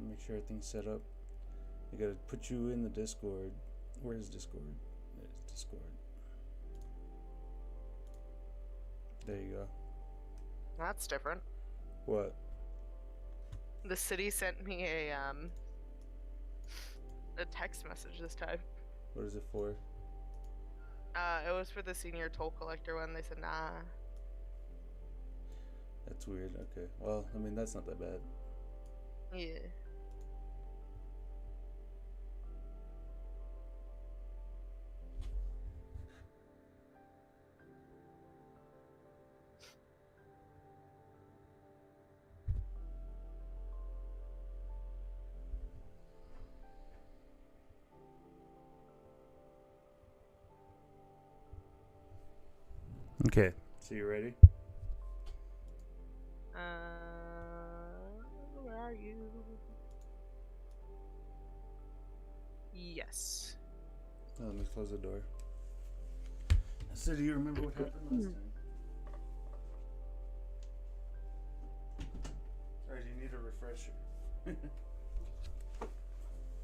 Make sure everything's set up. I gotta put you in the Discord. Where's Discord? There's Discord. There you go. That's different. What? The city sent me a text message this time. What is it for? It was for the senior toll collector one. They said, nah. That's weird. Okay. Well, I mean, that's not that bad. Yeah. Okay. So you ready? Where are you? Yes. Oh, let me close the door. So do you remember what happened last time? Or do you need a refresher?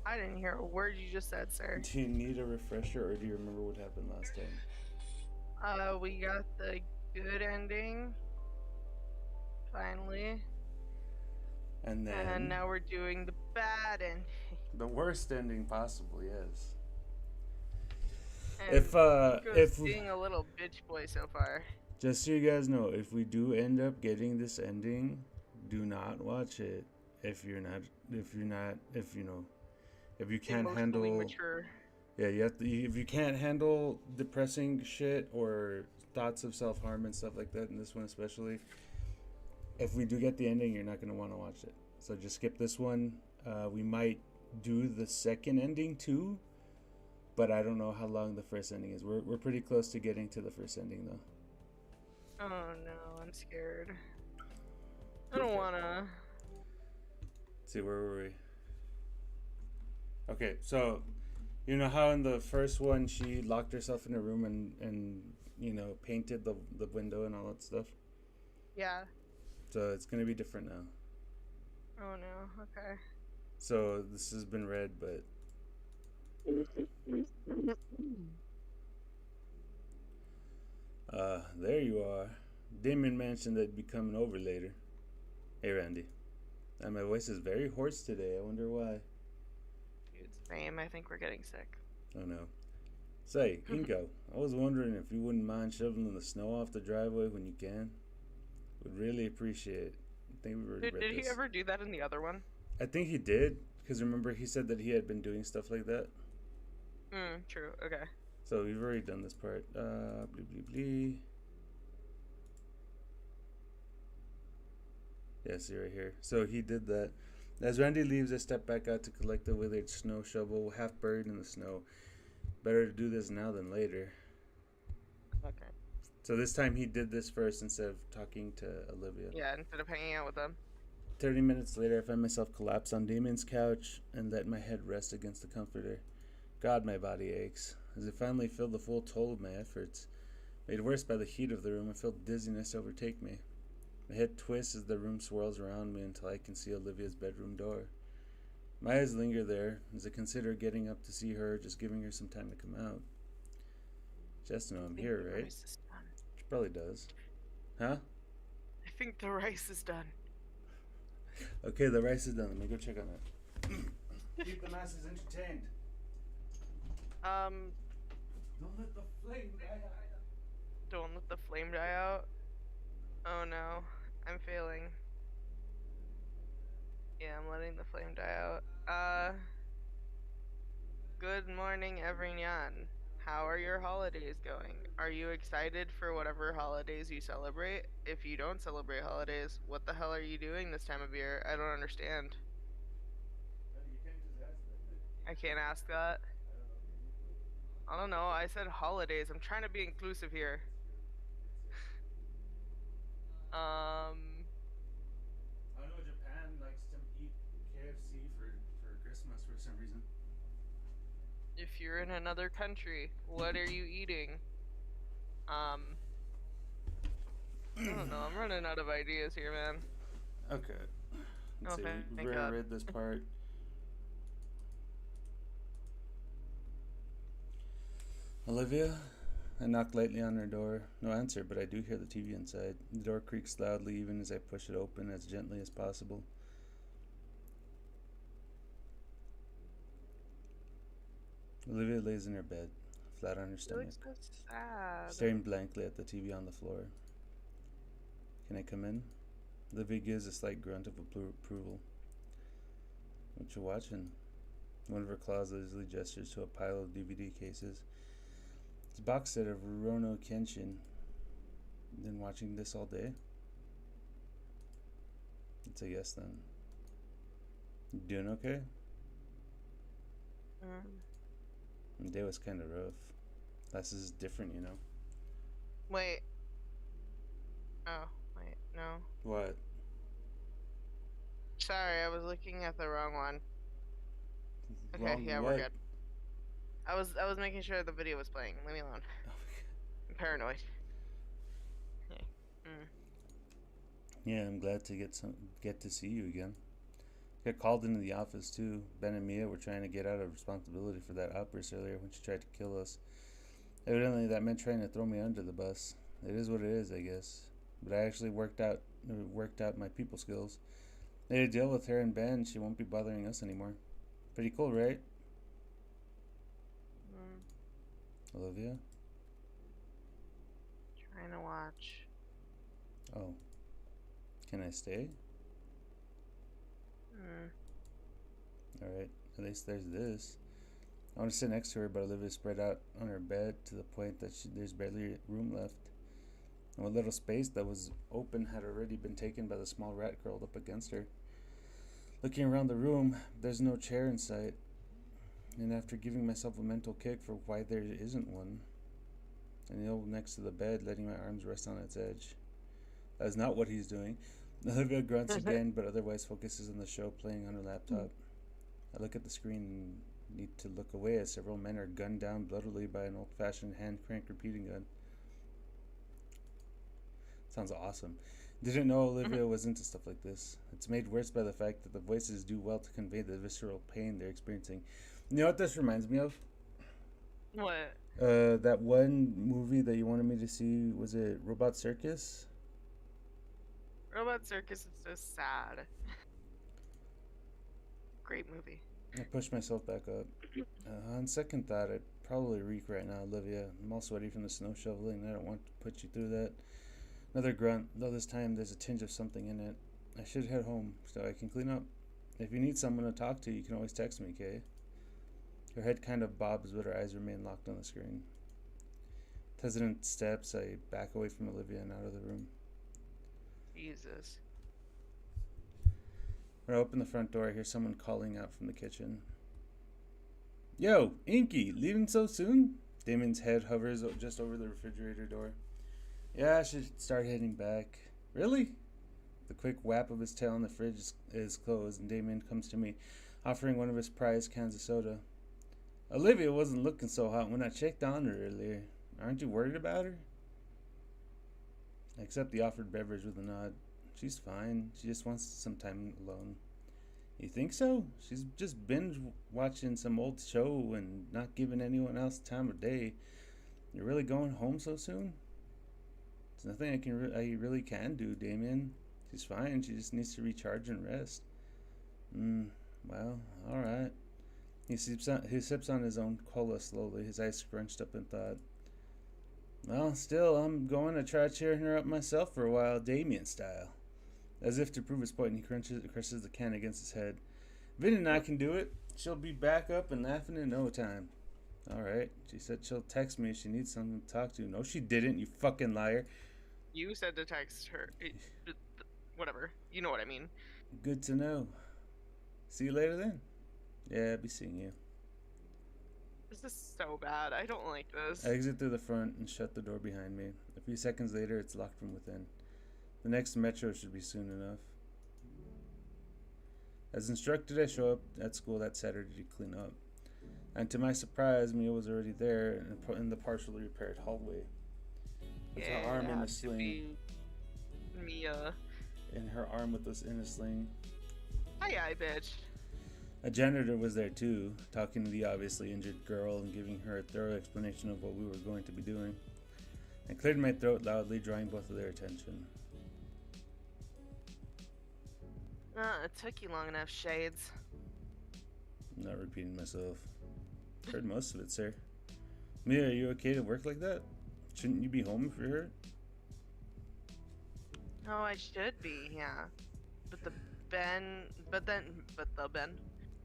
I didn't hear a word you just said, sir. Do you need a refresher, or do you remember what happened last time? We got the good ending. Finally. And then... And now we're doing the bad ending. The worst ending possible, yes. And if being a little bitch boy so far. Just so you guys know, if we do end up getting this ending, do not watch it. If you can't handle, mature. Yeah, if you can't handle depressing shit or thoughts of self-harm and stuff like that, and this one especially, if we do get the ending, you're not going to want to watch it. So just skip this one. We might do the second ending too, but I don't know how long the first ending is. We're pretty close to getting to the first ending though. Oh no, I'm scared. I don't wanna. Let's see, where were we? Okay, so you know how in the first one she locked herself in a room and painted the window and all that stuff? Yeah. So it's gonna be different now. Oh no, okay. So this has been read, but there you are. Damon mentioned that he'd be coming over later. Hey Randy. And my voice is very hoarse today. I wonder why. Dude, same. I think we're getting sick. Oh no. Say, Ingo, I was wondering if you wouldn't mind shoveling the snow off the driveway when you can. Would really appreciate it. I think we already read Did this. he ever do that in the other one? I think he did, because remember he said that he had been doing stuff like that. True. Okay. So we've already done this part. Blee blee blee. Yeah, see right here. So he did that. As Randy leaves, I step back out to collect the withered snow shovel, half buried in the snow. Better to do this now than later. Okay. So this time he did this first instead of talking to Olivia. Yeah, instead of hanging out with them. 30 minutes later, I find myself collapsed on Damien's couch and let my head rest against the comforter. God, my body aches. As I finally feel the full toll of my efforts. Made worse by the heat of the room, I feel dizziness overtake me. My head twists as the room swirls around me until I can see Olivia's bedroom door. My eyes linger there as I consider getting up to see her, just giving her some time to come out. She has to know I'm here, right? She probably does. Huh? I think the rice is done. Okay, the rice is done. Let me go check on it. Keep the masses entertained. Don't let the flame die out. Don't let the flame die out. Oh no, I'm failing. Yeah, I'm letting the flame die out. Good morning, everyone. How are your holidays going? Are you excited for whatever holidays you celebrate? If you don't celebrate holidays, what the hell are you doing this time of year? I don't understand. You can't just ask that. I can't ask that. I don't know. I said holidays. I'm trying to be inclusive here. I know Japan likes to eat KFC for Christmas for some reason. If you're in another country, what are you eating? I don't know. I'm running out of ideas here, man. Okay. Let's Oh, see, we thank God. read this part. Olivia? I knock lightly on her door. No answer, but I do hear the TV inside. The door creaks loudly even as I push it open as gently as possible. Olivia lays in her bed, flat on her You stomach, look so sad. staring blankly at the TV on the floor. Can I come in? Olivia gives a slight grunt of approval. What you watching? One of her claws lazily gestures to a pile of DVD cases. It's a box set of Rurouni Kenshin. Been watching this all day? It's a yes then. You doing okay? The day was kind of rough. This is different, you know. Wait. Oh, wait, no. What? Sorry, I was looking at the wrong one. Okay, Wrong yeah, what? we're good. I was making sure the video was playing. Leave me alone. I'm paranoid. Hey. Yeah, I'm glad to get to see you again. Got called into the office too. Ben and Mia were trying to get out of responsibility for that outburst earlier when she tried to kill us. Evidently, that meant trying to throw me under the bus. It is what it is, I guess. But I actually worked out my people skills. Made a deal with her and Ben. She won't be bothering us anymore. Pretty cool, right? Olivia? Trying to watch. Oh. Can I stay? Alright, at least there's this. I want to sit next to her, but Olivia's spread out on her bed to the point that there's barely room left. And what little space that was open had already been taken by the small rat curled up against her. Looking around the room, there's no chair in sight. And after giving myself a mental kick for why there isn't one, I kneel next to the bed, letting my arms rest on its edge. That is not what he's doing. Olivia grunts again, but otherwise focuses on the show playing on her laptop. I look at the screen and need to look away as several men are gunned down bloodily by an old-fashioned hand-crank repeating gun. Sounds awesome. Didn't know Olivia was into stuff like this. It's made worse by the fact that the voices do well to convey the visceral pain they're experiencing. You know what this reminds me of? What? That one movie that you wanted me to see, was it Robot Circus? Robot Circus is so sad. Great movie. I pushed myself back up. On second thought, I'd probably reek right now, Olivia. I'm all sweaty from the snow shoveling. I don't want to put you through that. Another grunt, though this time there's a tinge of something in it. I should head home so I can clean up. If you need someone to talk to, you can always text me, Kay. Her head kind of bobs, but her eyes remain locked on the screen. Hesitant steps, I back away from Olivia and out of the room. Jesus. When I open the front door, I hear someone calling out from the kitchen. Yo, Inky, leaving so soon? Damon's head hovers just over the refrigerator door. Yeah, I should start heading back. Really? The quick whap of his tail on the fridge is closed, and Damon comes to me, offering one of his prized cans of soda. Olivia wasn't looking so hot when I checked on her earlier. Aren't you worried about her? I accept the offered beverage with a nod. She's fine. She just wants some time alone. You think so? She's just binge watching some old show and not giving anyone else time of day. You're really going home so soon? There's nothing I really can do, Damien. She's fine. She just needs to recharge and rest. Well, all right. He sips on his own cola slowly, his eyes scrunched up in thought. Well, still, I'm going to try cheering her up myself for a while, Damien style. As if to prove his point, he crushes the can against his head. Vin and I can do it. She'll be back up and laughing in no time. All right. She said she'll text me if she needs someone to talk to. No, she didn't, you fucking liar. You said to text her. Whatever. You know what I mean. Good to know. See you later then. Yeah, I'll be seeing you. This is so bad. I don't like this. I exit through the front and shut the door behind me. A few seconds later, it's locked from within. The next metro should be soon enough. As instructed, I show up at school that Saturday to clean up. And to my surprise, Mia was already there in the partially repaired hallway. With her arm in a sling. Mia. And her arm in a sling. Aye, aye, bitch. A janitor was there too, talking to the obviously injured girl and giving her a thorough explanation of what we were going to be doing. I cleared my throat loudly, drawing both of their attention. It took you long enough, Shades. I'm not repeating myself. Heard most of it, sir. Mia, are you okay to work like that? Shouldn't you be home if you're hurt? Oh, I should be, yeah. But the Ben, but then, but the Ben,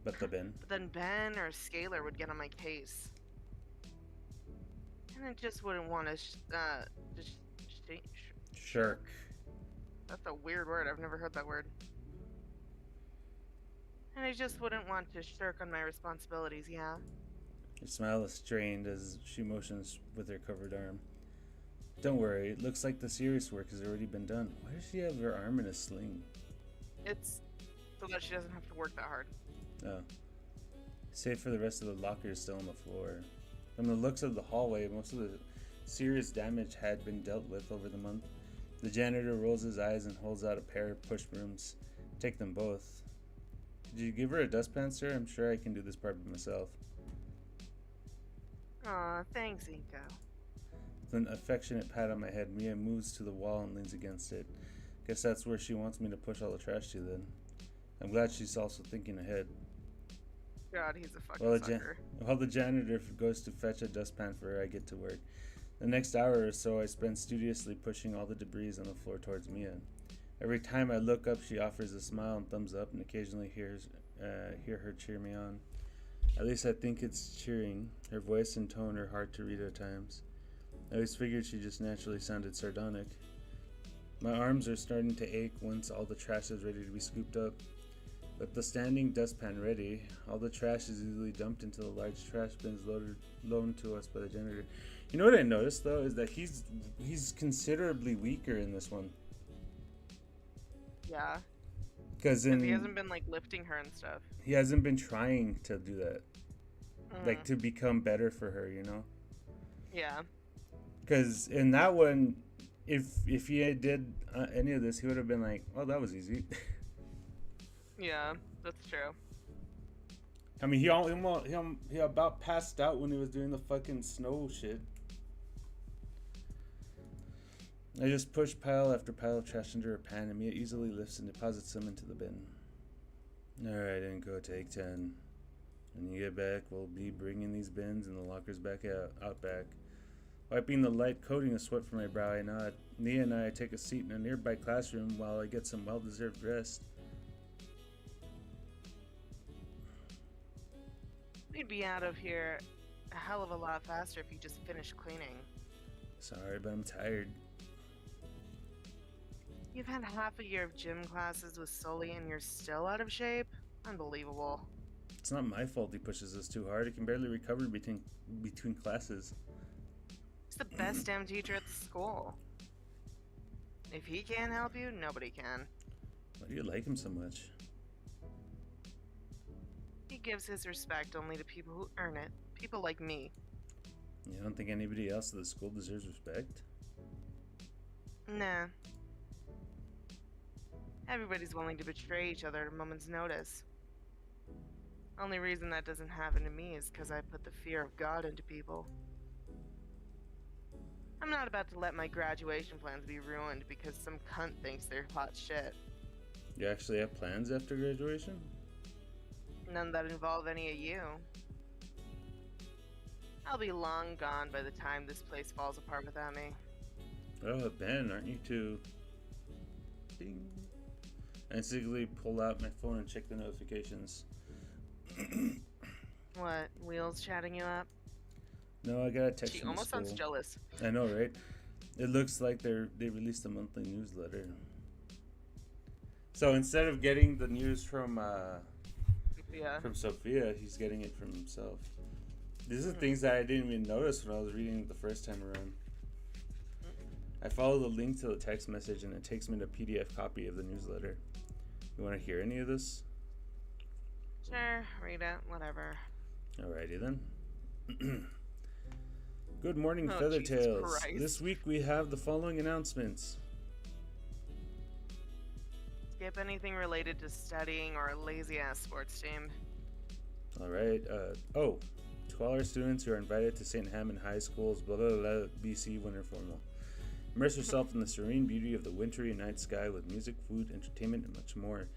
But the bin. but then Ben or Scalar would get on my case. And I just wouldn't want to, just, Shirk. that's a weird word, I've never heard that word. And I just wouldn't want to shirk on my responsibilities, yeah? Her smile is strained as she motions with her covered arm. Don't worry, it looks like the serious work has already been done. Why does she have her arm in a sling? It's so that she doesn't have to work that hard. Oh. Save for the rest of the lockers still on the floor. From the looks of the hallway, most of the serious damage had been dealt with over the month. The janitor rolls his eyes and holds out a pair of push brooms. Take them both. Did you give her a dustpan, sir? I'm sure I can do this part by myself. Aw, thanks, Inko. With an affectionate pat on my head, Mia moves to the wall and leans against it. Guess that's where she wants me to push all the trash to then. I'm glad she's also thinking ahead. God, he's a fucking sucker. While the janitor goes to fetch a dustpan for her, I get to work. The next hour or so I spend studiously pushing all the debris on the floor towards Mia. Every time I look up, she offers a smile and thumbs up, and occasionally hear her cheer me on. At least I think it's cheering. Her voice and tone are hard to read at times. I always figured she just naturally sounded sardonic. My arms are starting to ache once all the trash is ready to be scooped up. With the standing dustpan ready, all the trash is easily dumped into the large trash bins loaned to us by the janitor. You know what I noticed though is that he's considerably weaker in this one. Yeah. Because he hasn't been like lifting her and stuff. He hasn't been trying to do that, like to become better for her, you know. Yeah. Because in that one, if he did any of this, he would have been like, "Oh, that was easy." Yeah, that's true. I mean, he about passed out when he was doing the fucking snow shit. I just push pile after pile of trash into her pan, and Mia easily lifts and deposits them into the bin. Alright, Inko, take 10. When you get back, we'll be bringing these bins and the lockers back out back. Wiping the light coating of sweat from my brow, I nod. Nia and I take a seat in a nearby classroom while I get some well-deserved rest. We'd be out of here a hell of a lot faster if you just finished cleaning. Sorry, but I'm tired. You've had half a year of gym classes with Sully and you're still out of shape? Unbelievable. It's not my fault he pushes us too hard. He can barely recover between classes. He's the best damn teacher at the school. If he can't help you, nobody can. Why do you like him so much? He gives his respect only to people who earn it. People like me. You don't think anybody else at the school deserves respect? Nah. Everybody's willing to betray each other at a moment's notice. Only reason that doesn't happen to me is because I put the fear of God into people. I'm not about to let my graduation plans be ruined because some cunt thinks they're hot shit. You actually have plans after graduation? None that involve any of you. I'll be long gone by the time this place falls apart without me. Oh, Ben, aren't you too? Ding. I instantly pull out my phone and check the notifications. What, Wheels chatting you up? No, I got a text She from almost school. sounds jealous. I know, right? It looks like they released a monthly newsletter. So instead of getting the news from Sophia, he's getting it from himself. These are things that I didn't even notice when I was reading it the first time around. I follow the link to the text message and it takes me to a PDF copy of the newsletter. You want to hear any of this? Sure, read it, whatever. Alrighty then. Good morning, Oh, Feathertails. Jesus Christ. This week we have the following announcements. skip anything related to studying or a lazy ass sports team. All right. To all our students who are invited to St. Hammond High School's blah, blah, blah, BC winter formal. Immerse yourself in the serene beauty of the wintry night sky with music, food, entertainment, and much more.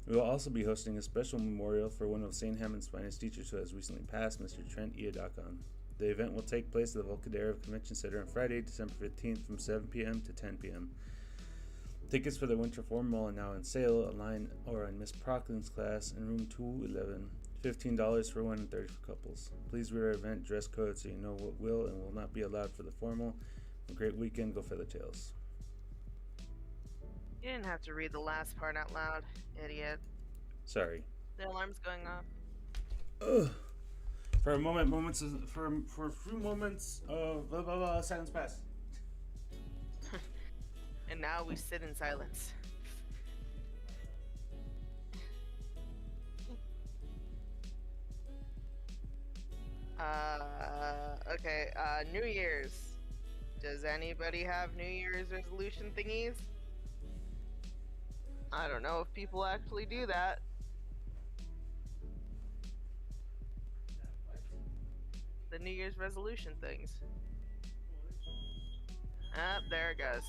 We will also be hosting a special memorial for one of St. Hammond's finest teachers who has recently passed, Mr. Trent Iadakon. The event will take place at the Volcadero Convention Center on Friday, December 15th from 7 p.m. to 10 p.m. Tickets for the winter formal are now on sale online or in Miss Procklin's class in room 211. $15 for one and $30 for couples. Please read our event dress code so you know what will and will not be allowed for the formal. A great weekend, go Feathertails. You didn't have to read the last part out loud, idiot. Sorry. The alarm's going off. Ugh. For a few moments of blah, blah, blah, silence pass. And now we sit in silence. Okay, New Year's. Does anybody have New Year's resolution thingies? I don't know if people actually do that. The New Year's resolution things. Ah, there it goes.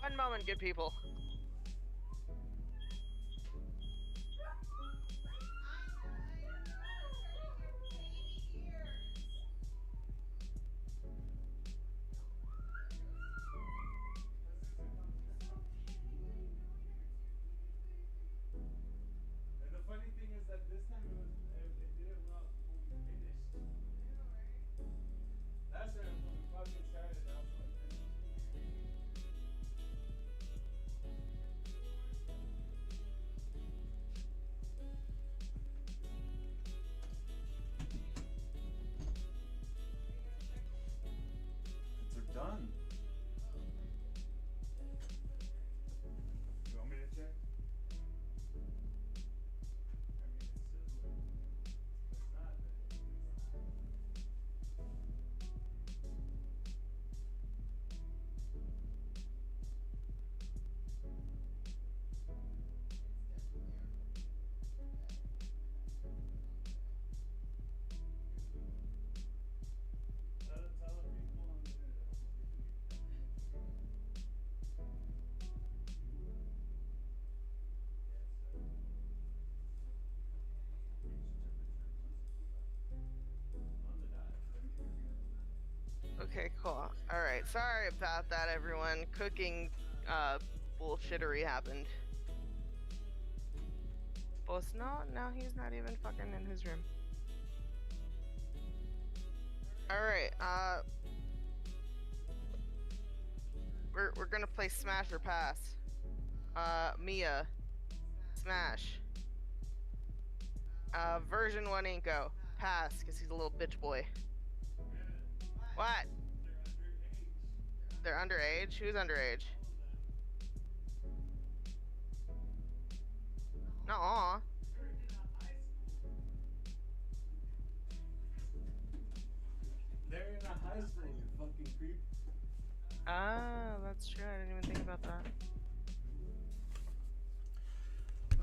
One moment, good people. Done. You want me to check? Okay, cool. Alright, sorry about that, everyone. Cooking, bullshittery happened. Boss, no, he's not even fucking in his room. Alright, we're gonna play Smash or Pass. Mia. Smash. Version 1 Inko. Pass, because he's a little bitch boy. What? They're underage? Who's underage? Nuh-uh. They're in a high school, you fucking creep. Ah, that's true. I didn't even think about that.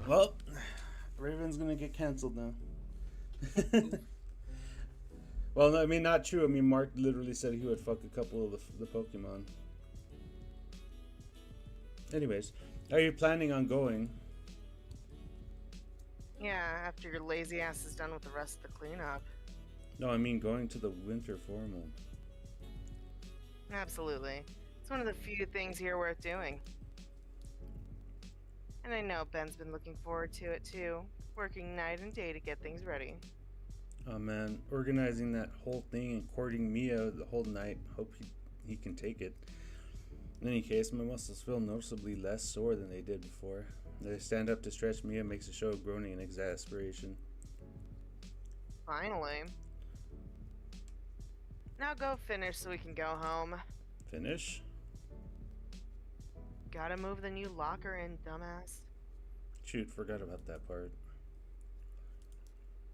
Well, Raven's gonna get canceled now. Well, no, I mean, not true. I mean, Mark literally said he would fuck a couple of the Pokemon. Anyways, are you planning on going? Yeah, after your lazy ass is done with the rest of the cleanup. No, I mean going to the winter formal. Absolutely. It's one of the few things here worth doing. And I know Ben's been looking forward to it too, working night and day to get things ready. Oh man, organizing that whole thing and courting Mia the whole night. Hope he can take it. In any case, my muscles feel noticeably less sore than they did before. As I stand up to stretch, Mia makes a show of groaning in exasperation. Finally. Now go finish so we can go home. Finish? Gotta move the new locker in, dumbass. Shoot, forgot about that part.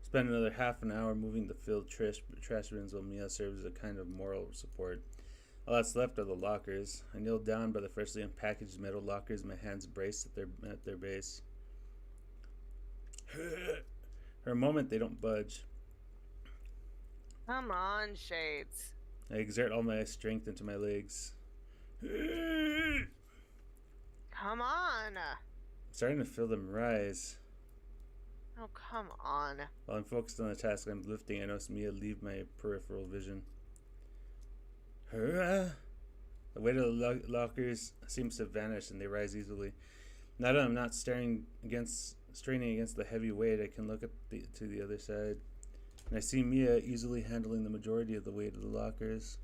Spend another half an hour moving the filled trash bins while Mia serves as a kind of moral support. All that's left are the lockers. I kneel down by the freshly unpackaged metal lockers, my hands braced at their base. For a moment, they don't budge. Come on, Shades. I exert all my strength into my legs. Come on. I'm starting to feel them rise. Oh, come on. While I'm focused on the task I'm lifting, I notice Mia leave my peripheral vision. The weight of the lockers seems to vanish and they rise easily. Now that I'm not straining against the heavy weight, I can look to the other side. And I see Mia easily handling the majority of the weight of the lockers.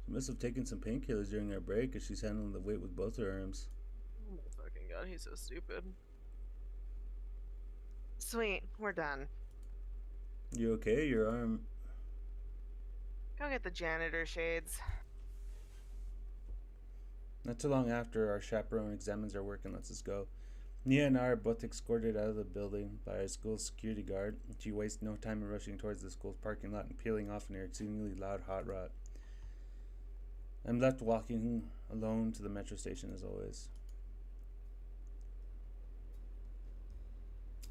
She must have taken some painkillers during our break, as she's handling the weight with both her arms. Oh my fucking god, he's so stupid. Sweet, we're done. You okay? Your arm... Go get the janitor, Shades. Not too long after, our chaperone examines our work and lets us go. Nia and I are both escorted out of the building by our school's security guard. She wastes no time in rushing towards the school's parking lot and peeling off in her exceedingly loud hot rod. I'm left walking alone to the metro station as always.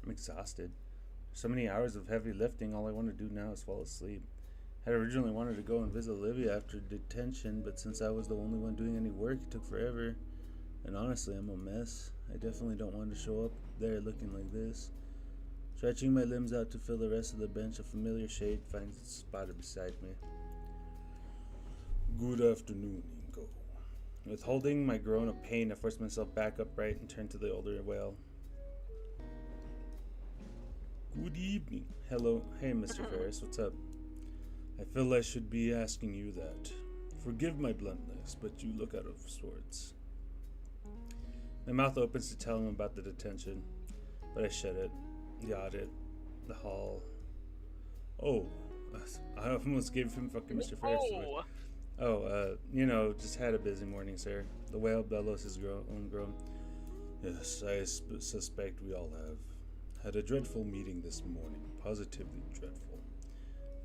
I'm exhausted. So many hours of heavy lifting, all I want to do now is fall asleep. I had originally wanted to go and visit Olivia after detention, but since I was the only one doing any work, it took forever. And honestly, I'm a mess. I definitely don't want to show up there looking like this. Stretching my limbs out to fill the rest of the bench, a familiar shade finds its spotted beside me. Good afternoon, Ingo. Withholding my groan of pain, I forced myself back upright and turned to the older whale. Good evening. Hello. Hey, Mr. Ferris, what's up? I feel I should be asking you that. Forgive my bluntness, but you look out of sorts. My mouth opens to tell him about the detention, but I shut it. The audit, the hall. Oh, I almost gave him fucking Mr. Ferris. Just had a busy morning, sir. The whale bellows his own groan. Yes, I suspect we all have. Had a dreadful meeting this morning. Positively dreadful.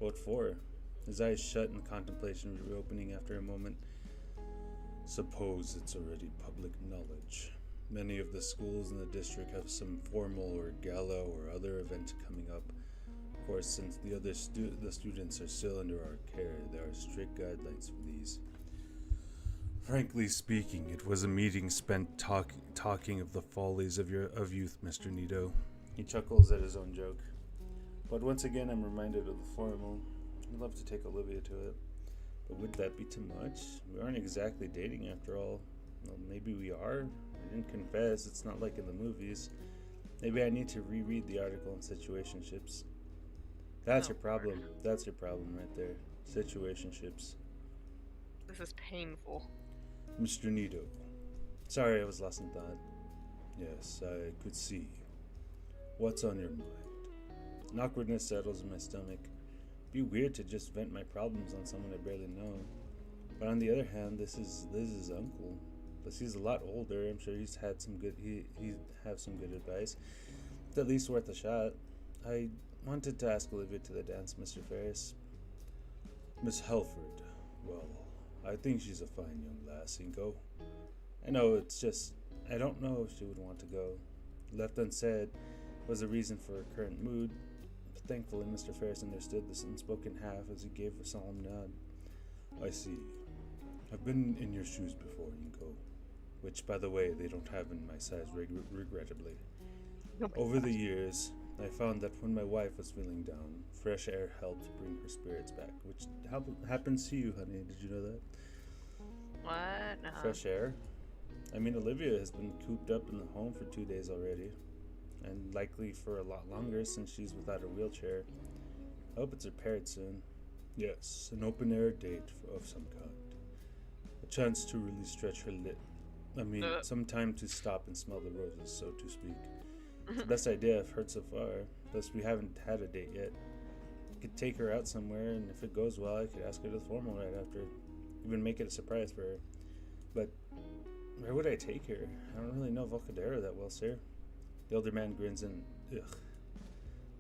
What for? His eyes shut in contemplation, reopening after a moment. Suppose it's already public knowledge. Many of the schools in the district have some formal or gala or other event coming up. Of course, since the students are still under our care, there are strict guidelines for these. Frankly speaking, it was a meeting spent talking of the follies of youth, Mr. Nito. He chuckles at his own joke. But once again, I'm reminded of the formal. I'd love to take Olivia to it. But would that be too much? We aren't exactly dating after all. Well, maybe we are. I didn't confess. It's not like in the movies. Maybe I need to reread the article on situationships. That's your problem. That's your problem right there. Situationships. This is painful. Mr. Nito. Sorry, I was lost in thought. Yes, I could see. What's on your mind? An awkwardness settles in my stomach. It'd be weird to just vent my problems on someone I barely know. But on the other hand, this is Liz's uncle. Plus he's a lot older. I'm sure he'd have some good advice. It's at least worth a shot. I wanted to ask Olivia to the dance, Mr. Ferris. Miss Helford. Well, I think she's a fine young lass, Ingo. I know, it's just, I don't know if she would want to go. Left unsaid was the reason for her current mood. But thankfully, Mr. Ferris understood this unspoken half as he gave a solemn nod. I see. I've been in your shoes before, Ingo. Which, by the way, they don't have in my size, regrettably. Over the years, I found that when my wife was feeling down, fresh air helped bring her spirits back. Which happens to you, honey. Did you know that? What? No. Fresh air? I mean, Olivia has been cooped up in the home for 2 days already. And likely for a lot longer since she's without a wheelchair. I hope it's repaired soon. Yes, an open-air date of some kind. A chance to really stretch her some time to stop and smell the roses, so to speak. It's the best idea I've heard so far. Plus, we haven't had a date yet. I could take her out somewhere, and if it goes well, I could ask her to the formal right after. Even make it a surprise for her. But where would I take her? I don't really know Volcadero that well, sir. The older man grins and, ugh.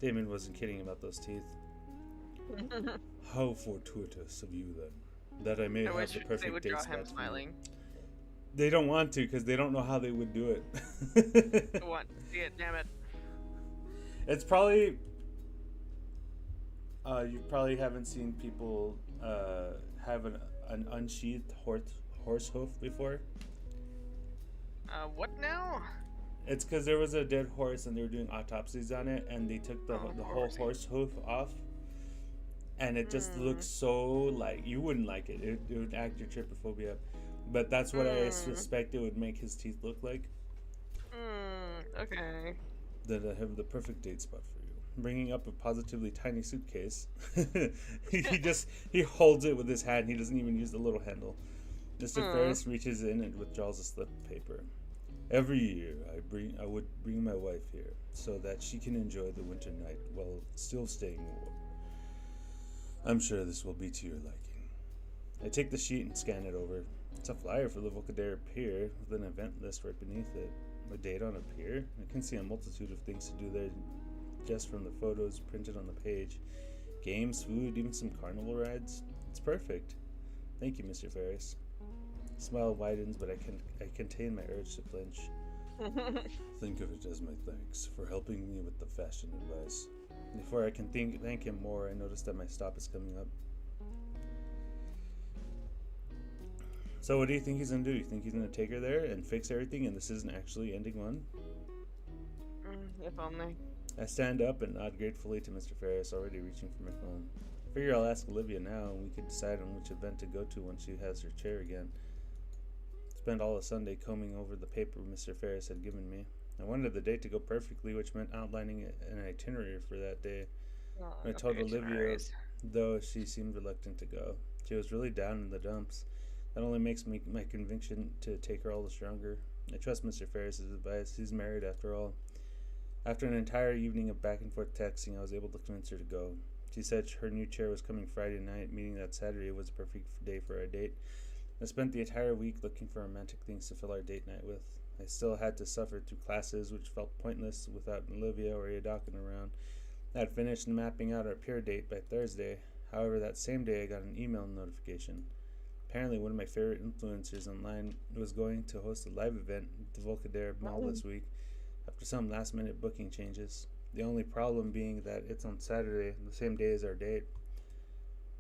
Damon wasn't kidding about those teeth. How fortuitous of you, then. that I may I have wish the they perfect would date draw him spot for you. smiling. They don't want to because they don't know how they would do it. I want to see it, damn it. It's probably you probably haven't seen people have an unsheathed horse hoof before. What now? It's because there was a dead horse and they were doing autopsies on it, and they took Oh, the poor whole horsey. horse hoof off, and it just Mm. looks so like you wouldn't like it. It would act your trypophobia, but that's what I Mm. suspect it would make his teeth look like. Okay. That I have the perfect date spot for you. Bringing up a positively tiny suitcase, he holds it with his hand. He doesn't even use the little handle. Mr. Mm. Ferris reaches in and withdraws a slip of paper. Every year, I would bring my wife here so that she can enjoy the winter night while still staying warm. I'm sure this will be to your liking. I take the sheet and scan it over. It's a flyer for the Volcadere Pier with an event list right beneath it. A date on a pier? I can see a multitude of things to do there just from the photos printed on the page. Games, food, even some carnival rides. It's perfect. Thank you, Mr. Ferris. Smile widens, but I contain my urge to flinch. Think of it as my thanks for helping me with the fashion advice. Before I can thank him more, I notice that my stop is coming up. So what do you think he's gonna do? You think he's gonna take her there and fix everything, and this isn't actually ending one? If only. I stand up and nod gratefully to Mr. Ferris, already reaching for my phone. I figure I'll ask Olivia now, and we could decide on which event to go to once she has her chair again. Spent all of Sunday combing over the paper Mr. Ferris had given me. I wanted the date to go perfectly, which meant outlining an itinerary for that day. Oh, I told okay, Olivia, itineraries. though she seemed reluctant to go. She was really down in the dumps. That only makes my conviction to take her all the stronger. I trust Mr. Ferris's advice. He's married after all. After an entire evening of back and forth texting, I was able to convince her to go. She said her new chair was coming Friday night, meaning that Saturday was a perfect day for our date. I spent the entire week looking for romantic things to fill our date night with. I still had to suffer through classes, which felt pointless without Olivia or Yadokin around. I had finished mapping out our pier date by Thursday. However, that same day I got an email notification. Apparently, one of my favorite influencers online was going to host a live event at the Volcadere Mall this week after some last minute booking changes. The only problem being that it's on Saturday, the same day as our date.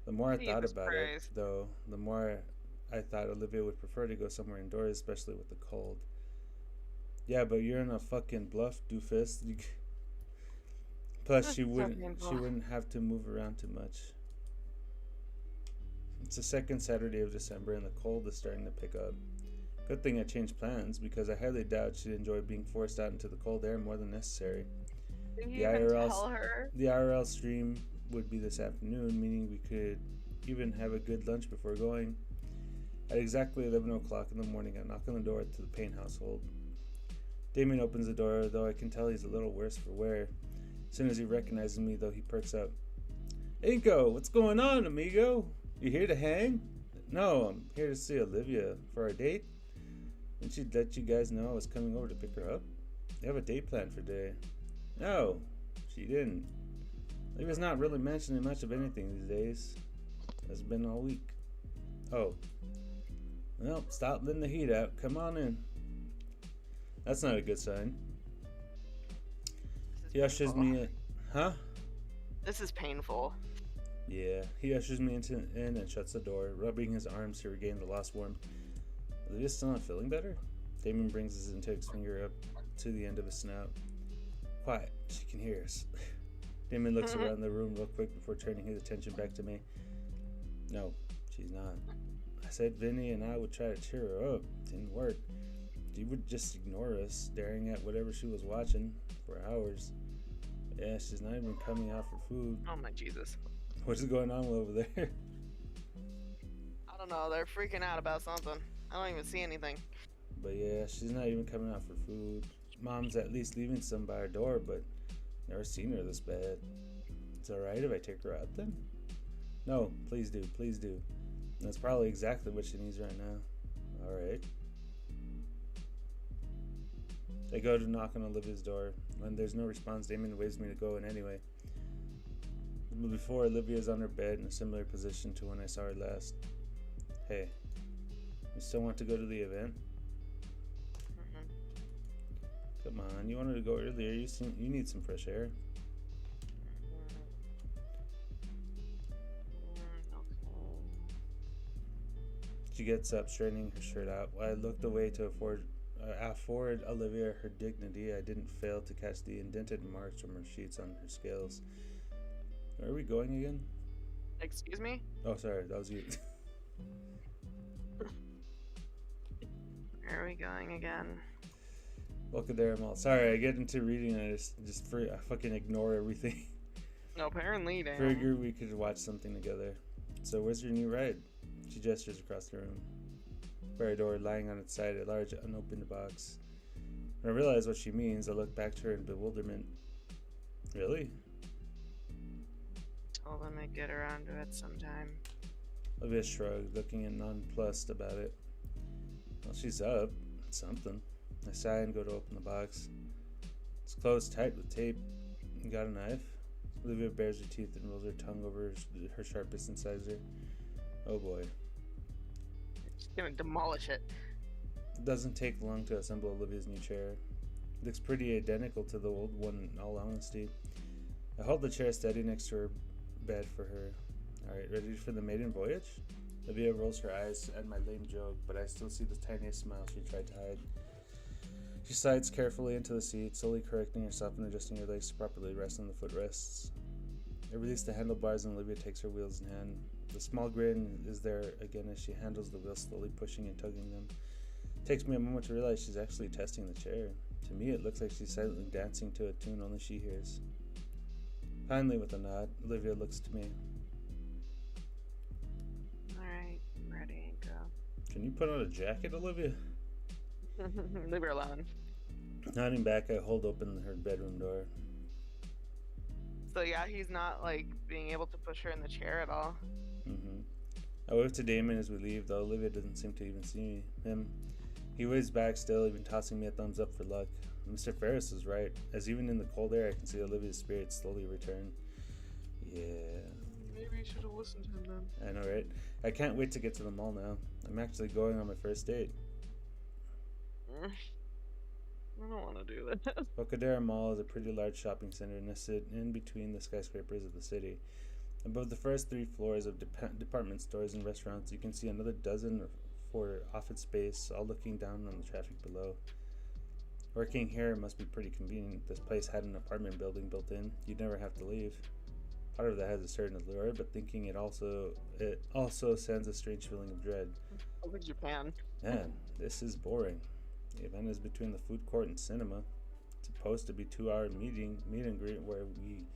The more I thought Jesus about it, Christ. though, the more I thought Olivia would prefer to go somewhere indoors, especially with the cold. Yeah, but you're in a fucking bluff, doofus. Plus, This she is so wouldn't she painful. wouldn't have to move around too much. It's the second Saturday of December, and the cold is starting to pick up. Good thing I changed plans because I highly doubt she'd enjoy being forced out into the cold air more than necessary. Did The you even IRL tell her? the IRL stream would be this afternoon, meaning we could even have a good lunch before going. At exactly 11 o'clock in the morning, I knock on the door to the Payne household. Damien opens the door, though I can tell he's a little worse for wear. As soon as he recognizes me, though, he perks up. Inko, what's going on, amigo? You here to hang? No, I'm here to see Olivia for our date. Didn't she let you guys know I was coming over to pick her up? They have a date planned for today. No, she didn't. Olivia's not really mentioning much of anything these days. Has been all week. Oh. Well, stop letting the heat out. Come on in. That's not a good sign. He This is ushers painful. me in. Huh? This is painful. Yeah. He ushers me in and shuts the door, rubbing his arms to regain the lost warmth. Olivia's still not feeling better? Damon brings his index finger up to the end of his snout. Quiet. She can hear us. Damon looks around the room real quick before turning his attention back to me. No, she's not. I said Vinny and I would try to cheer her up. Didn't work. She would just ignore us, staring at whatever she was watching for hours. Yeah, she's not even coming out for food. Oh my Jesus. What is going on over there? I don't know. They're freaking out about something. I don't even see anything. But yeah, she's not even coming out for food. Mom's at least leaving some by her door, but never seen her this bad. It's alright if I take her out then? No, please do, please do. That's probably exactly what she needs right now. Alright. I go to knock on Olivia's door. When there's no response, Damien waves me to go in anyway. Before, Olivia's on her bed in a similar position to when I saw her last. Hey, you still want to go to the event? Mhm. Come on, you wanted to go earlier. You need some fresh air. Okay. She gets up, straightening her shirt out. While I looked away to afford Olivia her dignity, I didn't fail to catch the indented marks from her sheets on her scales. Where are we going again? Excuse me? Oh, sorry, that was you. Where are we going again? Welcome there, Amal. Sorry, I get into reading and I fucking ignore everything. No, apparently, damn. Figure we could watch something together. So, where's your new ride? She gestures across the room. Bar door lying on its side, a large unopened box. When I realize what she means, I look back to her in bewilderment. Really? Told him I'd get around to it sometime. Olivia shrugged, looking nonplussed about it. Well, she's up. It's something. I sigh and go to open the box. It's closed tight with tape. You got a knife? Olivia bares her teeth and rolls her tongue over her sharpest incisor. Oh boy. Just gonna demolish it. It doesn't take long to assemble Olivia's new chair. It looks pretty identical to the old one, in all honesty. I hold the chair steady next to her bed for her. Alright, ready for the maiden voyage? Olivia rolls her eyes at my lame joke, but I still see the tiniest smile she tried to hide. She slides carefully into the seat, slowly correcting herself and adjusting her legs to properly rest on the footrests. I release the handlebars and Olivia takes her wheels in hand. The small grin is there again as she handles the wheels, slowly pushing and tugging them. It takes me a moment to realize she's actually testing the chair. To me, it looks like she's silently dancing to a tune only she hears. Finally, with a nod, Olivia looks to me. Alright, I'm ready to go. Can you put on a jacket, Olivia? Leave her alone. Nodding back, I hold open her bedroom door. So yeah, he's not like being able to push her in the chair at all. I wave to Damon as we leave, though Olivia doesn't seem to even see him. He waves back still, even tossing me a thumbs up for luck. Mr. Ferris is right, as even in the cold air I can see Olivia's spirits slowly return. Yeah. Maybe you should have listened to him then. I know, right? I can't wait to get to the mall now. I'm actually going on my first date. I don't want to do that. Bocadera Mall is a pretty large shopping center nested in between the skyscrapers of the city. Above the first 3 floors of department stores and restaurants, you can see another dozen for office space, all looking down on the traffic below. Working here must be pretty convenient. This place had an apartment building built in. You'd never have to leave. Part of that has a certain allure, but thinking it also sends a strange feeling of dread. Over Japan. Man, this is boring. The event is between the food court and cinema. It's supposed to be 2-hour meet and greet where we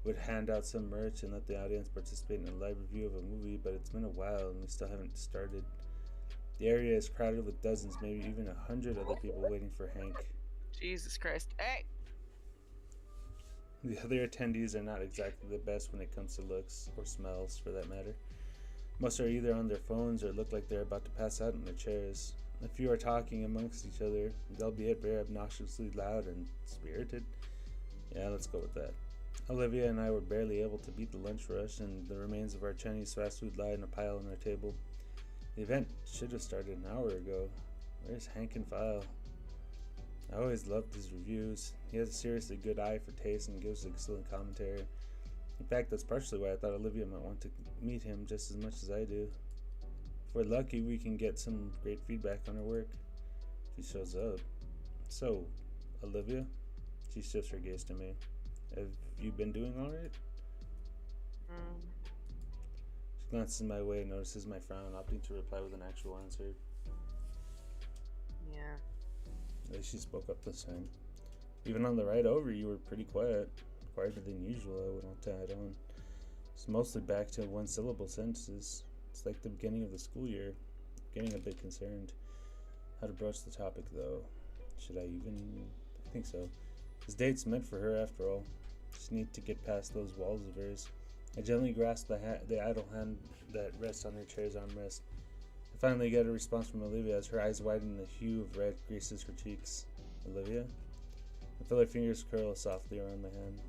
would hand out some merch and let the audience participate in a live review of a movie, but it's been a while and we still haven't started. The area is crowded with dozens, maybe even 100 other people waiting for Hank. Jesus Christ. Hey! The other attendees are not exactly the best when it comes to looks, or smells for that matter. Most are either on their phones or look like they're about to pass out in their chairs. A few are talking amongst each other, albeit very obnoxiously loud and spirited. Yeah, let's go with that. Olivia and I were barely able to beat the lunch rush, and the remains of our Chinese fast food lie in a pile on our table. The event should have started an hour ago. Where's Hank and File? I always loved his reviews. He has a seriously good eye for taste and gives excellent commentary. In fact, that's partially why I thought Olivia might want to meet him just as much as I do. If we're lucky, we can get some great feedback on her work. If he shows up. So, Olivia? She shifts her gaze to me. Have you been doing alright? She glances my way and notices my frown, opting to reply with an actual answer. Yeah. At least she spoke up this time. Even on the ride over, you were pretty quiet. Quieter than usual, I went on to add on. It's mostly back to one-syllable sentences. It's like the beginning of the school year. Getting a bit concerned. How to broach the topic, though. Should I even? I think so. This date's meant for her, after all. Just need to get past those walls of hers. I gently grasp the idle hand that rests on her chair's armrest. I finally get a response from Olivia as her eyes widen and the hue of red greases her cheeks. Olivia? I feel her fingers curl softly around my hand.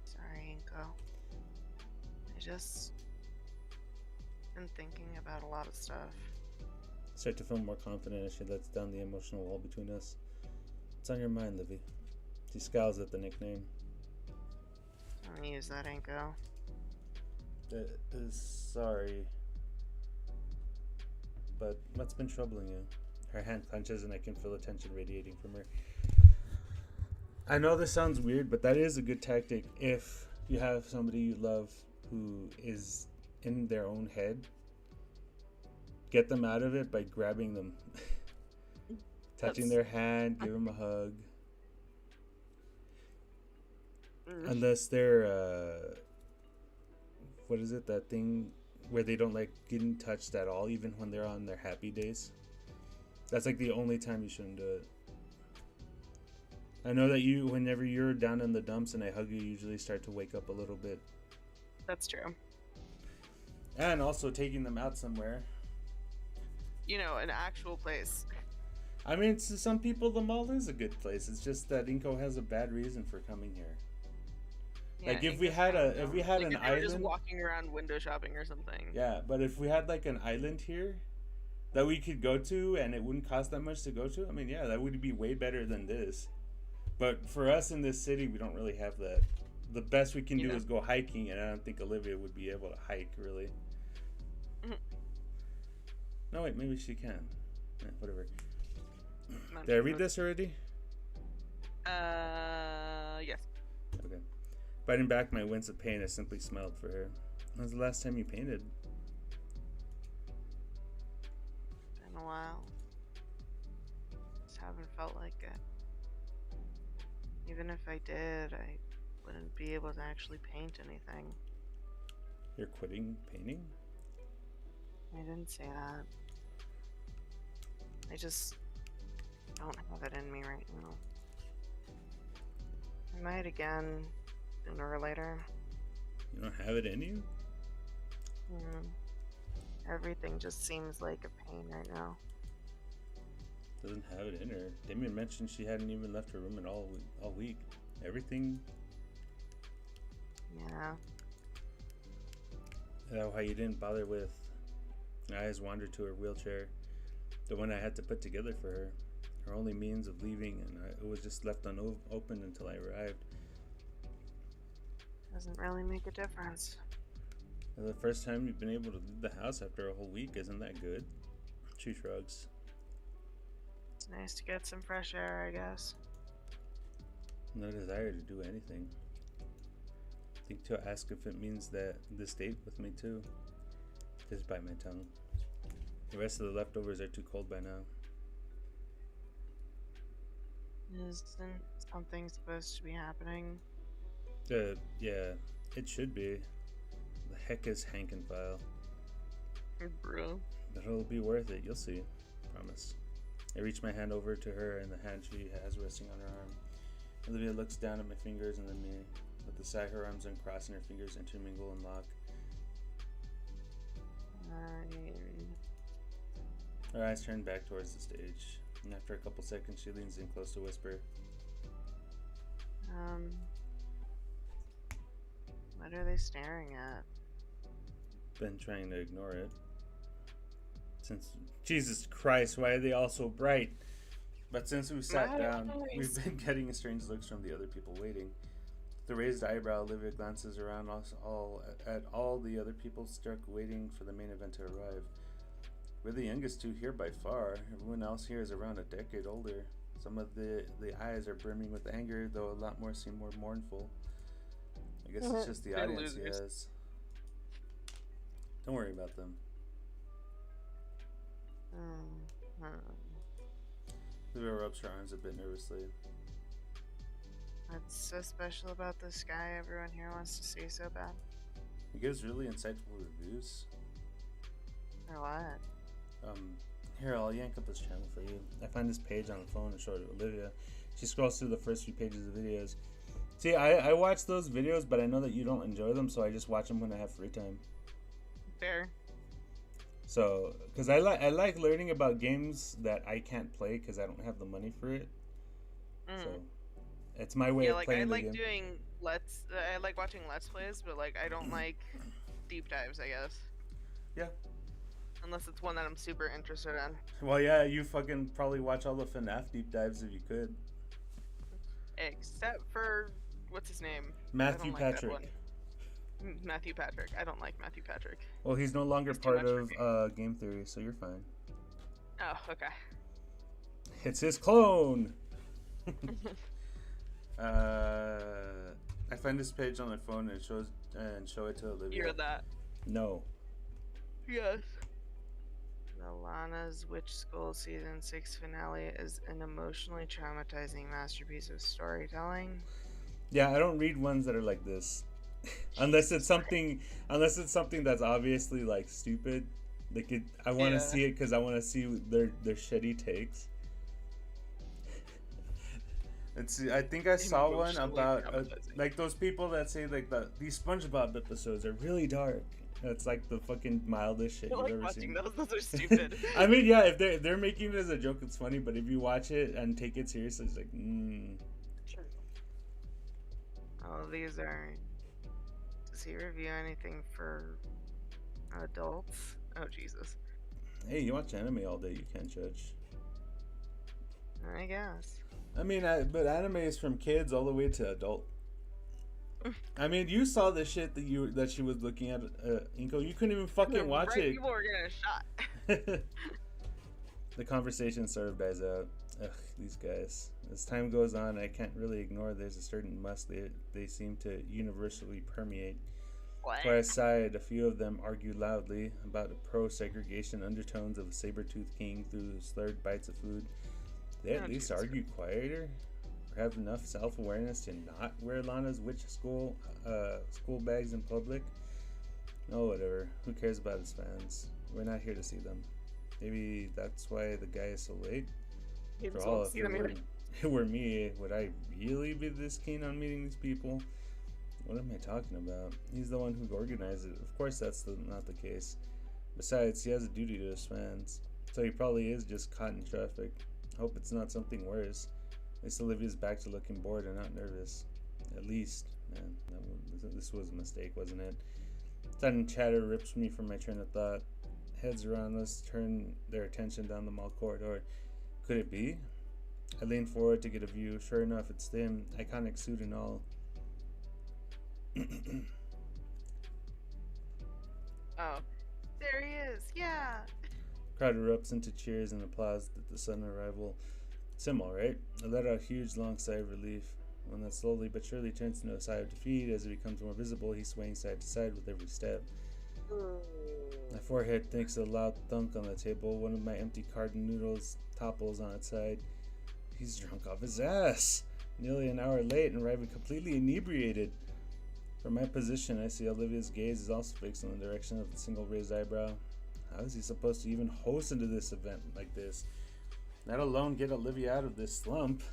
Sorry, Inko. I just been thinking about a lot of stuff. Start to feel more confident as she lets down the emotional wall between us. What's on your mind, Livy? She scowls at the nickname. I'm gonna use that Anko. Sorry. But what's been troubling you? Her hand clenches and I can feel the tension radiating from her. I know this sounds weird, but that is a good tactic if you have somebody you love who is in their own head. Get them out of it by grabbing them. Touching their hand, give them a hug. Unless they're, what is it, that thing where they don't like getting touched at all, even when they're on their happy days. That's like the only time you shouldn't do it. I know that you, whenever you're down in the dumps and I hug you, usually start to wake up a little bit. That's true. And also taking them out somewhere. You know, an actual place. I mean, to some people, the mall is a good place. It's just that Inko has a bad reason for coming here. Yeah, like if we had an if they island, were just walking around window shopping or something. Yeah, but if we had like an island here that we could go to and it wouldn't cost that much to go to, I mean, yeah, that would be way better than this. But for us in this city, we don't really have that. The best we can do is go hiking, and I don't think Olivia would be able to hike, really. No, wait, maybe she can. Whatever. Did I read this already? Yes. Okay. Biting back my wince of pain, I simply smiled for her. When was the last time you painted? Been a while. Just haven't felt like it. Even if I did, I wouldn't be able to actually paint anything. You're quitting painting? I didn't say that. I just don't have it in me right now. I might again, sooner or later. You don't have it in you? Everything just seems like a pain right now. Doesn't have it in her. Damien mentioned she hadn't even left her room at all week. Everything. Yeah. Is that why you didn't bother with? My eyes wandered to her wheelchair, the one I had to put together for her. Her only means of leaving, and it was just left unopened until I arrived. Doesn't really make a difference. The first time you've been able to leave the house after a whole week, isn't that good? She shrugs. It's nice to get some fresh air, I guess. No desire to do anything. Think to ask if it means that this date with me too. Just bite my tongue. The rest of the leftovers are too cold by now. Isn't something supposed to be happening? Yeah, it should be. The heck is Hankenfile? Bro. But it'll be worth it, you'll see. Promise. I reach my hand over to her and the hand she has resting on her arm. Olivia looks down at my fingers and then me. With a sigh, her arms uncross and her fingers intermingle and lock. Her eyes turn back towards the stage, and after a couple seconds, she leans in close to whisper. What are they staring at? Been trying to ignore it. Since, Jesus Christ, why are they all so bright? But since we sat down, we've been getting strange looks from the other people waiting. The raised eyebrow, Olivia glances around us at all the other people stuck waiting for the main event to arrive. We're the youngest two here by far. Everyone else here is around a decade older. Some of the eyes are brimming with anger, though a lot more seem more mournful. I guess it's just the audience he has. Don't worry about them. Olivia rubs her arms a bit nervously. What's so special about this guy everyone here wants to see so bad? He gives really insightful reviews. Or what? Here, I'll yank up this channel for you. I find this page on the phone and show it to Olivia. She scrolls through the first few pages of videos. See, I watch those videos, but I know that you don't enjoy them, so I just watch them when I have free time. Fair. So, because I like learning about games that I can't play because I don't have the money for it. So, it's my way of playing the game. I like watching Let's Plays, but like I don't like deep dives, I guess. Yeah. Unless it's one that I'm super interested in. Well, yeah, you fucking probably watch all the FNAF deep dives if you could. Except for what's his name? I Matthew don't like that one. Patrick. Matthew Patrick. I don't like Matthew Patrick. Well, he's no longer He's too part much for of me. Game Theory, so you're fine. Oh, okay. It's his clone. I find this page on my phone and show it to Olivia. You're that. No. Yes. The Lana's Witch School Season 6 finale is an emotionally traumatizing masterpiece of storytelling. Yeah, I don't read ones that are like this. unless it's something that's obviously like stupid. Like I want to see it because I want to see their shitty takes. I think I saw one about like those people that say like these SpongeBob episodes are really dark. It's like the fucking mildest shit you've ever seen. Those are stupid. I mean, yeah, if they're making it as a joke, it's funny. But if you watch it and take it seriously, it's like, Sure. Oh, these are. Does he review anything for adults? Oh, Jesus. Hey, you watch anime all day, you can't judge. I guess. I mean, but anime is from kids all the way to adult. I mean, you saw the shit that she was looking at, Inko. You couldn't even fucking watch it. People were getting shot. The conversation sort of dies out. Ugh, these guys. As time goes on, I can't really ignore there's a certain must they seem to universally permeate. For aside, a few of them argue loudly about the pro-segregation undertones of a saber-toothed king through slurred bites of food. They at least argue quieter, or have enough self-awareness to not wear Lana's witch school bags in public. Oh, whatever. Who cares about his fans? We're not here to see them. Maybe that's why the guy is so late. For all, if it were me, would I really be this keen on meeting these people? What am I talking about? He's the one who organized it. Of course that's not the case. Besides, he has a duty to his fans. So he probably is just caught in traffic. Hope it's not something worse. At least Olivia's back to looking bored and not nervous. At least, man, this was a mistake, wasn't it? Sudden chatter rips me from my train of thought. Heads around us turn their attention down the mall corridor. Could it be? I lean forward to get a view. Sure enough, it's them, iconic suit and all. Oh, there he is! Yeah. Crowd erupts into cheers and applause at the sudden arrival. Sim, all right. I let out a huge, long sigh of relief. One that slowly but surely turns into a sigh of defeat as it becomes more visible. He's swaying side to side with every step. My forehead thinks a loud thunk on the table. One of my empty carton noodles topples on its side. He's drunk off his ass. Nearly an hour late and arriving completely inebriated. From my position, I see Olivia's gaze is also fixed in the direction of the single raised eyebrow. How is he supposed to even host into this event like this? Let alone get Olivia out of this slump.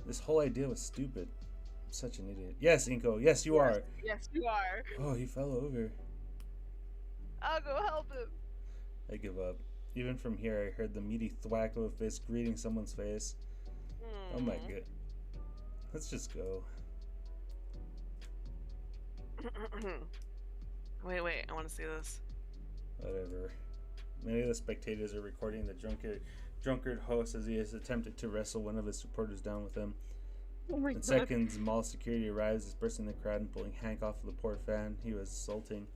This whole idea was stupid. I'm such an idiot. Yes, Inko. Yes, you are. Yes, you are. Oh, he fell over. I'll go help him. I give up. Even from here, I heard the meaty thwack of a fist greeting someone's face. Oh my god. Let's just go. Wait, I want to see this. Whatever. Many of the spectators are recording the drunkard host as he has attempted to wrestle one of his supporters down with him. In seconds, mall security arrives, dispersing the crowd and pulling Hank off of the poor fan he was assaulting.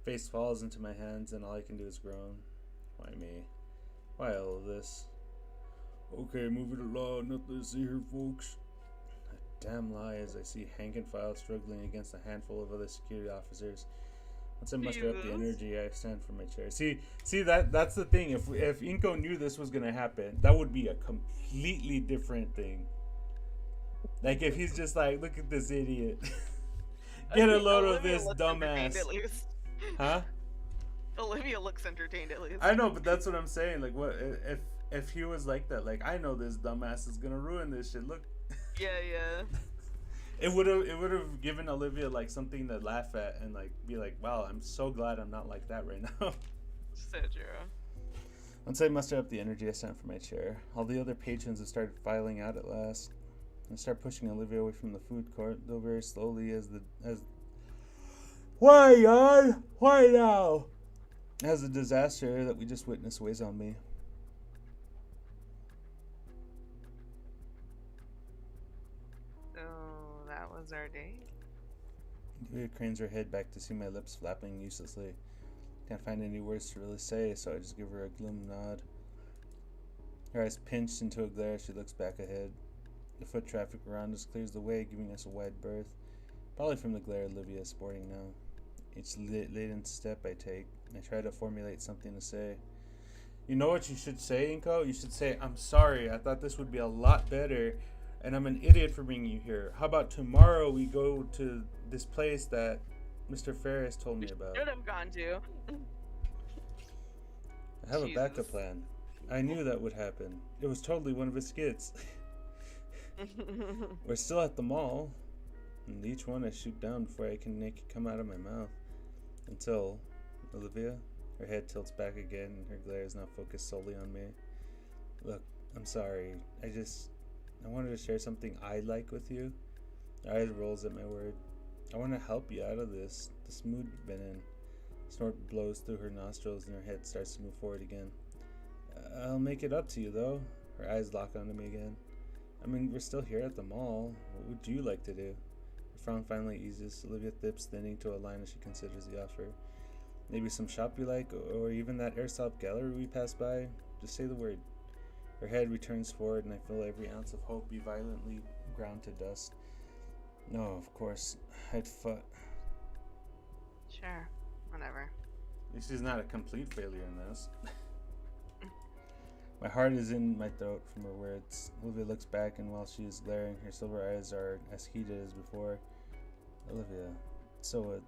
Face falls into my hands and all I can do is groan. Why me? Why all of this? Okay, move it along, nothing to see here, folks. A damn lie as I see Hank and File struggling against a handful of other security officers. Once I muster up the energy, I stand from my chair. See, that's the thing. If Inko knew this was gonna happen, that would be a completely different thing. Like if he's just like, look at this idiot. Get a load of this dumbass. Huh? Olivia looks entertained at least. I know, but that's what I'm saying. Like, what if he was like that? Like, I know this dumbass is gonna ruin this shit. Look. Yeah. It would have given Olivia like something to laugh at and like be like, wow, I'm so glad I'm not like that right now. So true. Once I muster up the energy, I stand from my chair. All the other patrons have started filing out at last. I start pushing Olivia away from the food court, though very slowly as Why, Jan? Why now? As the disaster that we just witnessed weighs on me. So that was our date. Olivia cranes her head back to see my lips flapping uselessly. Can't find any words to really say, so I just give her a glum nod. Her eyes pinched into a glare as she looks back ahead. The foot traffic around us clears the way, giving us a wide berth. Probably from the glare Olivia is sporting now. Each laden step I take, I try to formulate something to say. You know what you should say, Inko? You should say, I'm sorry, I thought this would be a lot better, and I'm an idiot for bringing you here. How about tomorrow we go to this place that Mr. Ferris told me about? Should have gone to. I have a Jesus. backup plan. I knew that would happen. It was totally one of his skits. We're still at the mall, and each one I shoot down before I can make it come out of my mouth. Until Olivia, her head tilts back again, and her glare is now focused solely on me. Look, I'm sorry. I wanted to share something I like with you. Her eyes rolls at my word. I want to help you out of this mood you've been in. Snort blows through her nostrils, and her head starts to move forward again. I'll make it up to you, though. Her eyes lock onto me again. I mean, we're still here at the mall. What would you like to do? Her frown finally eases. Olivia thips thinning to a line as she considers the offer. Maybe some shop you like, or even that airsoft gallery we passed by. Just say the word. Her head returns forward, and I feel every ounce of hope be violently ground to dust. No, of course. Sure, whatever. At least she's not a complete failure in this. My heart is in my throat from her words. Olivia looks back, and while she is glaring, her silver eyes are as heated as before. Olivia, so what?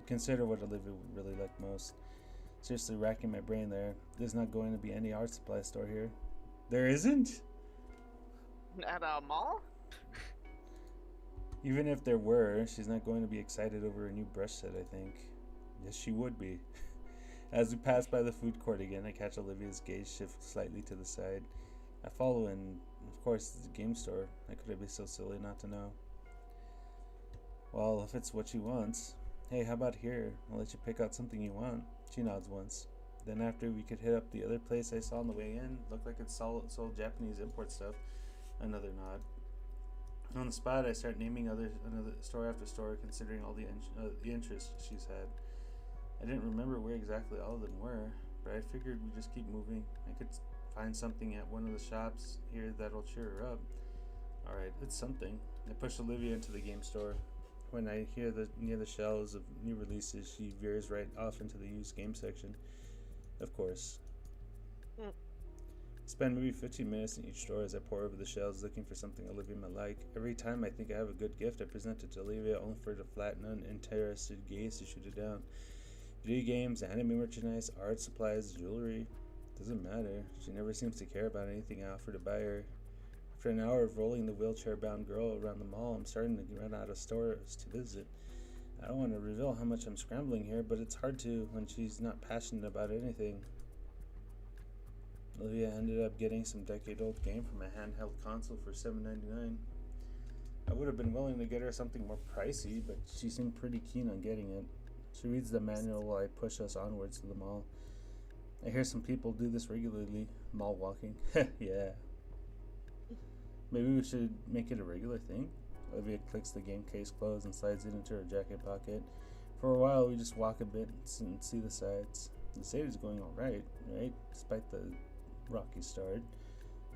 Consider what Olivia would really like most. Seriously racking my brain there. There's not going to be any art supply store here. There isn't? At a mall? Even if there were, she's not going to be excited over a new brush set, I think. Yes, she would be. As we pass by the food court again, I catch Olivia's gaze shift slightly to the side. I follow, and of course, it's a game store. How could I be so silly not to know? Well, if it's what she wants. Hey, how about here? I'll let you pick out something you want. She nods once. Then after we could hit up the other place I saw on the way in, looked like it sold Japanese import stuff. Another nod. On the spot, I start naming another store after store, considering all the interest she's had. I didn't remember where exactly all of them were, but I figured we'd just keep moving. I could find something at one of the shops here that'll cheer her up. Alright, it's something. I push Olivia into the game store. When I hear near the shelves of new releases, she veers right off into the used game section. Of course. I spend maybe 15 minutes in each store as I pour over the shelves looking for something Olivia might like. Every time I think I have a good gift, I present it to Olivia, only for her to flatten uninterested gaze to shoot it down. Video games, anime merchandise, art supplies, jewelry. Doesn't matter. She never seems to care about anything I offer to buy her. After an hour of rolling the wheelchair-bound girl around the mall, I'm starting to run out of stores to visit. I don't want to reveal how much I'm scrambling here, but it's hard to when she's not passionate about anything. Olivia ended up getting some decade-old game from a handheld console for $7.99. I would have been willing to get her something more pricey, but she seemed pretty keen on getting it. She reads the manual while I push us onwards to the mall. I hear some people do this regularly, mall walking. Yeah. Maybe we should make it a regular thing? Olivia clicks the game case closed and slides it into her jacket pocket. For a while, we just walk a bit and see the sights. The state is going alright, right? Despite the rocky start.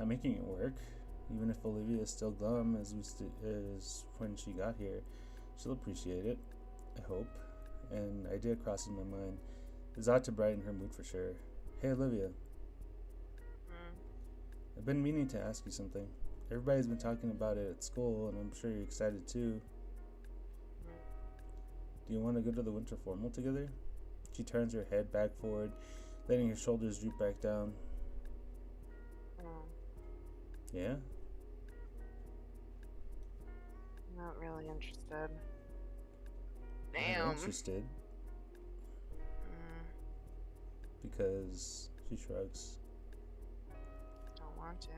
I'm making it work. Even if Olivia is still glum as when she got here, she'll appreciate it. I hope. An idea crosses my mind. It's ought to brighten her mood for sure. Hey, Olivia. I've been meaning to ask you something. Everybody's been talking about it at school, and I'm sure you're excited too. Do you want to go to the winter formal together? She turns her head back forward, letting her shoulders droop back down. Yeah? Not really interested. I'm Damn. interested. Because she shrugs. Don't want to.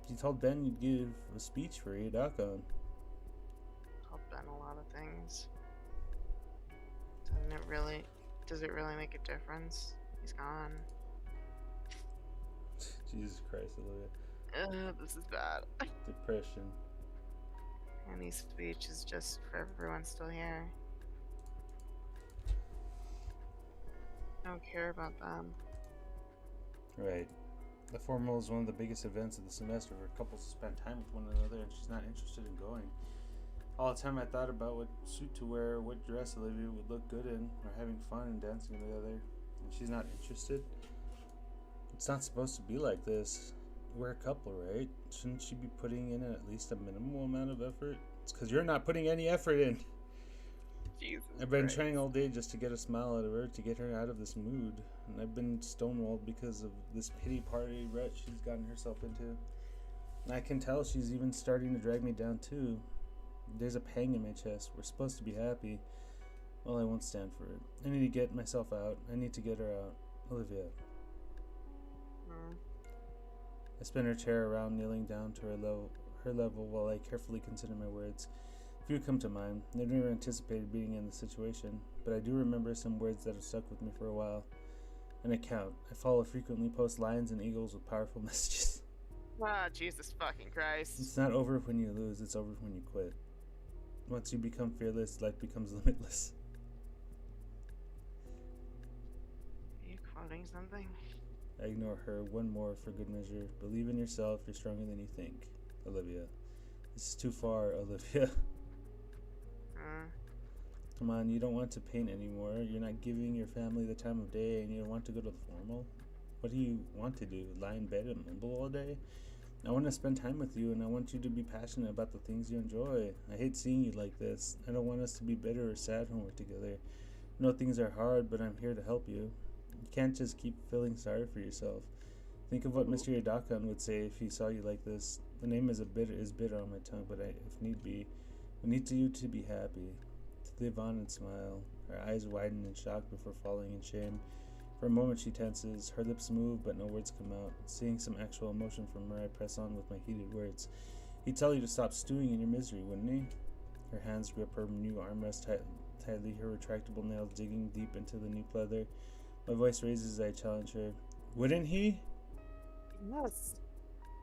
You told Ben you'd give a speech for Yadakon. Told Ben a lot of things. Doesn't it really Does it really make a difference? He's gone. Jesus Christ, Olivia. This is bad. Depression. Annie's speech is just for everyone still here. I don't care about them. Right. The formal is one of the biggest events of the semester where couples spend time with one another, and she's not interested in going. All the time I thought about what suit to wear, what dress Olivia would look good in, or having fun and dancing together, and she's not interested. It's not supposed to be like this. We're a couple, right? Shouldn't she be putting in at least a minimal amount of effort? It's because you're not putting any effort in. Jesus I've been Christ. trying all day just to get a smile out of her, to get her out of this mood. And I've been stonewalled because of this pity party rut she's gotten herself into. And I can tell she's even starting to drag me down too. There's a pang in my chest. We're supposed to be happy. Well, I won't stand for it. I need to get myself out. I need to get her out. Olivia. I spin her chair around, kneeling down to her level while I carefully consider my words. Few come to mind. I never anticipated being in this situation, but I do remember some words that have stuck with me for a while. An account. I follow frequently post lions and eagles with powerful messages. Ah, Jesus fucking Christ. It's not over when you lose, it's over when you quit. Once you become fearless, life becomes limitless. Are you quoting something? I ignore her. One more for good measure. Believe in yourself. You're stronger than you think. Olivia. This is too far, Olivia. Come on, you don't want to paint anymore. You're not giving your family the time of day, and you don't want to go to the formal? What do you want to do? Lie in bed and mumble all day? I want to spend time with you, and I want you to be passionate about the things you enjoy. I hate seeing you like this. I don't want us to be bitter or sad when we're together. I know things are hard, but I'm here to help you. You can't just keep feeling sorry for yourself. Think of what Mr. Yadakan would say if he saw you like this. The name is bitter on my tongue, but if need be, we need you to be happy. To live on and smile. Her eyes widen in shock before falling in shame. For a moment she tenses. Her lips move, but no words come out. Seeing some actual emotion from her, I press on with my heated words. He'd tell you to stop stewing in your misery, wouldn't he? Her hands grip her new armrest tightly, her retractable nails digging deep into the new pleather. My voice raises as I challenge her. Wouldn't he? Yes.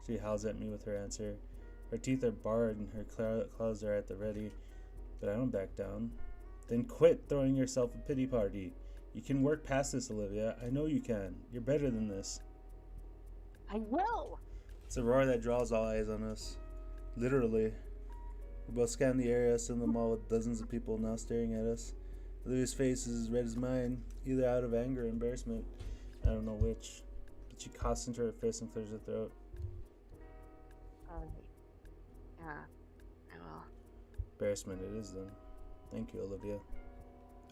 She howls at me with her answer. Her teeth are bared and her claws are at the ready. But I don't back down. Then quit throwing yourself a pity party. You can work past this, Olivia. I know you can. You're better than this. I will. It's a roar that draws all eyes on us. Literally. We both scan the area, still in the mall with dozens of people now staring at us. Olivia's face is as red as mine, either out of anger or embarrassment. I don't know which. But she coughs into her fist and clears her throat. Yeah, I will. Embarrassment it is then. Thank you, Olivia.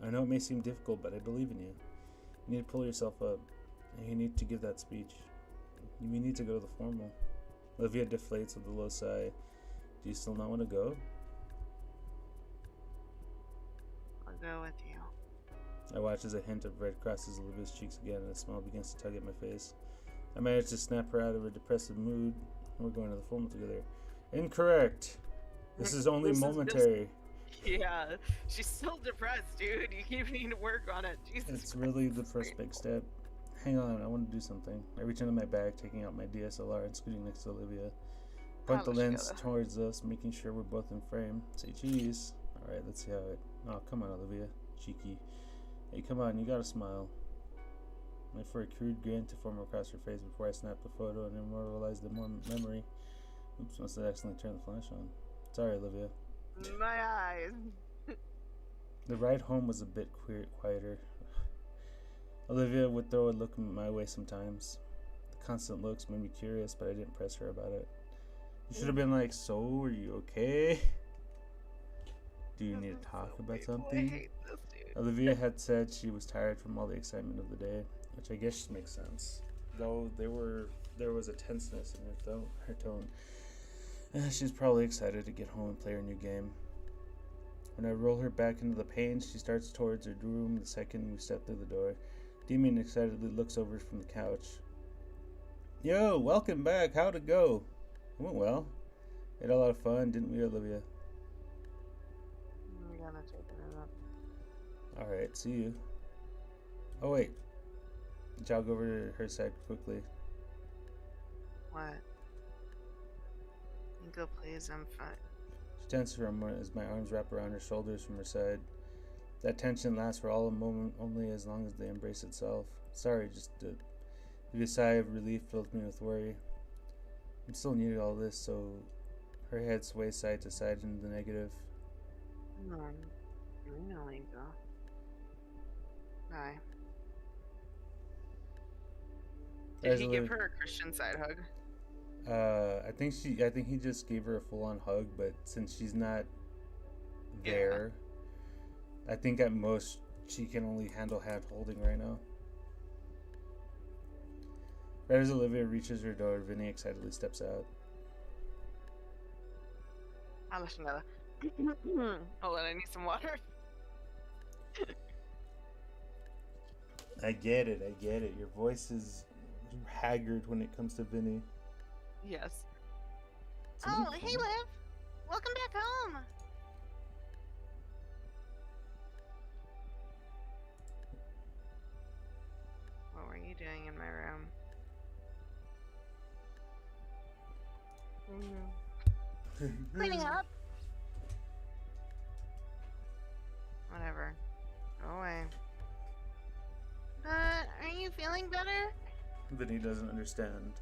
I know it may seem difficult, but I believe in you. You need to pull yourself up, and you need to give that speech. We need to go to the formal. Olivia deflates with a low sigh. Do you still not want to go? I'll go with you. I watch as a hint of red crosses Olivia's cheeks again, and a smile begins to tug at my face. I manage to snap her out of her depressive mood, and we're going to the formal together. Incorrect! This is only momentary. Yeah, she's still depressed, dude. You keep needing to work on it. Jesus It's Christ, really the this is first big painful. step. Hang on, I want to do something. I reach into my bag, taking out my DSLR and scooting next to Olivia. Point the lens towards us, making sure we're both in frame. Say cheese. Alright, let's see how it... Oh, come on, Olivia. Cheeky. Hey, come on, you gotta smile. Wait for a crude grin to form across her face before I snap the photo and immortalize the memory. Oops, must have accidentally turned the flash on. Sorry, Olivia. My eyes. The ride home was a bit quieter. Olivia would throw a look my way sometimes. The constant looks made me curious, but I didn't press her about it. You should have been like, so, are you okay? Do you need to talk about I something? hate this, dude. Olivia had said she was tired from all the excitement of the day, which I guess makes sense. Though there was a tenseness in her tone. She's probably excited to get home and play her new game. When I roll her back into the pain, she starts towards her room the second we step through the door. Damien excitedly looks over from the couch. Yo, welcome back. How'd it go? It went well. We had a lot of fun, didn't we, Olivia? We're gonna take it up. Alright, see you. Oh, wait. Jog over to her side quickly. What? Go, please. I'm fine. She tenses for a moment as my arms wrap around her shoulders from her side. That tension lasts for all a moment, only as long as the embrace itself. Sorry, just a sigh of relief fills me with worry. I'm still new to all this, so her head sways side to side in the negative. No, I know, Ingo. Bye. Did he give her a Christian side hug? I think he just gave her a full-on hug, but since she's not there, I think at most she can only handle hand holding right now. Right as Olivia reaches her door, Vinny excitedly steps out. Hold on, I need some water. I get it. Your voice is haggard when it comes to Vinny. Yes. Oh, hey, Liv. Welcome back home. What were you doing in my room? Cleaning up. Whatever. Go away. Are you feeling better? Vinny doesn't understand.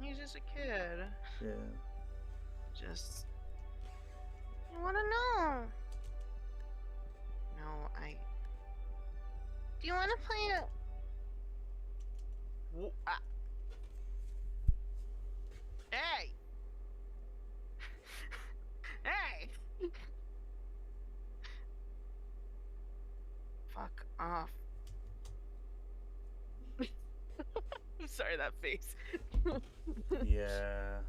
He's just a kid. Yeah. Just... I want to know. No, do you want to play a... Hey! Hey! Fuck off. I'm sorry, that face. Yeah.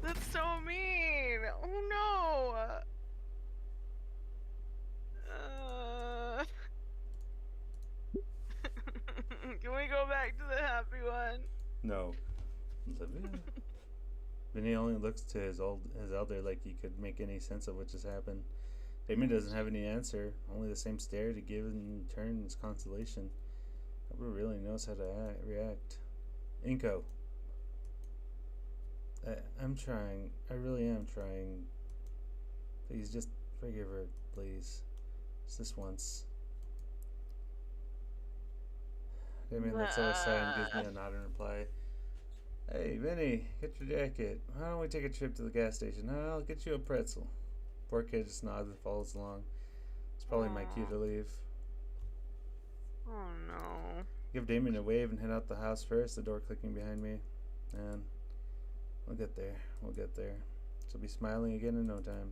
That's so mean. Oh no. Can we go back to the happy one? No. Olivia? Vinny only looks to his elder like he could make any sense of what just happened. Damien doesn't have any answer, only the same stare to give in turn his consolation. Nobody really knows how to react. Inko. I'm trying. I really am trying. Please, just forgive her, please. Just this once. Damien lets out a sigh and gives me a nod in reply. Hey, Vinny, get your jacket. Why don't we take a trip to the gas station? I'll get you a pretzel. Poor kid just nods and follows along. It's probably my cue to leave. Oh no. Give Damien a wave and head out the house first, the door clicking behind me. And we'll get there. She'll be smiling again in no time.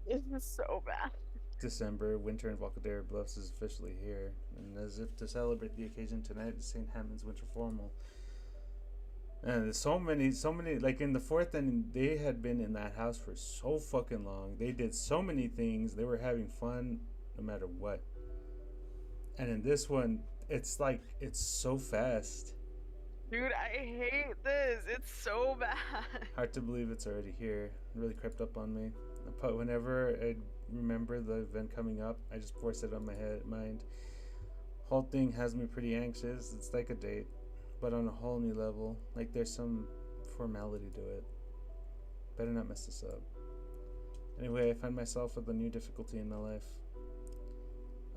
This is so bad. December, winter in Volcadero Bluffs is officially here. And as if to celebrate the occasion tonight, it's St. Hammond's Winter Formal. And there's so many, like in the fourth inning, they had been in that house for so fucking long. They did so many things. They were having fun no matter what. And in this one, it's like, it's so fast. Dude, I hate this. It's so bad. Hard to believe it's already here. It really crept up on me. But whenever I remember the event coming up, I just force it on my mind. Whole thing has me pretty anxious. It's like a date, but on a whole new level. Like there's some formality to it. Better not mess this up. Anyway, I find myself with a new difficulty in my life.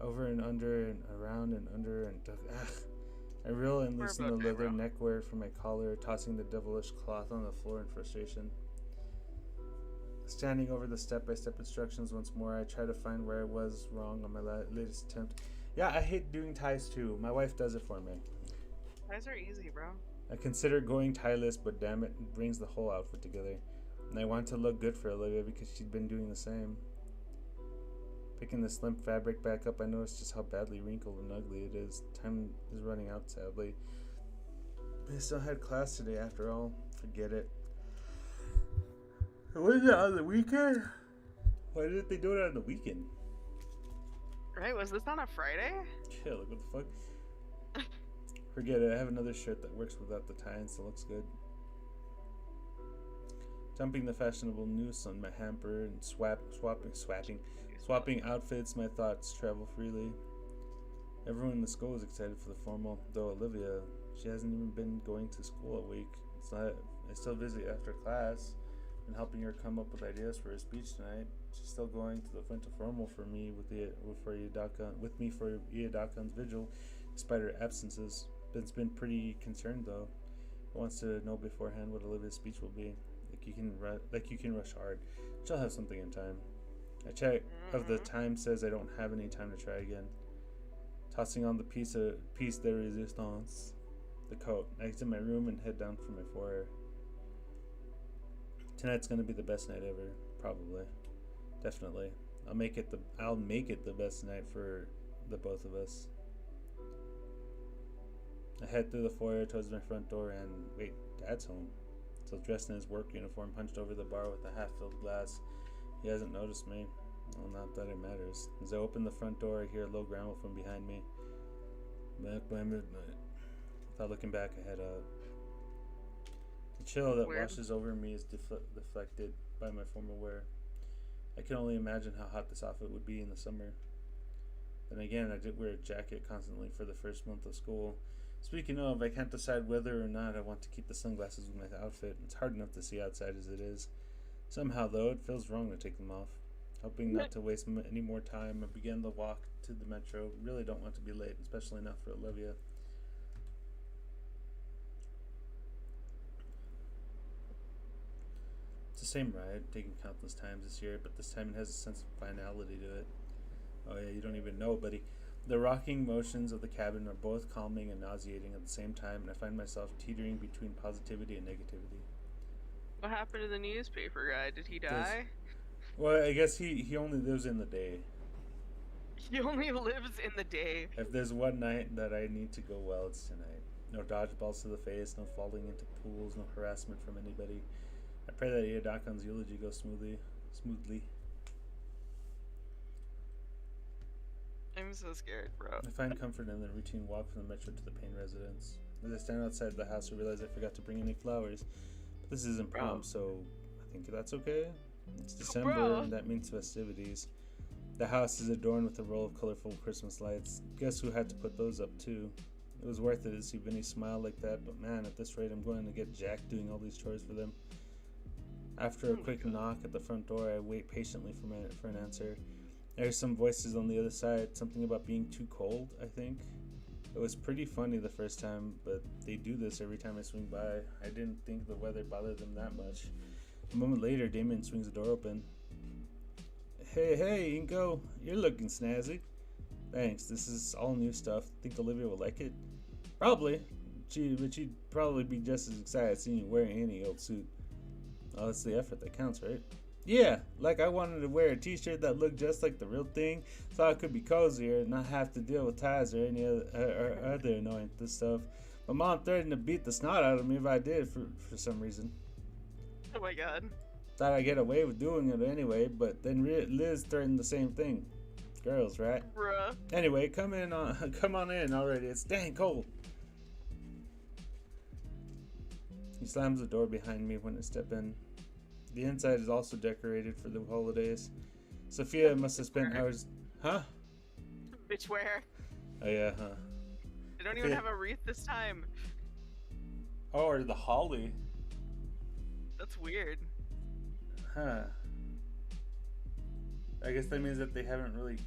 Over and under and around and under and I reel and loosen the leather neckwear from my collar, tossing the devilish cloth on the floor in frustration. Standing over the step-by-step instructions once more, I try to find where I was wrong on my latest attempt. Yeah, I hate doing ties too. My wife does it for me. Ties are easy, bro. I consider going tieless, but damn it brings the whole outfit together. And I want to look good for Olivia because she'd been doing the same. Picking the slim fabric back up, I noticed just how badly wrinkled and ugly it is. Time is running out, sadly. I still had class today after all. Forget it. Was it on the weekend? Why didn't they do it on the weekend? Right, was this on a Friday? Yeah, look, what the fuck? Forget it, I have another shirt that works without the tie and still looks good. Dumping the fashionable noose on my hamper and swapping outfits, my thoughts travel freely. Everyone in the school is excited for the formal, though Olivia, she hasn't even been going to school a week. I still visit after class and helping her come up with ideas for her speech tonight. She's still going to the winter formal for me with me for Iadakan's vigil, despite her absences. Ben's been pretty concerned though. He wants to know beforehand what Olivia's speech will be. Like you can rush hard. She'll have something in time. A check of the time says I don't have any time to try again. Tossing on the piece de resistance, the coat, I exit my room and head down for my foyer. Tonight's gonna be the best night ever, probably, definitely. I'll make it the best night for the both of us. I head through the foyer towards my front door and wait, Dad's home. Still dressed in his work uniform, hunched over the bar with a half-filled glass. He hasn't noticed me. Well, not that it matters. As I open the front door, I hear a low growl from behind me. Back by midnight. Without looking back, I head out. The chill that washes over me is deflected by my formal wear. I can only imagine how hot this outfit would be in the summer. Then again, I did wear a jacket constantly for the first month of school. Speaking of, I can't decide whether or not I want to keep the sunglasses with my outfit. It's hard enough to see outside as it is. Somehow, though, it feels wrong to take them off. Hoping not to waste any more time, I begin the walk to the metro. Really don't want to be late, especially not for Olivia. It's the same ride, taken countless times this year, but this time it has a sense of finality to it. Oh yeah, you don't even know, buddy. The rocking motions of the cabin are both calming and nauseating at the same time, and I find myself teetering between positivity and negativity. What happened to the newspaper guy? Did he die? Well, I guess he only lives in the day. He only lives in the day. If there's one night that I need to go well, it's tonight. No dodgeballs to the face, no falling into pools, no harassment from anybody. I pray that Iadakan's eulogy goes smoothly. I'm so scared, bro. I find comfort in the routine walk from the metro to the Payne residence. As I stand outside the house, I realize I forgot to bring any flowers. But this isn't prom, so I think that's okay. It's December, and that means festivities. The house is adorned with a row of colorful Christmas lights. Guess who had to put those up too? It was worth it to see Vinny smile like that, but man, at this rate I'm going to get Jack doing all these chores for them. After a quick knock at the front door, I wait patiently for an answer. I hear some voices on the other side, something about being too cold, I think. It was pretty funny the first time, but they do this every time I swing by. I didn't think the weather bothered them that much. A moment later, Damien swings the door open. Hey, Inko, you're looking snazzy. Thanks, this is all new stuff. Think Olivia will like it? Probably. But she'd probably be just as excited seeing you wearing any old suit. Oh, it's the effort that counts, right? Yeah, like I wanted to wear a t-shirt that looked just like the real thing, so I could be cozier and not have to deal with ties or any other annoying stuff. My mom threatened to beat the snot out of me if I did for some reason. Oh my god. Thought I'd get away with doing it anyway, but then Liz threatened the same thing. Girls, right? Bruh. Anyway, come on in already. It's dang cold. He slams the door behind me when I step in. The inside is also decorated for the holidays. Sophia must have spent hours... Huh? Bitch, where? Oh yeah, huh? They don't even have a wreath this time. Oh, or the holly. That's weird. Huh. I guess that means that they haven't really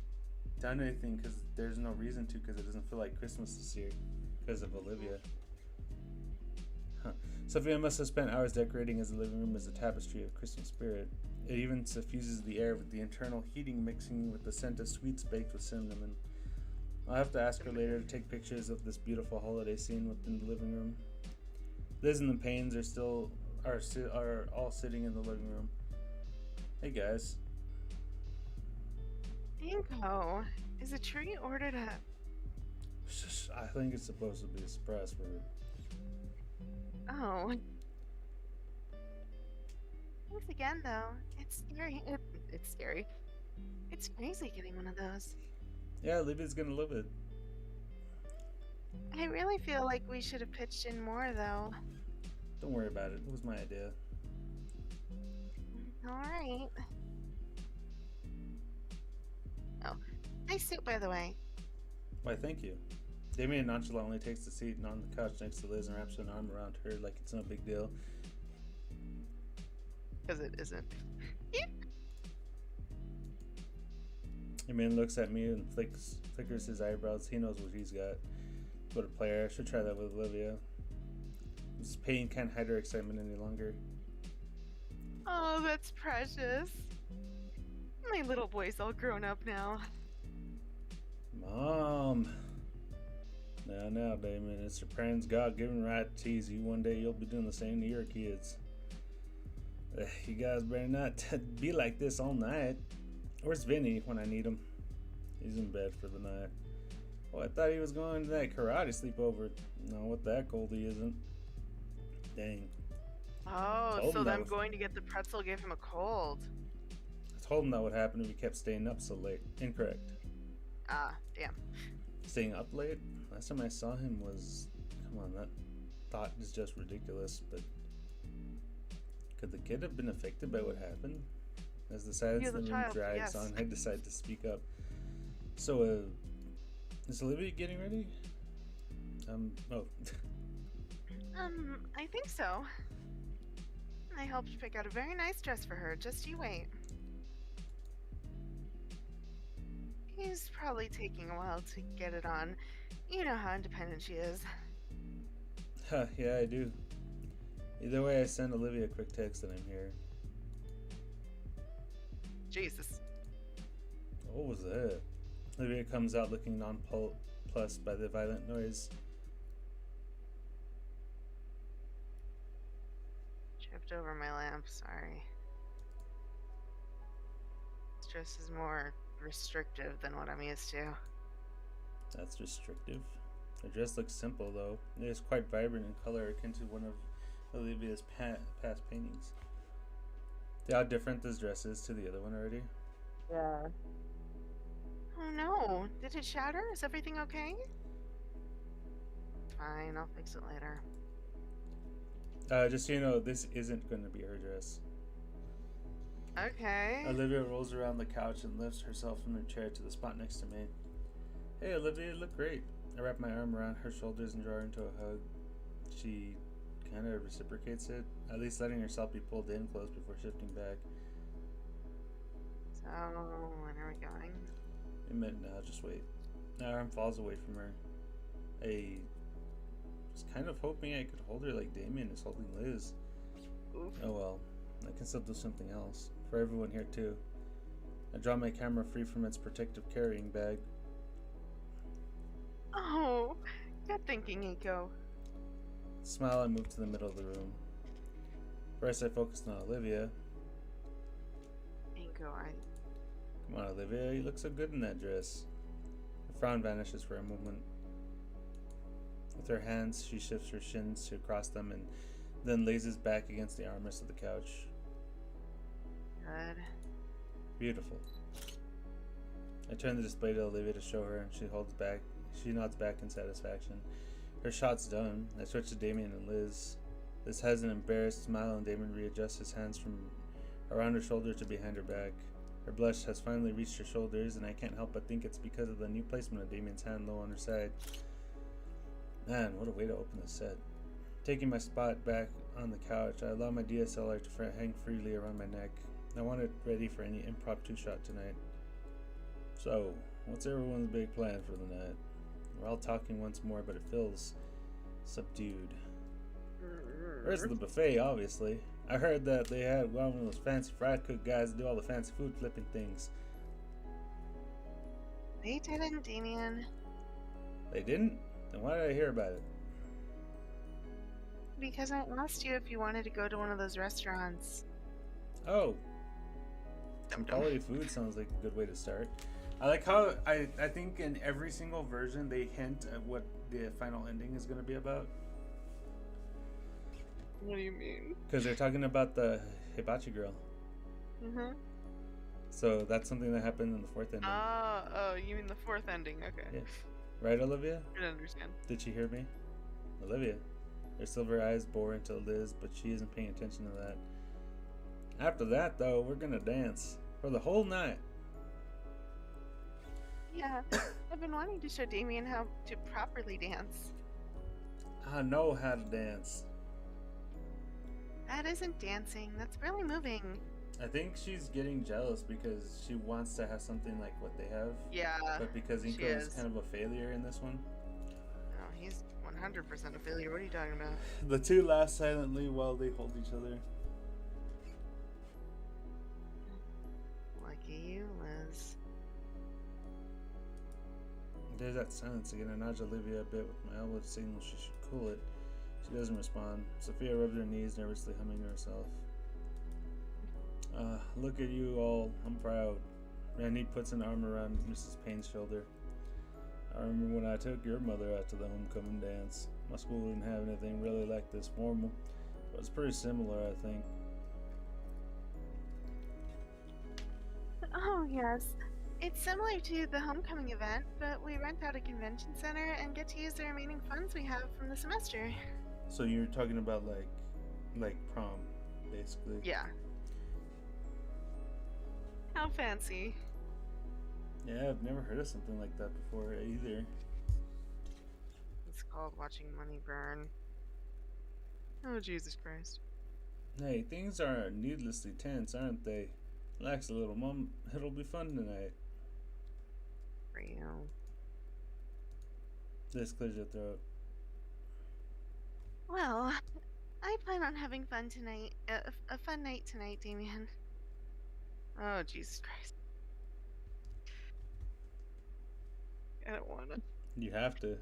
done anything because there's no reason to, because it doesn't feel like Christmas this year because of Olivia. Huh. Sophia must have spent hours decorating his living room as a tapestry of Christmas spirit. It even suffuses the air with the internal heating mixing with the scent of sweets baked with cinnamon. I'll have to ask her later to take pictures of this beautiful holiday scene within the living room. Liz and the Paynes are all sitting in the living room. Hey guys. Inko, is the tree ordered up? I think it's supposed to be a surprise for her. Oh. Thanks again, though. It's scary. It's scary. It's crazy getting one of those. Yeah, Libby's gonna love it. I really feel like we should have pitched in more, though. Don't worry about it. It was my idea. Alright. Oh, nice suit, by the way. Why, thank you. Damien nonchalantly takes the seat on the couch next to Liz and wraps an arm around her like it's no big deal. Because it isn't. Damien looks at me and flickers his eyebrows. He knows what he's got. What a player. I should try that with Olivia. Mrs. Payne can't hide her excitement any longer. Oh, that's precious. My little boy's all grown up now. Mom! Now, Damien, it's your parents' God-given right to tease you. One day you'll be doing the same to your kids. You guys better not be like this all night. Where's Vinny when I need him? He's in bed for the night. Oh, I thought he was going to that karate sleepover. No, what that cold he isn't. Dang. Oh, Told so him that them was- going to get the pretzel gave him a cold. I told him that would happen if he kept staying up so late. Incorrect. Ah, damn. Staying up late? Last time I saw him was... Come on, that thought is just ridiculous, but... Could the kid have been affected by what happened? As the silence in He was the a room child, drags yes. on, I decide to speak up. So, is Olivia getting ready? Oh. I think so. I helped pick out a very nice dress for her. Just you wait. He's probably taking a while to get it on. You know how independent she is. Huh, yeah, I do. Either way, I send Olivia a quick text that I'm here. Jesus. What was that? Olivia comes out looking nonplussed by the violent noise. Tripped over my lamp, sorry. This dress is more restrictive than what I'm used to. That's restrictive. Her dress looks simple, though. It is quite vibrant in color, akin to one of Olivia's past paintings. See how different this dress is to the other one already? Yeah. Oh no, did it shatter? Is everything okay? Fine, I'll fix it later. Just so you know, this isn't going to be her dress. Okay. Olivia rolls around the couch and lifts herself from her chair to the spot next to me. Hey, Olivia, you look great. I wrap my arm around her shoulders and draw her into a hug. She kind of reciprocates it, at least letting herself be pulled in close before shifting back. So, when are we going? A minute now, just wait. My arm falls away from her. I was kind of hoping I could hold her like Damien is holding Liz. Oof. Oh well, I can still do something else. For everyone here too. I draw my camera free from its protective carrying bag. Oh, good thinking, Eiko. Smile and move to the middle of the room. First I focused on Olivia. Eiko, Come on, Olivia, you look so good in that dress. Her frown vanishes for a moment. With her hands, she shifts her shins to across them and then lazes back against the armrest of the couch. Good. Beautiful. I turn the display to Olivia to show her, and she nods back in satisfaction. Her shot's done. I switch to Damien and Liz. Liz has an embarrassed smile, and Damien readjusts his hands from around her shoulder to behind her back. Her blush has finally reached her shoulders, and I can't help but think it's because of the new placement of Damien's hand low on her side. Man, what a way to open the set. Taking my spot back on the couch, I allow my DSLR to hang freely around my neck. I want it ready for any impromptu shot tonight. So, what's everyone's big plan for the night? We're all talking once more, but it feels subdued. Where's the buffet, obviously? I heard that they had one of those fancy fried cook guys that do all the fancy food flipping things. They didn't, Damien. They didn't? Then why did I hear about it? Because I asked you if you wanted to go to one of those restaurants. Oh. Some quality food sounds like a good way to start. I like how I think in every single version they hint at what the final ending is going to be about. What do you mean? Because they're talking about the hibachi girl. Mm-hmm. So that's something that happened in the fourth ending. Oh, you mean the fourth ending? Okay. Yeah. Right, Olivia? I didn't understand. Did she hear me? Olivia. Her silver eyes bore into Liz, but she isn't paying attention to that. After that, though, we're gonna dance. For the whole night. Yeah, I've been wanting to show Damien how to properly dance. I know how to dance. That isn't dancing. That's barely moving. I think she's getting jealous because she wants to have something like what they have. Yeah. But because she Inko is is. kind of a failure in this one. No, he's 100% a failure. What are you talking about? The two laugh silently while they hold each other. Lucky you, Liz. There's that silence again. I nudge Olivia a bit with my elbow to signal she should cool it. She doesn't respond. Sophia rubs her knees, nervously humming to herself. Look at you all. I'm proud. Randy puts an arm around Mrs. Payne's shoulder. I remember when I took your mother out to the homecoming dance. My school didn't have anything really like this formal, but it's pretty similar, I think. Oh, yes. It's similar to the homecoming event, but we rent out a convention center and get to use the remaining funds we have from the semester. So you're talking about like prom, basically. Yeah. How fancy. Yeah, I've never heard of something like that before either. It's called watching money burn. Oh, Jesus Christ. Hey, things are needlessly tense, aren't they? Relax a little, Mom. It'll be fun tonight. For you. This clears your throat. Well, I plan on having fun tonight. A fun night tonight, Damien. Oh, Jesus Christ. I don't want to. You have to.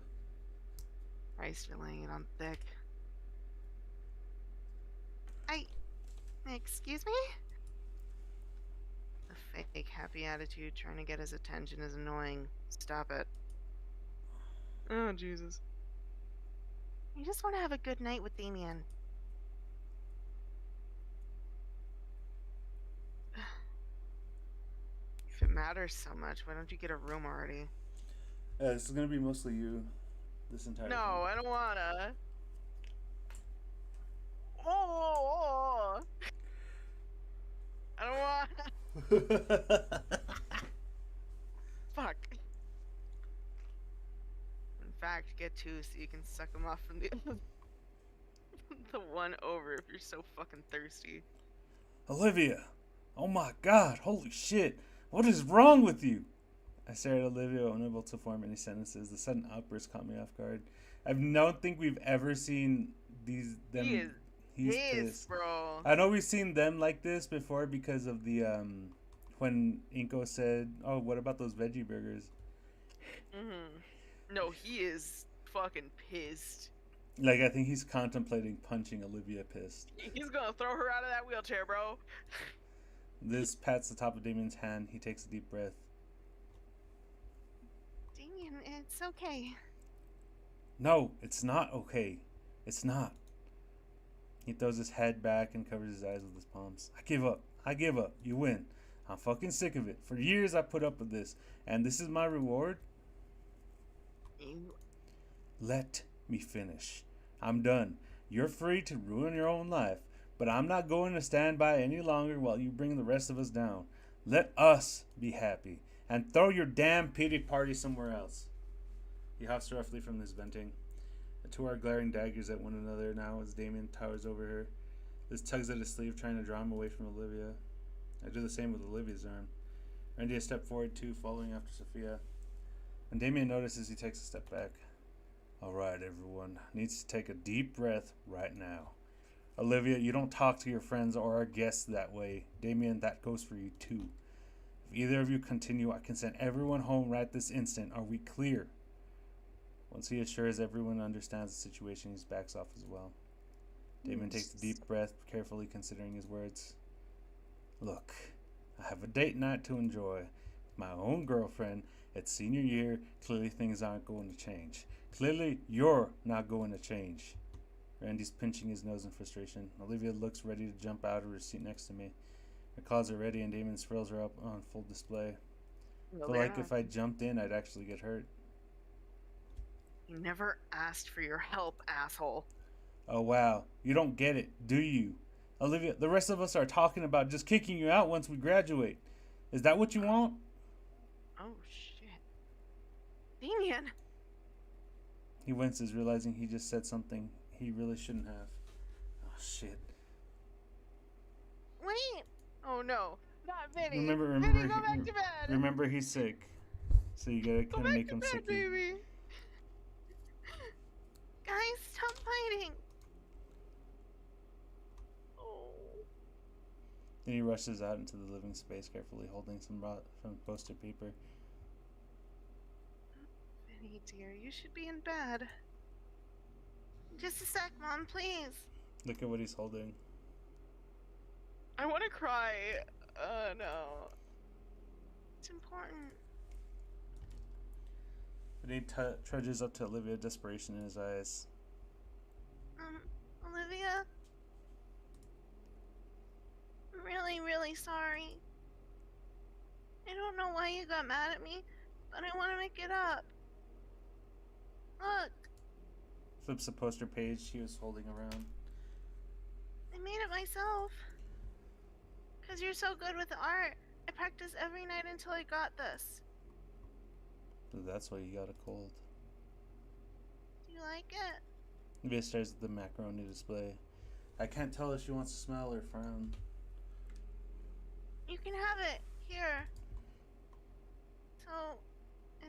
Christ, you're laying it on thick. Excuse me? The fake happy attitude trying to get his attention is annoying. Stop it. Oh, Jesus. I just want to have a good night with Damien. If it matters so much, why don't you get a room already? This is gonna be mostly you. This entire No, I don't wanna. Oh, I don't want. Fuck. In fact, get two so you can suck them off from the the one over if you're so fucking thirsty. Olivia! Oh my god, holy shit! What is wrong with you? I stare at Olivia, unable to form any sentences. The sudden outburst caught me off guard. I don't think we've ever seen them. He's pissed. pissed, bro. I know we've seen them like this before because of the when Inko said, "Oh, what about those veggie burgers?" No, he is fucking pissed. Like, I think he's contemplating punching Olivia pissed. He's gonna throw her out of that wheelchair, bro. This pats the top of Damien's hand. He takes a deep breath. Damien, it's okay. No, it's not okay. It's not. He throws his head back and covers his eyes with his palms. I give up. I give up. You win. I'm fucking sick of it. For years I put up with this. And this is my reward? You... Let me finish. I'm done. You're free to ruin your own life. But I'm not going to stand by any longer while you bring the rest of us down. Let us be happy. And throw your damn pity party somewhere else. He huffs roughly from his venting. The two are glaring daggers at one another now as Damien towers over her. Liz tugs at his sleeve, trying to draw him away from Olivia. I do the same with Olivia's arm. Randy has stepped forward too, following after Sophia. When Damien notices, he takes a step back. Alright, everyone. Needs to take a deep breath right now. Olivia, you don't talk to your friends or our guests that way. Damien, that goes for you too. If either of you continue, I can send everyone home right this instant. Are we clear? Once he assures everyone understands the situation, he backs off as well. Damien takes a deep breath, carefully considering his words. Look, I have a date night to enjoy. With my own girlfriend. It's senior year. Clearly things aren't going to change. Clearly you're not going to change. Randy's pinching his nose in frustration. Olivia looks ready to jump out of her seat next to me. Her claws are ready and Damien's frills are up on full display. I feel like if I jumped in, I'd actually get hurt. He never asked for your help, asshole. Oh wow, you don't get it, do you? Olivia, the rest of us are talking about just kicking you out once we graduate. Is that what you want? Oh, shit. Damien! He winces, realizing he just said something he really shouldn't have. Oh, shit. Wait! Oh no, not Vinny. Remember, Vinny, go back to bed. remember he's sick. So you gotta Go kind of back make to him bed, sicky. baby. Guys, stop fighting! Oh. Then he rushes out into the living space, carefully holding some poster paper. Vinny, dear, you should be in bed. Just a sec, Mom, please. Look at what he's holding. I want to cry. No. It's important. But he trudges up to Olivia, desperation in his eyes. Olivia? I'm really, really sorry. I don't know why you got mad at me, but I want to make it up. Look, Flips the poster page he was holding around. I made it myself. 'Cause you're so good with art. I practiced every night until I got this. So that's why you got a cold. Do you like it? Olivia stares at the macaroni display. I can't tell if she wants to smile or frown. You can have it. Here. So,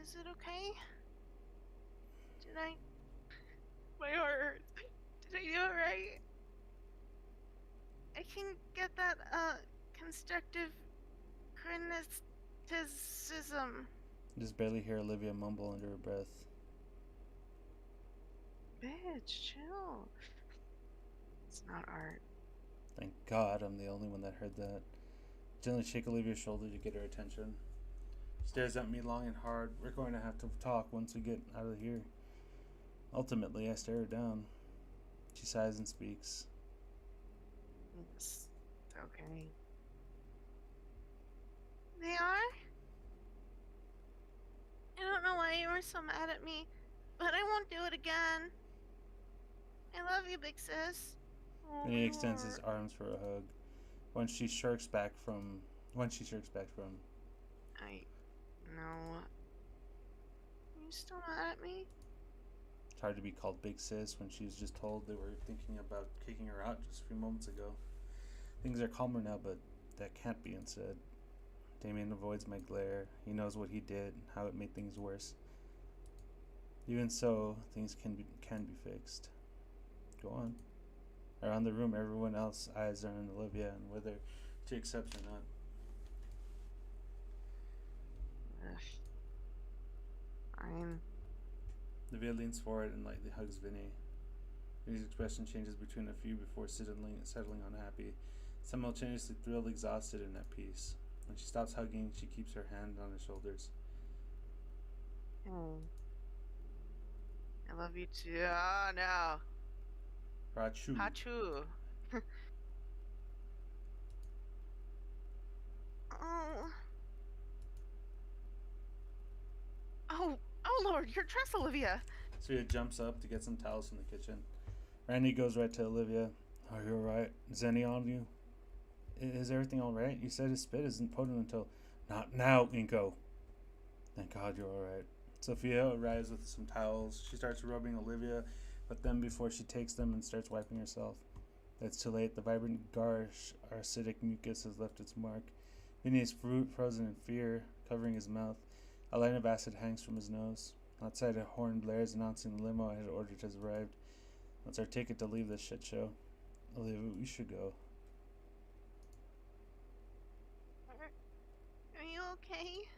is it okay? Did I... My heart hurts. Did I do it right? I can get that, constructive criticism. Just barely hear Olivia mumble under her breath. Bitch, chill. It's not art. Thank God I'm the only one that heard that. Gently shake Olivia's shoulder to get her attention. She stares at me long and hard. We're going to have to talk once we get out of here. Ultimately, I stare her down. She sighs and speaks. It's okay. They are? I don't know why you were so mad at me, but I won't do it again. I love you, big sis. Oh, And he extends his Lord. arms for a hug. When she shirks back from, I know. You still mad at me? it's hard to be called big sis when she was just told they were thinking about kicking her out just a few moments ago. Things are calmer now, but that can't be unsaid. Damien avoids my glare. He knows what he did and how it made things worse. Even so, things can be fixed. Go on. Around the room, everyone else's eyes are on Olivia and whether she accepts or not. Fine. Olivia leans forward and lightly hugs Vinny. Vinny's expression changes between a few before settling unhappy, simultaneously thrilled, exhausted, and at peace. When she stops hugging, she keeps her hand on his shoulders. I love you too. Ah, no. Rachu. Hachu. Oh, Lord, your dress, Olivia. Surya jumps up to get some towels from the kitchen. Randy goes right to Olivia. Are you alright? Is any on you? Is everything alright? You said his spit isn't potent until... Not now, Inko. Thank God you're alright. Sophia arrives with some towels. She starts rubbing Olivia with them before she takes them and starts wiping herself. It's too late. The vibrant garish acidic mucus has left its mark. Vinny is frozen in fear, covering his mouth. A line of acid hangs from his nose. Outside, a horn blares announcing the limo I had ordered has arrived. That's our ticket to leave this shit show. Olivia, we should go. Are you okay?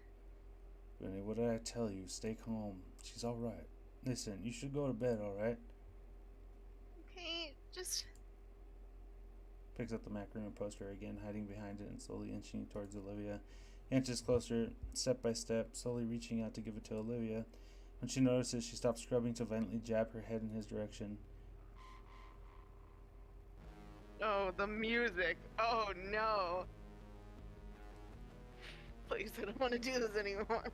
Vinny, what did I tell you? Stay calm. She's alright. Listen, you should go to bed, alright? Okay, just... Picks up the macaroon poster again, hiding behind it and slowly inching towards Olivia. He inches closer, step by step, slowly reaching out to give it to Olivia. When she notices, she stops scrubbing to violently jab her head in his direction. Oh, the music. Oh, no. Please, I don't want to do this anymore.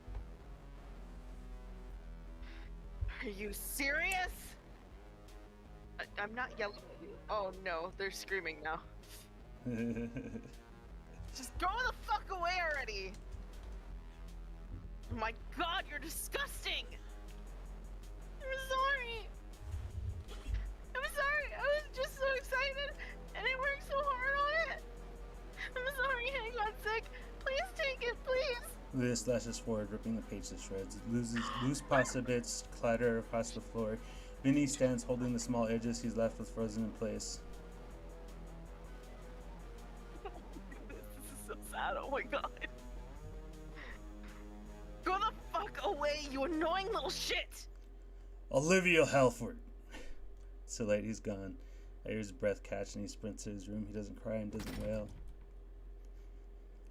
Are you serious? I'm not yelling at you. Oh, no, they're screaming now. Just go the fuck away already! Oh my God, you're disgusting! I'm sorry. I'm sorry. I was just so excited, and I worked so hard on it. I'm sorry I got sick. Please take it, please. Leah slashes forward, ripping the page to shreds. Loose pasta bits clatter across the floor. Vinny stands holding the small edges he's left with frozen in place. This is so sad. Oh my god. Go the fuck away, you annoying little shit! Olivia Halford! It's too late, he's gone. I hear his breath catch and he sprints to his room. He doesn't cry and doesn't wail.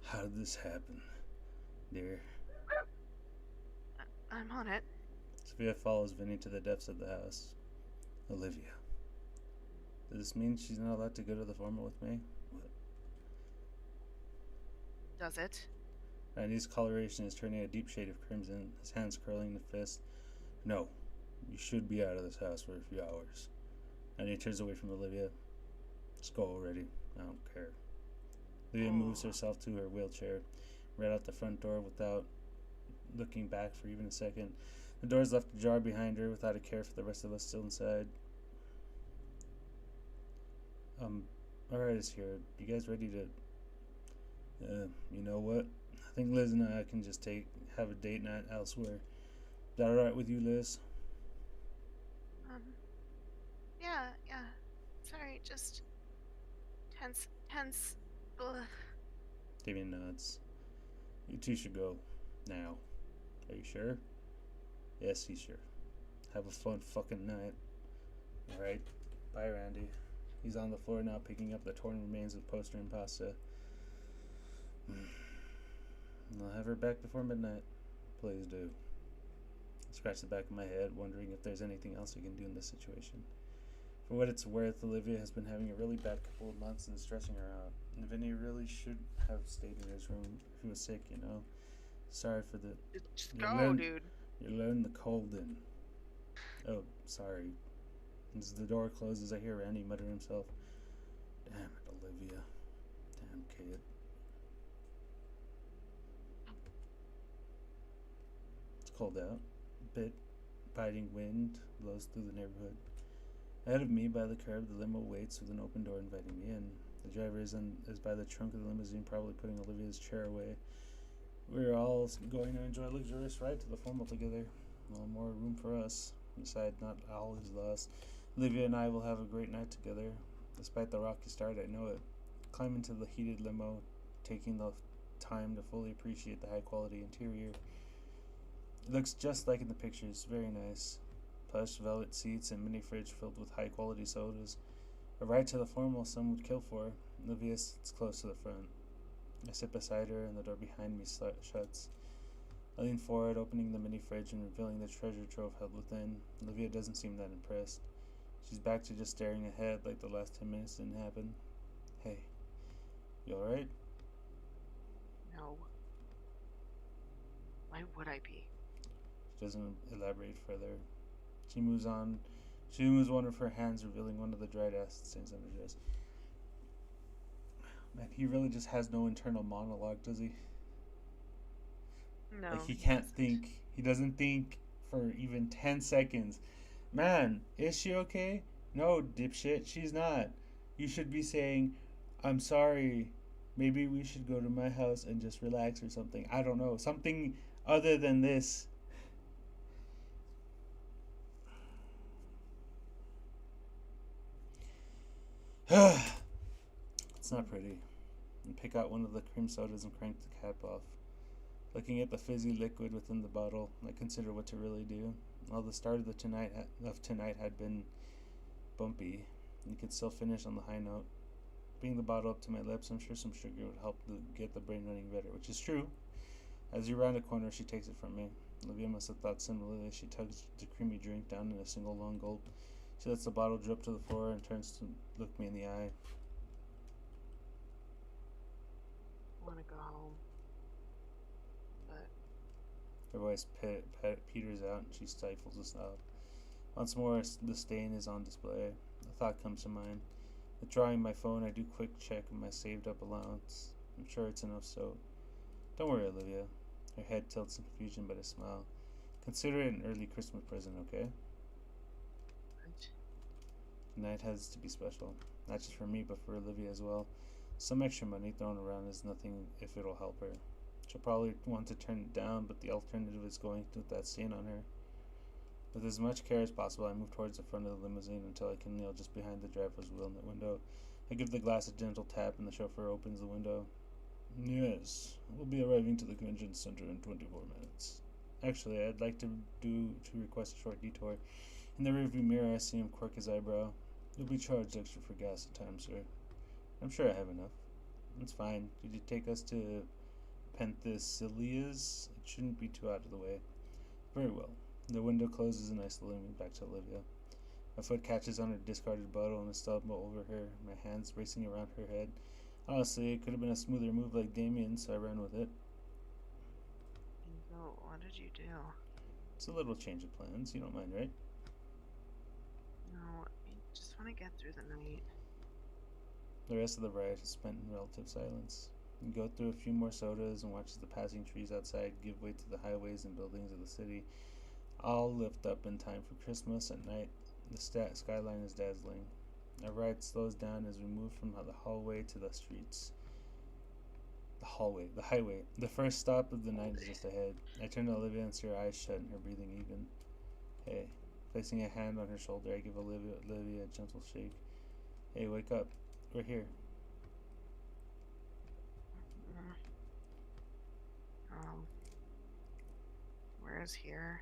How did this happen, dear? I'm on it. Sophia follows Vinny to the depths of the house. Olivia. Does this mean she's not allowed to go to the formal with me? What? Does it? Randy's coloration is turning a deep shade of crimson, his hands curling in a fist. No, you should be out of this house for a few hours. And he turns away from Olivia. Let's go already. I don't care. Olivia moves herself to her wheelchair, right out the front door without looking back for even a second. The door is left ajar behind her without a care for the rest of us still inside. Alright, is here. You guys ready to... you know what? I think Liz and I can just have a date night elsewhere. Is that alright with you, Liz? Yeah. Sorry, just... tense. Ugh. Damien nods. You two should go. Now. Are you sure? Yes, he's sure. Have a fun fucking night. Alright. Bye, Randy. He's on the floor now, picking up the torn remains of poster and pasta. I'll have her back before midnight. Please do. I scratch the back of my head, wondering if there's anything else we can do in this situation. For what it's worth, Olivia has been having a really bad couple of months and stressing her out. And Vinny really should have stayed in his room. He was sick, you know. Sorry for the... Just go, dude. You're letting the cold in. Oh, sorry. As the door closes, I hear Randy mutter to himself. Damn it, Olivia. Damn kid. It's cold out. A bit. Biting wind blows through the neighborhood. Ahead of me, by the curb, the limo waits with an open door inviting me in. The driver is by the trunk of the limousine, probably putting Olivia's chair away. We're all going to enjoy a luxurious ride to the formal together. No more room for us. Besides, not all is lost. Olivia and I will have a great night together. Despite the rocky start, I know it. Climb into the heated limo, taking the time to fully appreciate the high-quality interior. It looks just like in the pictures. Very nice. Plush velvet seats and mini fridge filled with high-quality sodas. A ride to the formal some would kill for. Olivia sits close to the front. I sit beside her and the door behind me shuts. I lean forward, opening the mini fridge and revealing the treasure trove held within. Olivia doesn't seem that impressed. She's back to just staring ahead like the last 10 minutes didn't happen. Hey, you alright? No. Why would I be? She doesn't elaborate further. She moves on. She moves one of her hands, revealing one of the dried acid stains on her dress. Man, he really just has no internal monologue, does he? No. Like, he can't think. He doesn't think for even 10 seconds. Man, is she okay? No, dipshit, she's not. You should be saying, I'm sorry. Maybe we should go to my house and just relax or something. I don't know. Something other than this. It's not pretty. I pick out one of the cream sodas and crank the cap off. Looking at the fizzy liquid within the bottle, I consider what to really do. While the start of tonight had been bumpy, you could still finish on the high note. Bringing the bottle up to my lips, I'm sure some sugar would help get the brain running better, which is true. As you round a corner, she takes it from me. Olivia must have thought similarly as she tugs the creamy drink down in a single long gulp. She lets the bottle drip to the floor and turns to look me in the eye. I want to go home. But... Her voice peters out and she stifles a sob. Once more, the stain is on display. A thought comes to mind. Withdrawing my phone, I do quick check of my saved up allowance. I'm sure it's enough soap. Don't worry, Olivia. Her head tilts in confusion, but I smile. Consider it an early Christmas present, okay? Tonight has to be special. Not just for me, but for Olivia as well. Some extra money thrown around is nothing if it'll help her. She'll probably want to turn it down, but the alternative is going with that stain on her. With as much care as possible, I move towards the front of the limousine until I can kneel just behind the driver's wheel in the window. I give the glass a gentle tap, and the chauffeur opens the window. Yes, we'll be arriving to the convention center in 24 minutes. Actually, I'd like to request a short detour. In the rearview mirror, I see him quirk his eyebrow. You'll be charged extra for gas at times, sir. I'm sure I have enough. It's fine. Did you take us to Penthesillia's? It shouldn't be too out of the way. Very well. The window closes and I slowly move back to Olivia. My foot catches on her discarded bottle and I stumble over her, my hands racing around her head. Honestly, it could have been a smoother move like Damien, so I ran with it. No, what did you do? It's a little change of plans. You don't mind, right? No, I just want to get through the night. The rest of the ride is spent in relative silence. We go through a few more sodas and watch as the passing trees outside give way to the highways and buildings of the city. All lift up in time for Christmas at night. The skyline is dazzling. Our ride slows down as we move from the hallway to the streets. The highway. The first stop of the night is just ahead. I turn to Olivia and see her eyes shut and her breathing even. Hey. Placing a hand on her shoulder, I give Olivia a gentle shake. Hey, wake up. We're here. Where's here?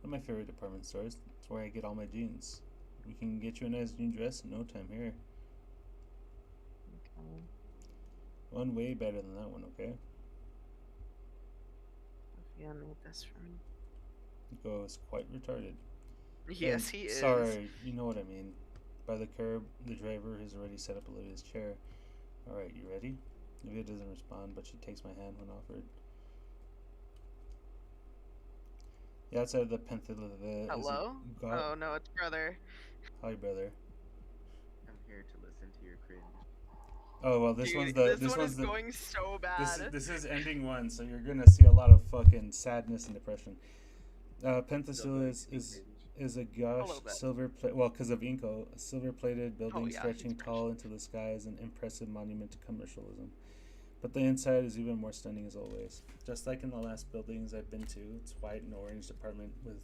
One of my favorite department stores. It's where I get all my jeans. We can get you a nice new dress in no time here. Okay. One way better than that one, okay? Sophia made this for me. Nico is quite retarded. Yes, And he is. Sorry, you know what I mean. By the curb, the driver has already set up Olivia's chair. Alright, you ready? Olivia doesn't respond, but she takes my hand when offered. The outside of the Penthesillia Hello? is Oh no, it's brother. Hi, brother. I'm here to listen to your cringe. Oh well, this Dude, one's the this one one's is the going so bad. this is ending one, so you're gonna see a lot of fucking sadness and depression. Penthesillia is a gauche little bit. silver well, because of Inco, a silver-plated building yeah, stretching he's tall into the sky is an impressive monument to commercialism. But the inside is even more stunning as always. Just like in the last buildings I've been to, it's white and orange department with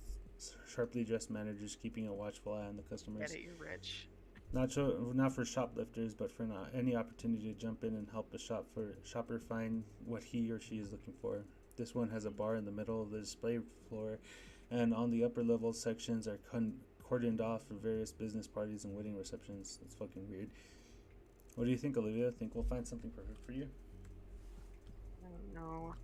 sharply dressed managers keeping a watchful eye on the customers. Get it, you're rich. Not for shoplifters, but for any opportunity to jump in and help a shopper find what he or she is looking for. This one has a bar in the middle of the display floor, and on the upper level sections are cordoned off for various business parties and wedding receptions. That's fucking weird. What do you think, Olivia? Think we'll find something perfect for you? I don't know.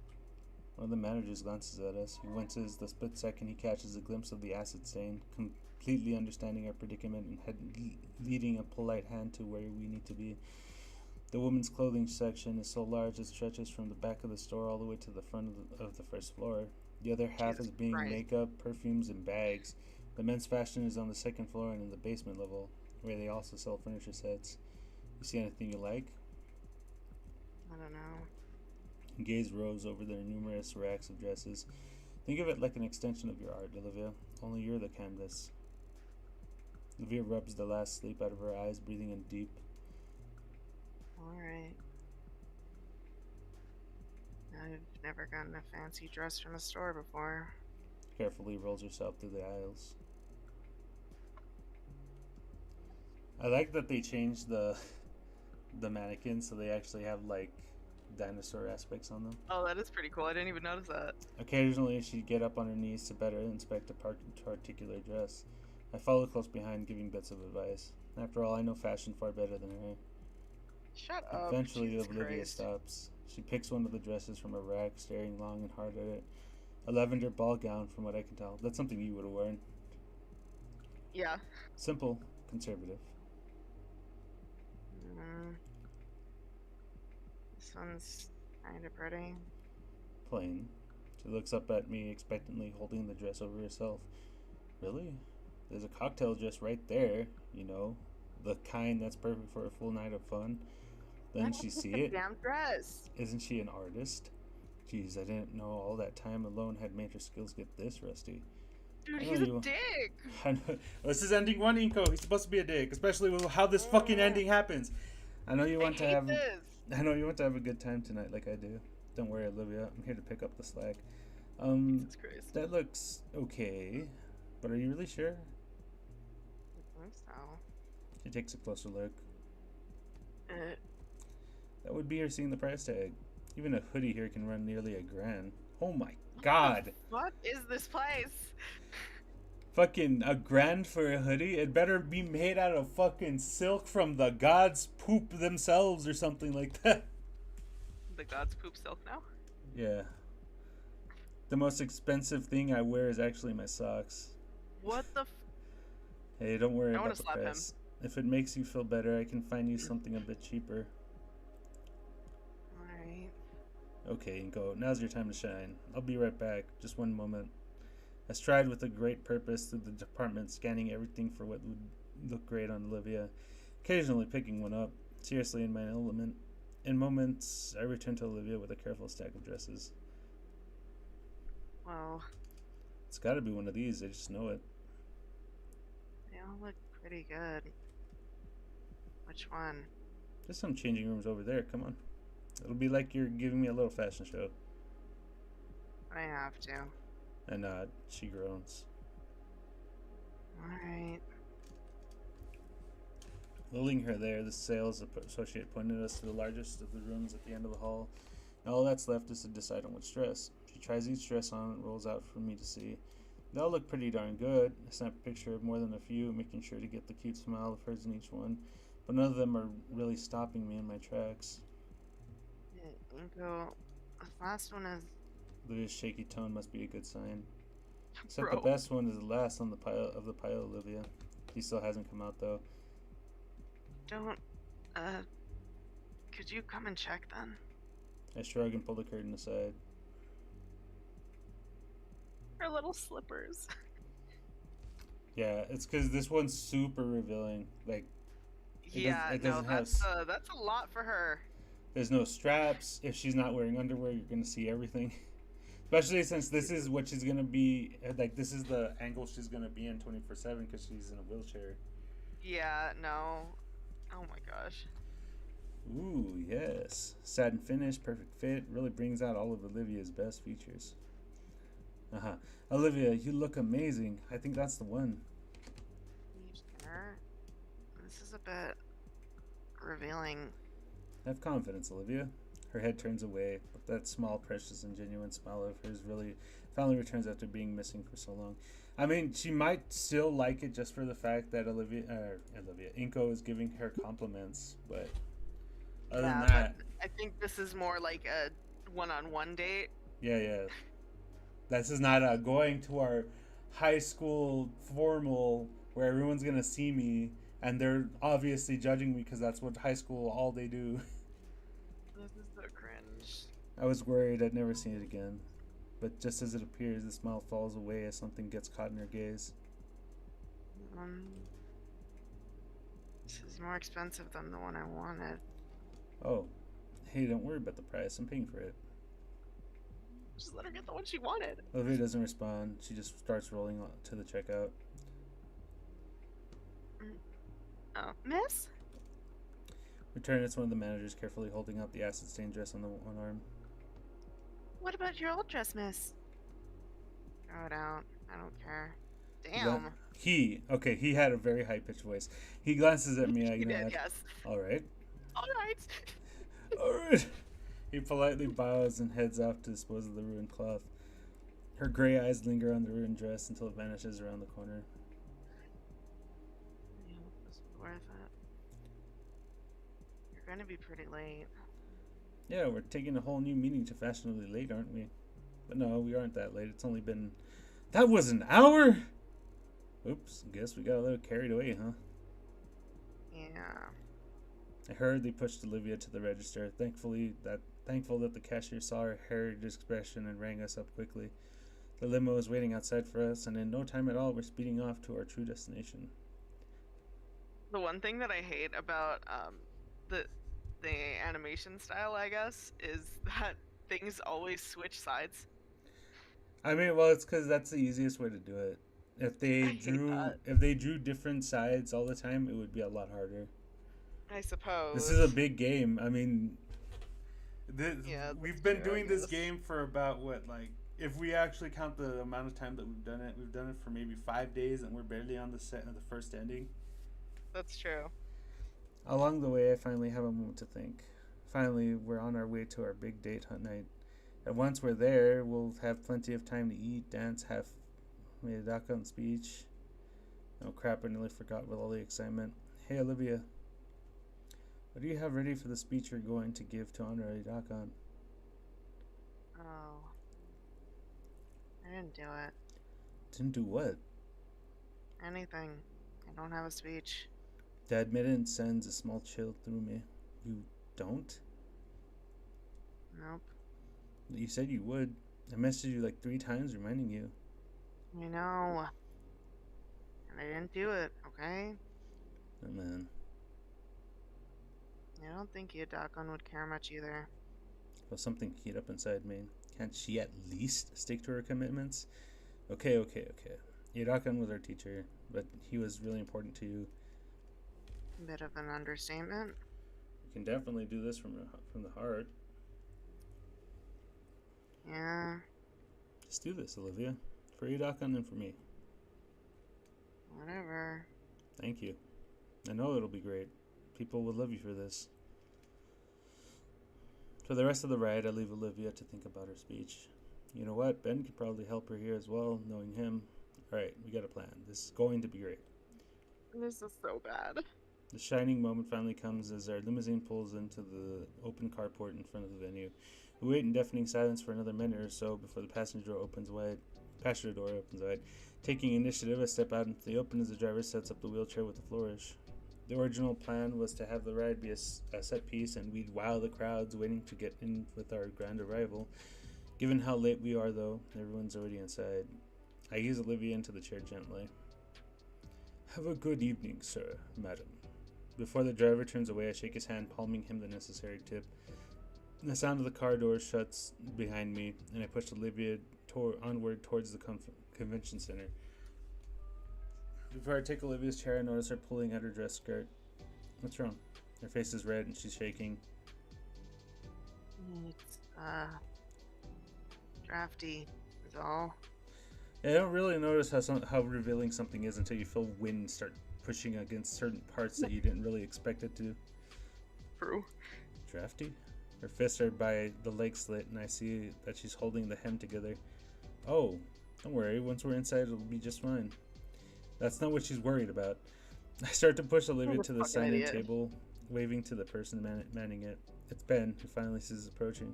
One of the managers glances at us. He winces the split second he catches a glimpse of the acid stain, completely understanding our predicament and leading a polite hand to where we need to be. The women's clothing section is so large it stretches from the back of the store all the way to the front of the first floor. The other half Jesus is being Christ. makeup, perfumes, and bags. The men's fashion is on the second floor and in the basement level, where they also sell furniture sets. You see anything you like? I don't know. Gaze rows over their numerous racks of dresses. Think of it like an extension of your art, Olivia. Only you're the canvas. Olivia rubs the last sleep out of her eyes, breathing in deep. Alright. I've never gotten a fancy dress from a store before. Carefully rolls herself through the aisles. I like that they changed the mannequins so they actually have like dinosaur aspects on them. Oh, that is pretty cool. I didn't even notice that. Occasionally, she'd get up on her knees to better inspect a particular dress. I follow close behind, giving bits of advice. After all, I know fashion far better than her. Shut up. Eventually, Jesus Olivia Christ. stops. She picks one of the dresses from a rack, staring long and hard at it. A lavender ball gown, from what I can tell. That's something you would have worn. Yeah. Simple, conservative. This one's kind of pretty. Plain. She looks up at me expectantly, holding the dress over herself. Really? There's a cocktail just right there, you know. The kind that's perfect for a full night of fun. Then she see it. Damn dress. Isn't she an artist? Jeez, I didn't know all that time alone had made her skills get this rusty. Dude, I know he's a you. dick. I know. This is ending one, Inko. He's supposed to be a dick, especially with how this fucking ending happens. I know you I want to hate have. this. I know you want to have a good time tonight, like I do. Don't worry, Olivia. I'm here to pick up the slack. Jesus Christ. That looks okay, but are you really sure? I think so. She takes a closer look. Uh, That would be her seeing the price tag. Even a hoodie here can run nearly $1,000. Oh my god! what is this place? Fucking $1,000 for a hoodie? It better be made out of fucking silk from the gods' poop themselves or something like that. The gods poop silk now? Yeah. The most expensive thing I wear is actually my socks. What the Hey, don't worry I wanna about the slap him. price. If it makes you feel better, I can find you something a bit cheaper. Alright. Okay, Inko, now's your time to shine. I'll be right back. Just one moment. I stride with a great purpose through the department, scanning everything for what would look great on Olivia, occasionally picking one up, seriously in my element. In moments, I return to Olivia with a careful stack of dresses. Well, It's gotta be one of these, I just know it. they all look pretty good. Which one? There's some changing rooms over there, come on. It'll be like you're giving me a little fashion show. I have to. I nod. She groans. Alright. Lulling her there, the sales associate pointed us to the largest of the rooms at the end of the hall. And all that's left is to decide on which dress. She tries each dress on and rolls out for me to see. They all look pretty darn good. I snap a picture of more than a few, making sure to get the cute smile of hers in each one. But none of them are really stopping me in my tracks. Yeah, Inko, this last one is. Olivia's shaky tone must be a good sign. Except Bro. the best one is the last on the pile, Olivia. He still hasn't come out though. Don't. Could you come and check then? I shrug and pull the curtain aside. Her little slippers. Yeah, it's because this one's super revealing. Like, Yeah, it no, doesn't have that's a lot for her. there's no straps. If she's not wearing underwear, you're gonna see everything. Especially since this is what she's gonna be. Like, this is the angle she's gonna be in 24/7 because she's in a wheelchair. Yeah, no. Oh my gosh. Ooh, yes. Satin finish, perfect fit. Really brings out all of Olivia's best features. Olivia, you look amazing. I think that's the one. You sure? This is a bit revealing. Have confidence, Olivia. Her head turns away, but that small, precious, and genuine smile of hers really finally returns after being missing for so long. I mean, she might still like it just for the fact that Inko is giving her compliments, but other than that, I think this is more like a one-on-one date. yeah. This is not going to our high school formal where everyone's gonna see me and they're obviously judging me because that's what high school all they do. This is so cringe. I was worried I'd never see it again, but just as it appears, the smile falls away as something gets caught in her gaze. This is more expensive than the one I wanted. Oh, hey, don't worry about the price. I'm paying for it. Just let her get the one she wanted. Olivia doesn't respond. She just starts rolling to the checkout. Oh, miss? Return, it's one of the managers carefully holding up the acid-stained dress on the one arm. What about your old dress, miss? Throw it out. I don't care. Damn. He had a very high-pitched voice. He glances at me. I He did, nod. yes. All right. All right. He politely bows and heads off to dispose of the ruined cloth. Her gray eyes linger on the ruined dress until it vanishes around the corner. I hope this is worth it. You're gonna be pretty late. Yeah, we're taking a whole new meaning to fashionably late, aren't we? But no, we aren't that late. It's only been... That was an hour? Oops, guess we got a little carried away, huh? Yeah. I hurriedly pushed Olivia to the register, thankful that the cashier saw her harried expression and rang us up quickly. The limo is waiting outside for us, and in no time at all, we're speeding off to our true destination. The one thing that I hate about the animation style, I guess, is that things always switch sides. I mean, well, it's because that's the easiest way to do it. If they hate drew different sides all the time, it would be a lot harder. I suppose. This is a big game. I mean, Yeah, we've that's been true, I doing this guess. game for about what, like, if we actually count the amount of time that we've done it for maybe 5 days, and we're barely on the set of the first ending. That's true. Along the way, I finally have a moment to think. Finally, we're on our way to our big date hunt night. And once we're there, we'll have plenty of time to eat, dance, have made a Dakan speech. Oh crap, I nearly forgot with all the excitement. Hey Olivia, what do you have ready for the speech you're going to give to honor Dakan? Oh. I didn't do it. Didn't do what? Anything. I don't have a speech. The admittance sends a small chill through me. You don't? Nope. You said you would. I messaged you like 3 times reminding you. I know. And I didn't do it, okay? Oh man. I don't think Yadakon would care much either. Well, something heat up inside me. Can't she at least stick to her commitments? Okay. Irakan was our teacher, but he was really important to you. Bit of an understatement. You can definitely do this from the heart. Yeah, Just do this, Olivia. For Irakan and for me. whatever. Thank you. I know it'll be great. People will love you for this. For the rest of the ride, I leave Olivia to think about her speech. You know what? Ben could probably help her here as well, knowing him. Alright, we got a plan. This is going to be great. This is so bad. The shining moment finally comes as our limousine pulls into the open carport in front of the venue. We wait in deafening silence for another minute or so before the passenger door opens wide. Taking initiative, I step out into the open as the driver sets up the wheelchair with a flourish. The original plan was to have the ride be a set piece, and we'd wow the crowds waiting to get in with our grand arrival. Given how late we are, though, everyone's already inside. I ease Olivia into the chair gently. Have a good evening, sir, madam. Before the driver turns away, I shake his hand, palming him the necessary tip. The sound of the car door shuts behind me, and I push Olivia onward towards the convention center. Before I take Olivia's chair, I notice her pulling at her dress skirt. What's wrong? Her face is red and she's shaking. It's, drafty, is all. Yeah, I don't really notice how revealing something is until you feel wind start pushing against certain parts that you didn't really expect it to. True. Drafty? Her fists are by the leg slit, and I see that she's holding the hem together. Oh, don't worry. Once we're inside, it'll be just fine. That's not what she's worried about. I start to push Olivia to the fucking sign-in idiot. table, waving to the person manning it. It's Ben, who finally sees us approaching.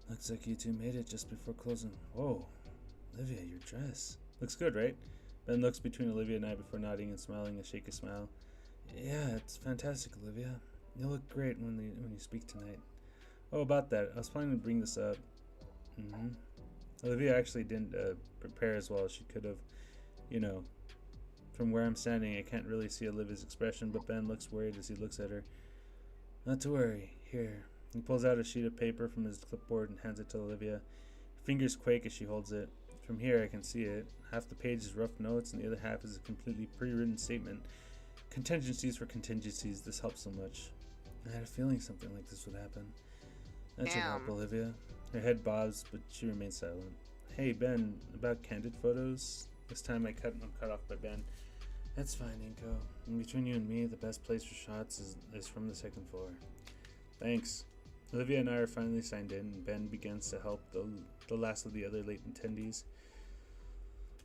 Looks like you two made it just before closing. Whoa, Olivia, your dress. Looks good, right? Ben looks between Olivia and I before nodding and smiling a shaky smile. Yeah, it's fantastic, Olivia. You'll look great when you speak tonight. Oh, about that, I was planning to bring this up. Olivia actually didn't prepare as well as she could have. You know, from where I'm standing, I can't really see Olivia's expression, but Ben looks worried as he looks at her. Not to worry. Here. He pulls out a sheet of paper from his clipboard and hands it to Olivia. Her fingers quake as she holds it. From here, I can see it. Half the page is rough notes, and the other half is a completely pre-written statement. Contingencies for contingencies. This helps so much. I had a feeling something like this would happen. That should help, Damn. Olivia. Her head bobs, but she remains silent. Hey, Ben, about candid photos? This time I'm cut off by Ben. That's fine, Inko. And between you and me, the best place for shots is from the second floor. Thanks. Olivia and I are finally signed in, and Ben begins to help the last of the other late attendees.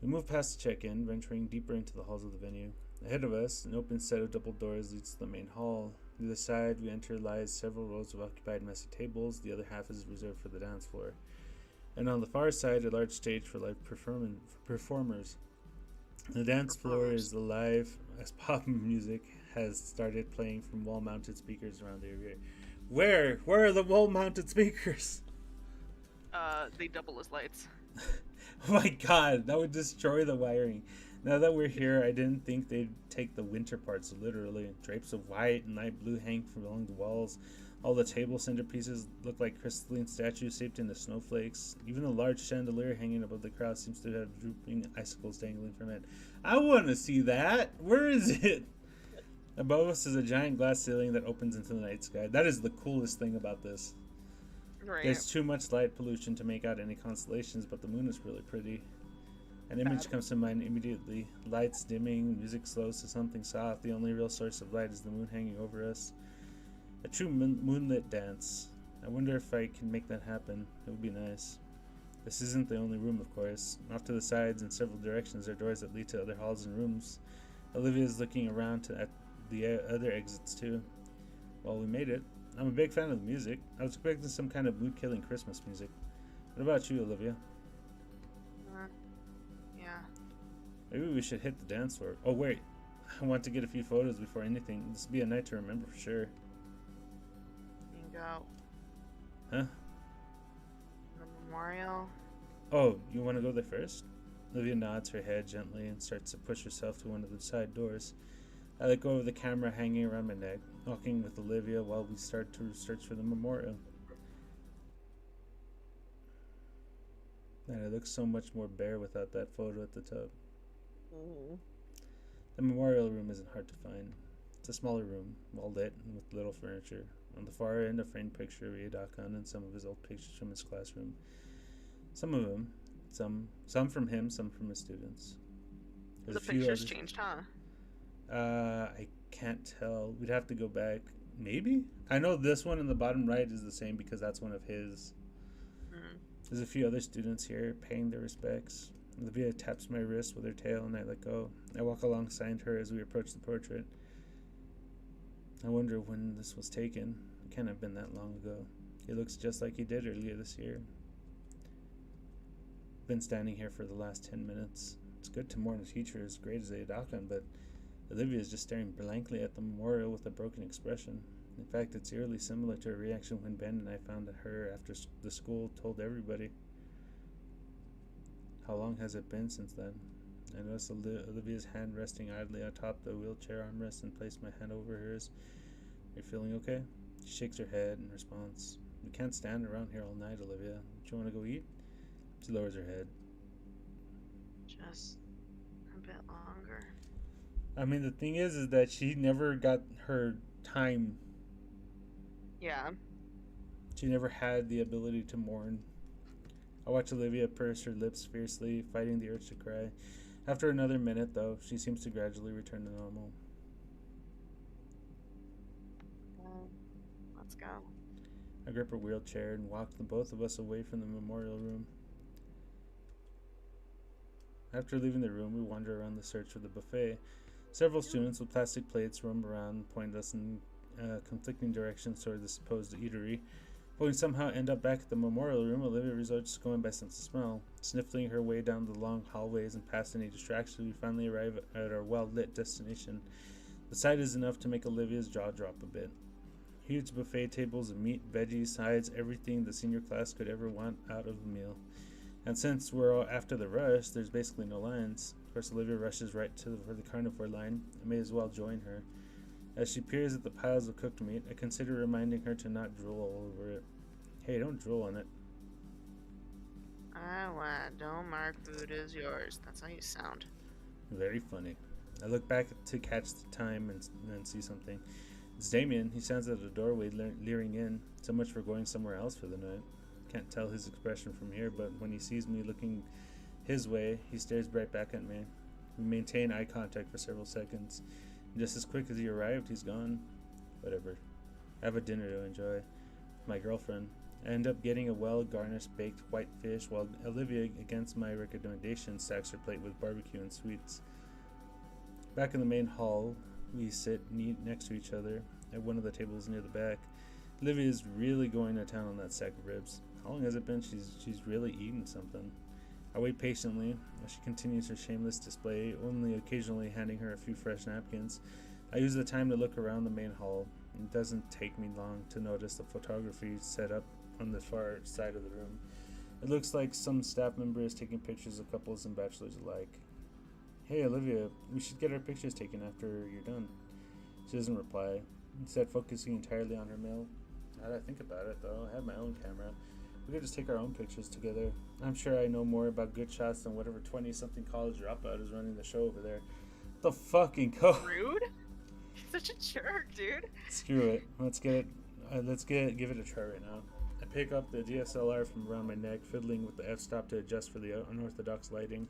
We move past the check-in, venturing deeper into the halls of the venue. Ahead of us, an open set of double doors leads to the main hall. To the side we enter lies several rows of occupied messy tables. The other half is reserved for the dance floor. And on the far side, a large stage for live performers. The dance floor is alive as pop music has started playing from wall-mounted speakers around the area. Where are the wall-mounted speakers? They double as lights. Oh my god, that would destroy the wiring. Now that we're here, I didn't think they'd take the winter parts literally. Drapes of white and light blue hang from along the walls. All the table centerpieces look like crystalline statues shaped into snowflakes. Even the large chandelier hanging above the crowd seems to have drooping icicles dangling from it. I want to see that! Where is it? Above us is a giant glass ceiling that opens into the night sky. That is the coolest thing about this. Right. There's too much light pollution to make out any constellations, but the moon is really pretty. An image comes to mind immediately. Lights dimming, music slows to something soft. The only real source of light is the moon hanging over us. A true moonlit dance. I wonder if I can make that happen. It would be nice. This isn't the only room, of course. Off to the sides in several directions are doors that lead to other halls and rooms. Olivia is looking around at the other exits too. Well, we made it. I'm a big fan of the music. I was expecting some kind of mood-killing Christmas music. What about you, Olivia? Yeah. Maybe we should hit the dance floor. Oh, wait. I want to get a few photos before anything. This will be a night to remember for sure. Bingo. Huh? The memorial. Oh, you want to go there first? Olivia nods her head gently and starts to push herself to one of the side doors. I let go of the camera hanging around my neck, walking with Olivia while we start to search for the memorial. Man, it looks so much more bare without that photo at the top. The memorial room isn't hard to find. It's a smaller room, well lit and with little furniture. On the far end, a framed picture of Iadakan and some of his old pictures from his classroom. Some of them, some from him, some from his students. There's The a few pictures others. changed, huh? I can't tell. We'd have to go back. Maybe? I know this one in the bottom right is the same because that's one of his. There's a few other students here paying their respects. Olivia taps my wrist with her tail and I let go. I walk alongside her as we approach the portrait. I wonder when this was taken. It can't have been that long ago. He looks just like he did earlier this year. Been standing here for the last 10 minutes. It's good to mourn a teacher as great as Iadakan, but Olivia is just staring blankly at the memorial with a broken expression. In fact, it's eerily similar to her reaction when Ben and I found her after the school told everybody. How long has it been since then? I noticed Olivia's hand resting idly atop the wheelchair armrest and placed my hand over hers. Are you feeling okay? She shakes her head in response. We can't stand around here all night, Olivia. Do you want to go eat? She lowers her head. Just a bit longer. I mean, the thing is that she never got her time. Yeah. She never had the ability to mourn. I watch Olivia purse her lips fiercely, fighting the urge to cry. After another minute, though, she seems to gradually return to normal. Let's go. I grip her wheelchair and walk the both of us away from the memorial room. After leaving the room, we wander around the search for the buffet. Several students with plastic plates roam around and point us in conflicting directions toward the supposed eatery. But we somehow end up back at the memorial room. Olivia resorts to going by sense of smell. Sniffling her way down the long hallways and past any distractions, we finally arrive at our well-lit destination. The sight is enough to make Olivia's jaw drop a bit. Huge buffet tables of meat, veggies, sides, everything the senior class could ever want out of a meal. And since we're all after the rush, there's basically no lines. Of course, Olivia rushes right for the carnivore line. I may as well join her. As she peers at the piles of cooked meat, I consider reminding her to not drool all over it. Hey, don't drool on it. Don't mark food as yours. That's how you sound. Very funny. I look back to catch the time and then see something. It's Damien. He stands at the doorway leering in. So much for going somewhere else for the night. Can't tell his expression from here, but when he sees me looking his way, he stares right back at me. We maintain eye contact for several seconds. And just as quick as he arrived, he's gone. Whatever. I have a dinner to enjoy with my girlfriend. I end up getting a well-garnished baked white fish, while Olivia, against my recommendation, stacks her plate with barbecue and sweets. Back in the main hall, we sit next to each other at one of the tables near the back. Olivia is really going to town on that sack of ribs. How long has it been? She's really eaten something. I wait patiently as she continues her shameless display, only occasionally handing her a few fresh napkins. I use the time to look around the main hall. It doesn't take me long to notice the photography set up on the far side of the room. It looks like some staff member is taking pictures of couples and bachelors alike. Hey, Olivia, we should get our pictures taken after you're done. She doesn't reply, instead focusing entirely on her mail. Now that I think about it, though, I have my own camera. We could just take our own pictures together. I'm sure I know more about good shots than whatever 20-something college dropout is running the show over there. The fucking Rude? He's such a jerk, dude. Screw it. Let's give it a try right now. I pick up the DSLR from around my neck, fiddling with the f-stop to adjust for the unorthodox lighting.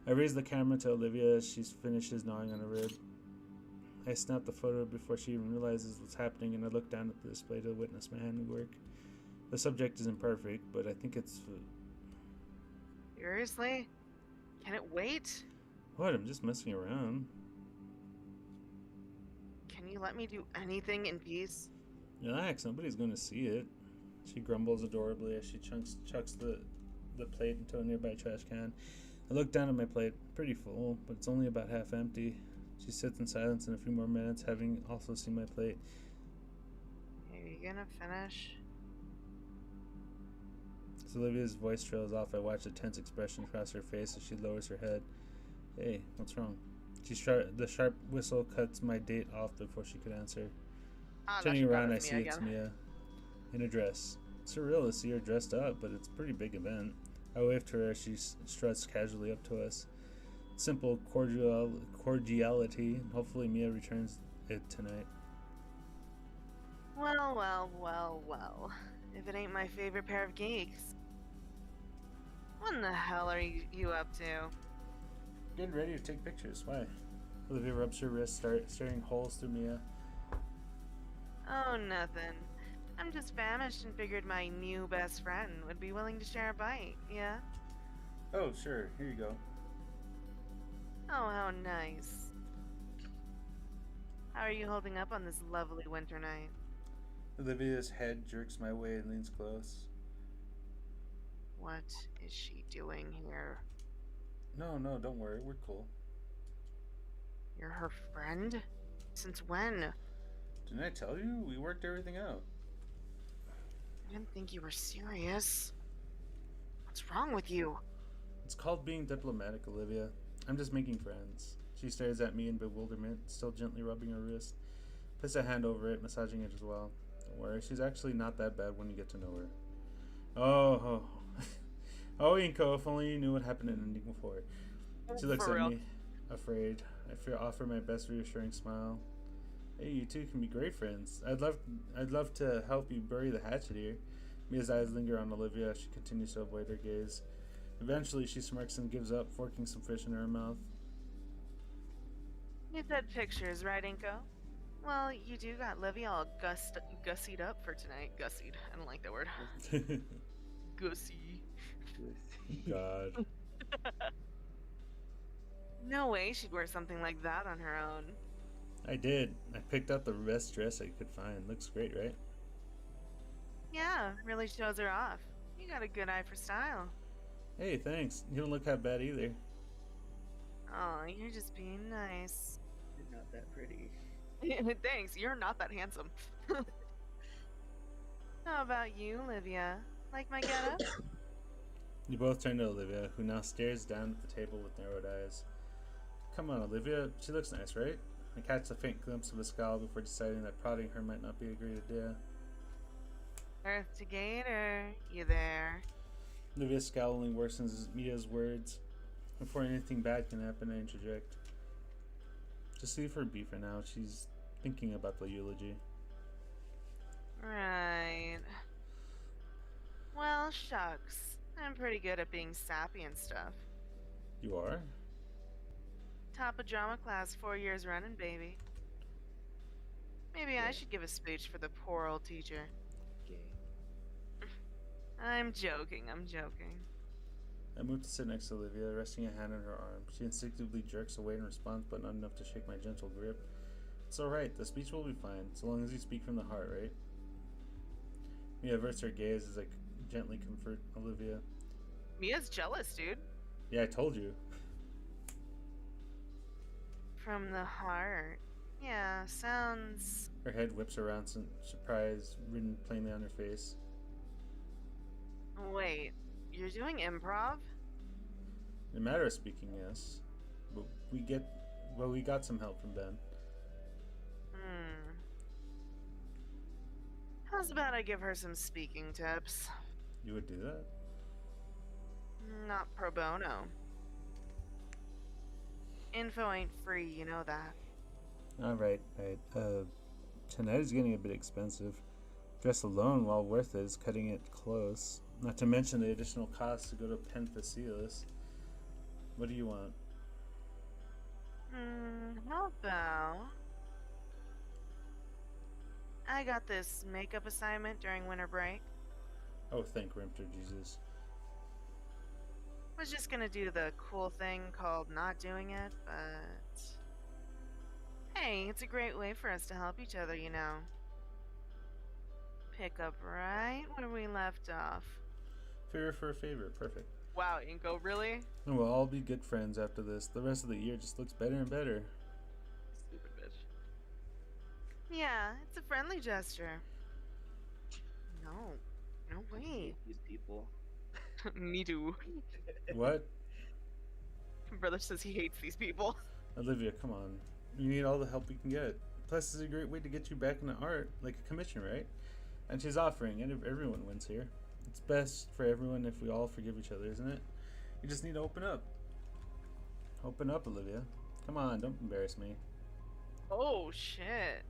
I raise the camera to Olivia as she finishes gnawing on a rib. I snap the photo before she even realizes what's happening, and I look down at the display to witness my handiwork. The subject isn't perfect, but I think it's... Seriously? Can it wait? What? I'm just messing around. Can you let me do anything in peace? Relax, nobody's going to see it. She grumbles adorably as she chucks the plate into a nearby trash can. I look down at my plate, pretty full, but it's only about half empty. She sits in silence in a few more minutes, having also seen my plate. Are you gonna finish? As Olivia's voice trails off, I watch a tense expression cross her face as she lowers her head. Hey, what's wrong? The sharp whistle cuts my date off before she could answer. Turning around, I see it's Mia. In a dress. Surreal to see her dressed up, but it's a pretty big event. I wave to her as she struts casually up to us. Simple cordiality, and hopefully Mia returns it tonight. Well. If it ain't my favorite pair of geeks. What in the hell are you up to? Getting ready to take pictures. Why? Olivia rubs her wrist, staring holes through Mia. Oh, nothing. I'm just famished and figured my new best friend would be willing to share a bite, yeah? Oh, sure. Here you go. Oh, how nice. How are you holding up on this lovely winter night? Olivia's head jerks my way and leans close. What is she doing here? No, don't worry. We're cool. You're her friend? Since when? Didn't I tell you? We worked everything out. I didn't think you were serious. What's wrong with you? It's called being diplomatic, Olivia. I'm just making friends. She stares at me in bewilderment, still gently rubbing her wrist. Puts a hand over it, massaging it as well. Don't worry, she's actually not that bad when you get to know her. Oh. Oh, Inko, if only you knew what happened in Ending 4. She looks at me, afraid. I offer my best reassuring smile. Hey, you two can be great friends. I'd love to help you bury the hatchet here. Mia's eyes linger on Olivia as she continues to avoid her gaze. Eventually, she smirks and gives up, forking some fish in her mouth. You said pictures, right, Inko? Well, you do got Livy all gussied up for tonight. Gussied. I don't like that word. Gussy. God. No way she'd wear something like that on her own. I did. I picked out the best dress I could find. Looks great, right? Yeah, really shows her off. You got a good eye for style. Hey, thanks. You don't look that bad either. Oh, you're just being nice. You're not that pretty. Thanks, you're not that handsome. How about you, Olivia? Like my getup? You both turn to Olivia, who now stares down at the table with narrowed eyes. Come on, Olivia. She looks nice, right? I catch a faint glimpse of a scowl before deciding that prodding her might not be a great idea. Earth to Gator, you there? Olivia's scowling worsens Mia's words. Before anything bad can happen, I interject. Just leave her be for now. She's thinking about the eulogy. Right. Well, shucks. I'm pretty good at being sappy and stuff. You are? Top of drama class 4 years running, baby. Maybe I should give a speech for the poor old teacher. Gay. I'm joking. I move to sit next to Olivia, resting a hand on her arm. She instinctively jerks away in response, but not enough to shake my gentle grip. It's alright, the speech will be fine, so long as you speak from the heart, right? Mia averts her gaze as I gently comfort Olivia. Mia's jealous, dude. Yeah, I told you. From the heart. Yeah, sounds... Her head whips around, some surprise written plainly on her face. Wait, you're doing improv? In a matter of speaking, yes. but we got some help from Ben. How's about I give her some speaking tips? You would do that? Not pro bono. Info ain't free, you know that. All right. Tonight is getting a bit expensive. Dress alone, while worth it, is cutting it close. Not to mention the additional cost to go to Penn Facilis. What do you want? How about I got this makeup assignment during winter break. Oh, thank Rimpter Jesus. Was just gonna do the cool thing called not doing it, but hey, it's a great way for us to help each other, you know. Pick up right where we left off. Favor for a favor. Perfect. Wow, Inko, really? And we'll all be good friends after this. The rest of the year just looks better and better. Stupid bitch. Yeah, it's a friendly gesture. No I way. hate these people. Me too. What? Brother says he hates these people. Olivia, come on. You need all the help we can get. Plus, it's a great way to get you back into art, like a commission, right? And she's offering, and everyone wins here. It's best for everyone if we all forgive each other, isn't it? You just need to open up. Open up, Olivia. Come on, don't embarrass me. Oh, shit.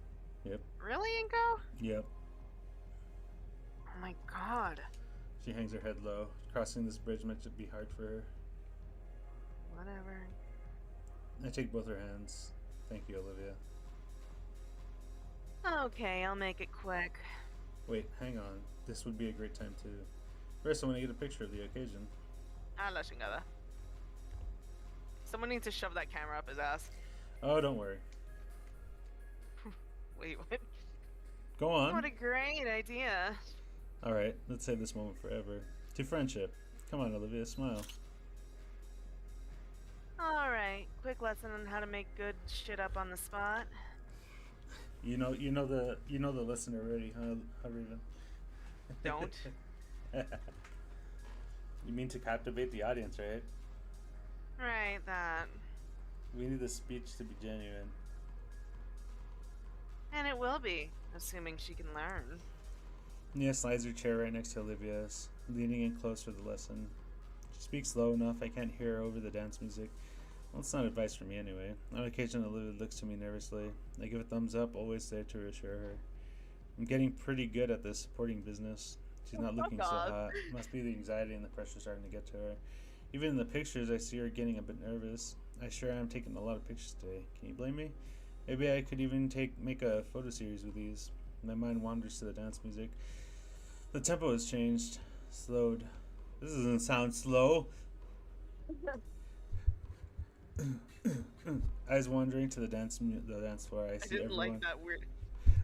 Yep. Really, Inko? Yep. Oh my god. She hangs her head low. Crossing this bridge might be hard for her. Whatever. I take both her hands. Thank you, Olivia. Okay, I'll make it quick. Wait, hang on. This would be a great time too. First, I want to get a picture of the occasion. Ah, la chingada. Someone needs to shove that camera up his ass. Oh, don't worry. Wait, what? Go on. What a great idea. Alright, let's save this moment forever. To friendship. Come on, Olivia, smile. Alright, quick lesson on how to make good shit up on the spot. You know the lesson already, huh, Raven? Don't. You mean to captivate the audience, right? Right, that. We need the speech to be genuine. And it will be, assuming she can learn. Nia slides her chair right next to Olivia's, leaning in close for the lesson. She speaks low enough I can't hear her over the dance music. Well, it's not advice for me anyway. On occasion, Olivia looks to me nervously. I give a thumbs up, always there to reassure her. I'm getting pretty good at this supporting business. She's not looking so hot. Must be the anxiety and the pressure starting to get to her. Even in the pictures, I see her getting a bit nervous. I sure am taking a lot of pictures today. Can you blame me? Maybe I could even make a photo series with these. My mind wanders to the dance music. The tempo has changed, slowed. This doesn't sound slow. Eyes wandering to the dance floor. I see didn't everyone. like that weird,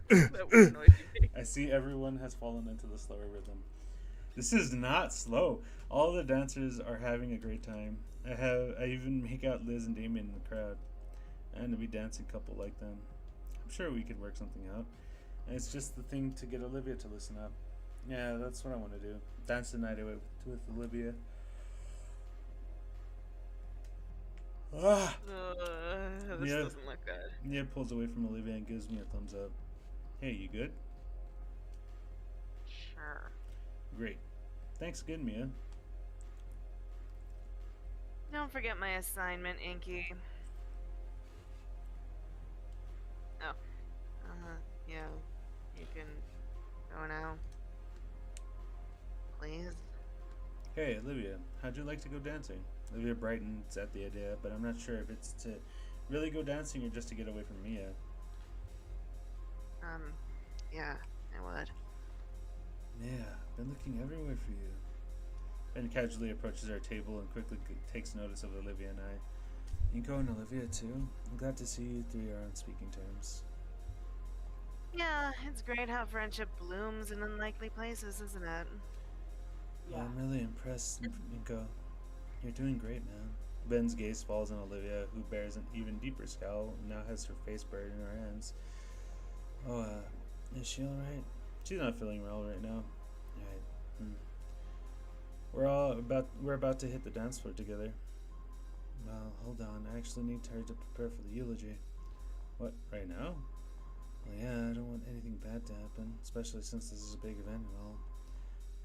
that weird noise you made. I see everyone has fallen into the slower rhythm. This is not slow. All the dancers are having a great time. I even make out Liz and Damien in the crowd. And to be dancing couple like them. I'm sure we could work something out. And it's just the thing to get Olivia to listen up. Yeah, that's what I want to do. Dance the night away with Olivia. Ah! This Yeah. doesn't look good. Nia pulls away from Olivia and gives me a thumbs up. Hey, you good? Sure. Great. Thanks again, Mia. Don't forget my assignment, Inky. Oh. Yeah. You can go now. Please. Hey, Olivia, how'd you like to go dancing? Olivia brightens at the idea, but I'm not sure if it's to really go dancing or just to get away from Mia. Yeah, I would. Yeah, been looking everywhere for you. Ben casually approaches our table and quickly takes notice of Olivia and I. Inko and Olivia too. I'm glad to see you three are on speaking terms. Yeah, it's great how friendship blooms in unlikely places, isn't it? Yeah. I'm really impressed, Inko. You're doing great, man. Ben's gaze falls on Olivia, who bears an even deeper scowl and now has her face buried in her hands. Oh, is she alright? She's not feeling well right now. Alright. We're about to hit the dance floor together. Well, hold on. I actually need time to prepare for the eulogy. What, right now? Well, yeah, I don't want anything bad to happen, especially since this is a big event and all.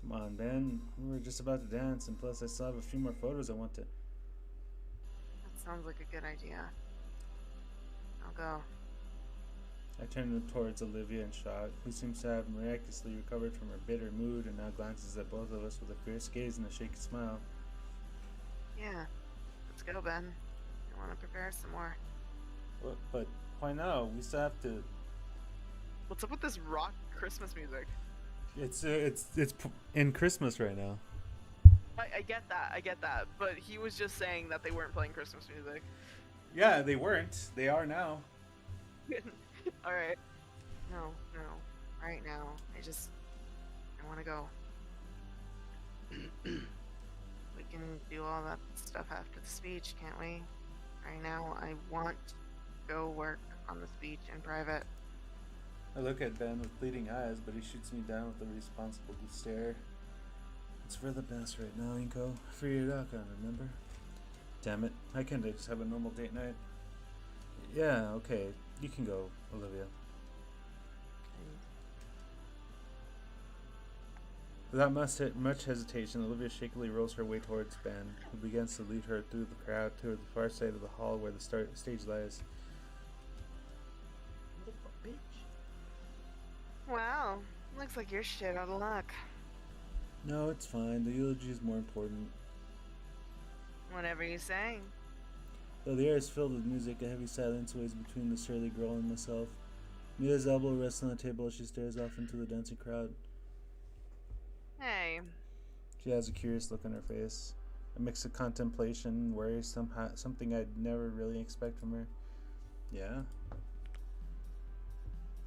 Come on, Ben. We were just about to dance, and plus I still have a few more photos I want to... That sounds like a good idea. I'll go. I turned towards Olivia and Shot, who seems to have miraculously recovered from her bitter mood and now glances at both of us with a fierce gaze and a shaky smile. Yeah. Let's go, Ben. I want to prepare some more. But why now? We still have to... What's up with this rock Christmas music? It's in Christmas right now. I get that, but he was just saying that they weren't playing Christmas music. Yeah, they weren't. They are now. Alright. No. Right now. I want to go. We can do all that stuff after the speech, can't we? Right now, I want to go work on the speech in private. I look at Ben with bleeding eyes, but he shoots me down with a responsible stare. It's for the best right now, Inko. For your Dakon, remember? Damn it. Why can't I just have a normal date night? Yeah, okay. You can go, Olivia. Without much hesitation, Olivia shakily rolls her way towards Ben, who begins to lead her through the crowd to the far side of the hall where the stage lies. Wow. Looks like you're shit out of luck. No, it's fine. The eulogy is more important. Whatever you say. Though the air is filled with music, a heavy silence weighs between the surly girl and myself. Mia's elbow rests on the table as she stares off into the dancing crowd. Hey. She has a curious look on her face. A mix of contemplation and worry, something I'd never really expect from her. Yeah?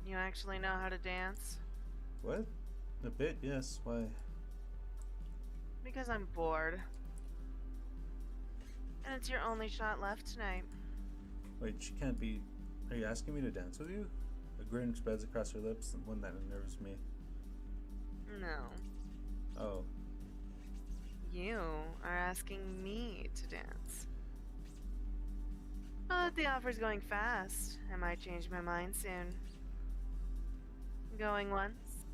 You actually know how to dance? What? A bit, yes. Why? Because I'm bored. And it's your only shot left tonight. Wait, she can't be... Are you asking me to dance with you? A grin spreads across her lips, one that unnerves me. No. Oh. You are asking me to dance. But the offer's going fast. I might change my mind soon. Going once.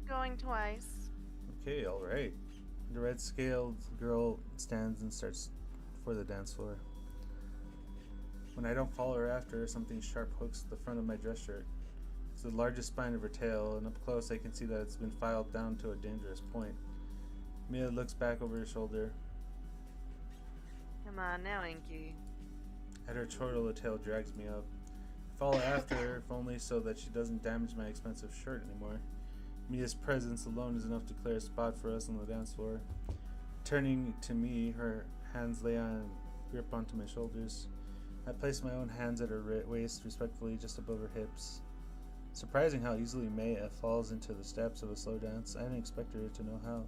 Going twice. Okay, alright. The red-scaled girl stands and starts for the dance floor. When I don't follow her after, something sharp hooks the front of my dress shirt. It's the largest spine of her tail, and up close I can see that it's been filed down to a dangerous point. Mia looks back over her shoulder. Come on now, Inky. At her chortle, the tail drags me up. I follow after her, if only so that she doesn't damage my expensive shirt anymore. Mia's presence alone is enough to clear a spot for us on the dance floor. Turning to me, her hands lay on grip onto my shoulders. I place my own hands at her waist, respectfully just above her hips. Surprising how easily Maya falls into the steps of a slow dance. I didn't expect her to know how.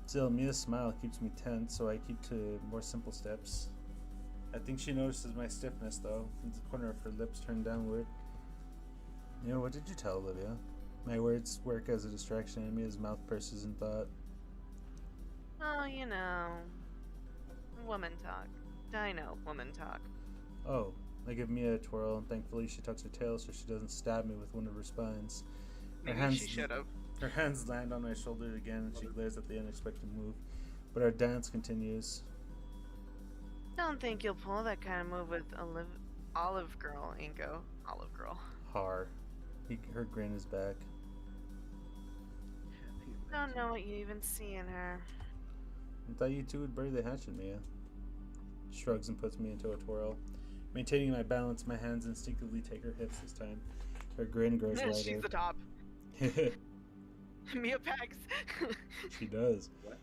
Still, Mia's smile keeps me tense, so I keep to more simple steps. I think she notices my stiffness, though, from the corner of her lips turned downward. You know, what did you tell Olivia? My words work as a distraction, and Mia's mouth purses in thought. Oh, you know. Woman talk. Dino woman talk. Oh, I give Mia a twirl, and thankfully she tucks her tail so she doesn't stab me with one of her spines. Maybe she should have. Her hands land on my shoulder again, and she glares at the unexpected move. But our dance continues. Don't think you'll pull that kind of move with Olive Girl, Inko. Olive Girl. Har. Her grin is back. Don't know what you even see in her. I thought you two would bury the hatchet, Mia. Shrugs and puts me into a twirl. Maintaining my balance, my hands instinctively take her hips this time. Her grin grows wider. She's the top. Mia pegs. She does. What?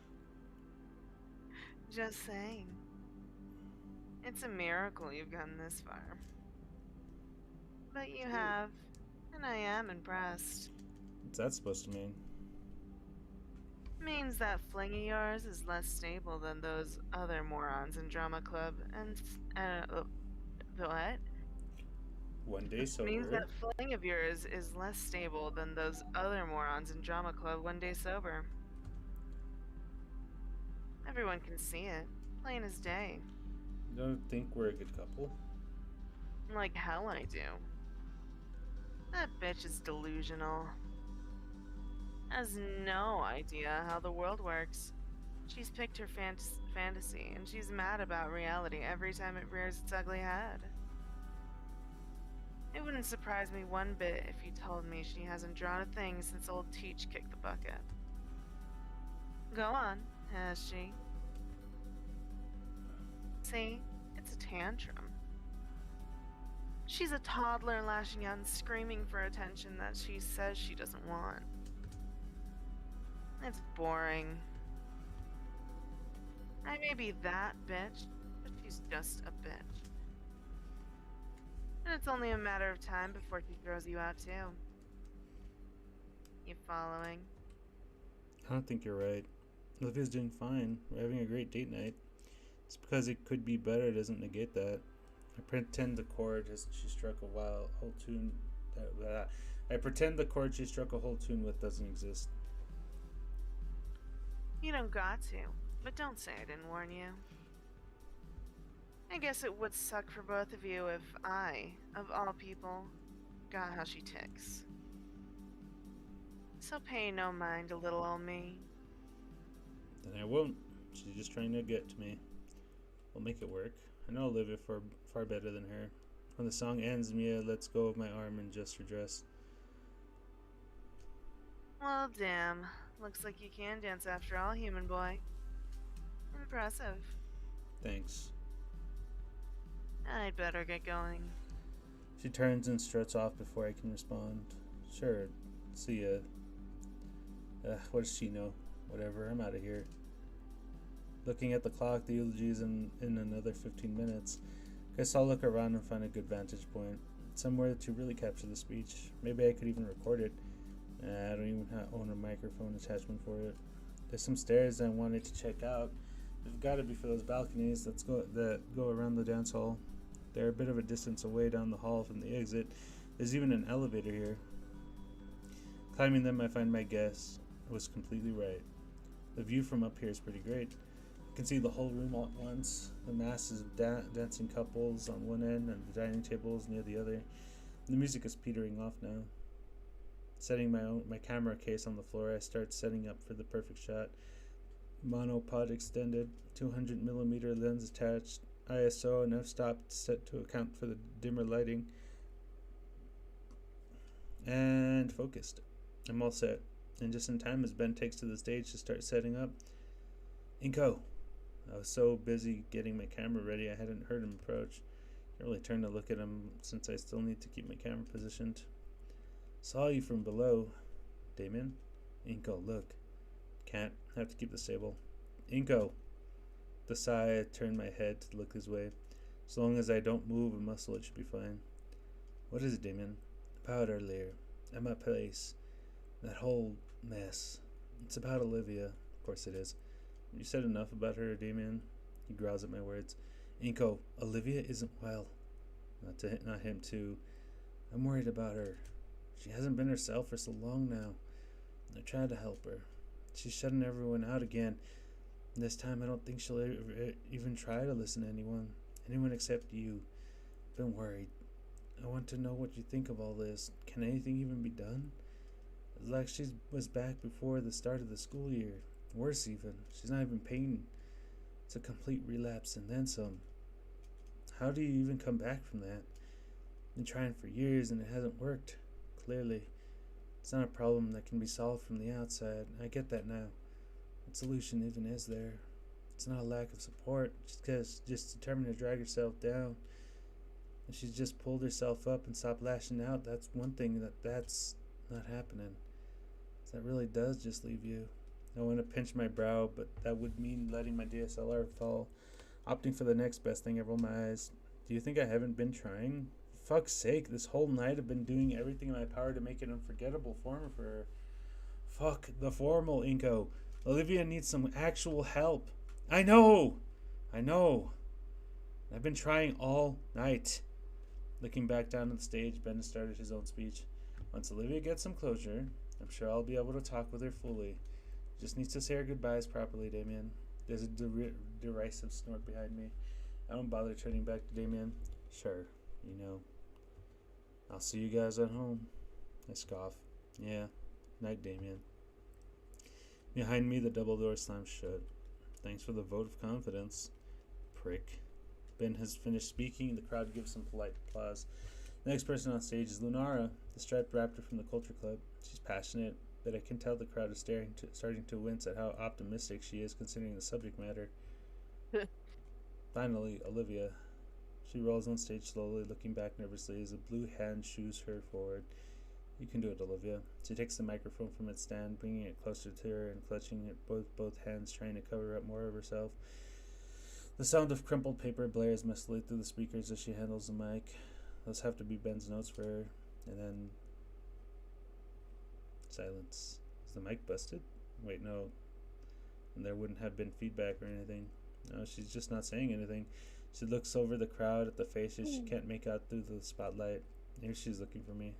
Just saying. It's a miracle you've gotten this far. But you have, and I am impressed. What's that supposed to mean? Means that fling of yours is less stable than those other morons in drama club, and what? One day sober. Means that fling of yours is less stable than those other morons in drama club one day sober. Everyone can see it, plain as day. don't think we're a good couple. Like hell I do. That bitch is delusional. Has no idea how the world works. She's picked her fantasy, and she's mad about reality every time it rears its ugly head. It wouldn't surprise me one bit if you told me she hasn't drawn a thing since old Teach kicked the bucket. Go on, has she? See, it's a tantrum. She's a toddler lashing out and screaming for attention that she says she doesn't want. It's boring. I may be that bitch, but she's just a bitch. And it's only a matter of time before she throws you out too. You following? I don't think you're right. Olivia's doing fine. We're having a great date night. It's because it could be better doesn't negate that. I pretend the chord she struck a whole tune. I pretend the chord she struck a whole tune with doesn't exist. You don't got to, but don't say I didn't warn you. I guess it would suck for both of you if I, of all people, got how she ticks. So pay no mind to little old me. Then I won't. She's just trying to get to me. We'll make it work. I know Olivia far better than her. When the song ends, Mia lets go of my arm and adjusts her dress. Well, damn. Looks like you can dance after all, human boy. Impressive. Thanks. I'd better get going. She turns and struts off before I can respond. Sure, see ya. What does she know? Whatever, I'm out of here. Looking at the clock, the eulogy's in another 15 minutes. Guess I'll look around and find a good vantage point. Somewhere to really capture the speech. Maybe I could even record it. I don't even own a microphone attachment for it. There's some stairs I wanted to check out. There's got to be for those balconies that go around the dance hall. They're a bit of a distance away down the hall from the exit. There's even an elevator here. Climbing them, I find my guess was completely right. The view from up here is pretty great. You can see the whole room all at once. The masses of dancing couples on one end and the dining tables near the other. The music is petering off now. Setting my camera case on the floor, I start setting up for the perfect shot. Monopod extended, 200mm lens attached, ISO and f-stop set to account for the dimmer lighting, and focused. I'm all set, and just in time as Ben takes to the stage to start setting up. Inko! I was so busy getting my camera ready I hadn't heard him approach. I didn't really turn to look at him since I still need to keep my camera positioned. Saw you from below. Damien? Inko, look. Can't. Have to keep this stable. Inko! The sigh, I turned my head to look his way. As long as I don't move a muscle, it should be fine. What is it, Damien? About earlier. At my place. That whole mess. It's about Olivia. Of course it is. You said enough about her, Damien. He growls at my words. Inko, Olivia isn't well. Not him, too. I'm worried about her. She hasn't been herself for so long now. I tried to help her. She's shutting everyone out again. This time I don't think she'll even try to listen to anyone except you. Been worried. I want to know what you think of all this. Can anything even be done? It's like she was back before the start of the school year. Worse even, she's not even paying. It's a complete relapse and then some. How do you even come back from that? Been trying for years and it hasn't worked. Clearly, it's not a problem that can be solved from the outside. I get that now. What solution even is there? It's not a lack of support, just determined to drag herself down. If she's just pulled herself up and stopped lashing out, that's one thing that's not happening. That really does just leave you. I want to pinch my brow, but that would mean letting my DSLR fall, opting for the next best thing I roll my eyes. Do you think I haven't been trying? For fuck's sake, this whole night I've been doing everything in my power to make it unforgettable for her. Fuck the formal, Inko. Olivia needs some actual help. I know. I've been trying all night. Looking back down at the stage, Ben started his own speech. Once Olivia gets some closure, I'm sure I'll be able to talk with her fully. Just needs to say her goodbyes properly, Damien. There's a derisive snort behind me. I don't bother turning back to Damien. Sure, I'll see you guys at home. I scoff. Yeah, night, Damien. Behind me, the double door slams shut. Thanks for the vote of confidence, prick. Ben has finished speaking. The crowd gives some polite applause. The next person on stage is Lunara, the striped raptor from the Culture Club. She's passionate, but I can tell the crowd is starting to wince at how optimistic she is considering the subject matter. Finally, Olivia. She rolls on stage slowly, looking back nervously as a blue hand shoos her forward. You can do it, Olivia. She takes the microphone from its stand, bringing it closer to her and clutching it both hands, trying to cover up more of herself. The sound of crumpled paper blares messily through the speakers as she handles the mic. Those have to be Ben's notes for her. And then silence. Is the mic busted? Wait, no. And there wouldn't have been feedback or anything. No, she's just not saying anything. She looks over the crowd at the faces she can't make out through the spotlight. Here she's looking for me.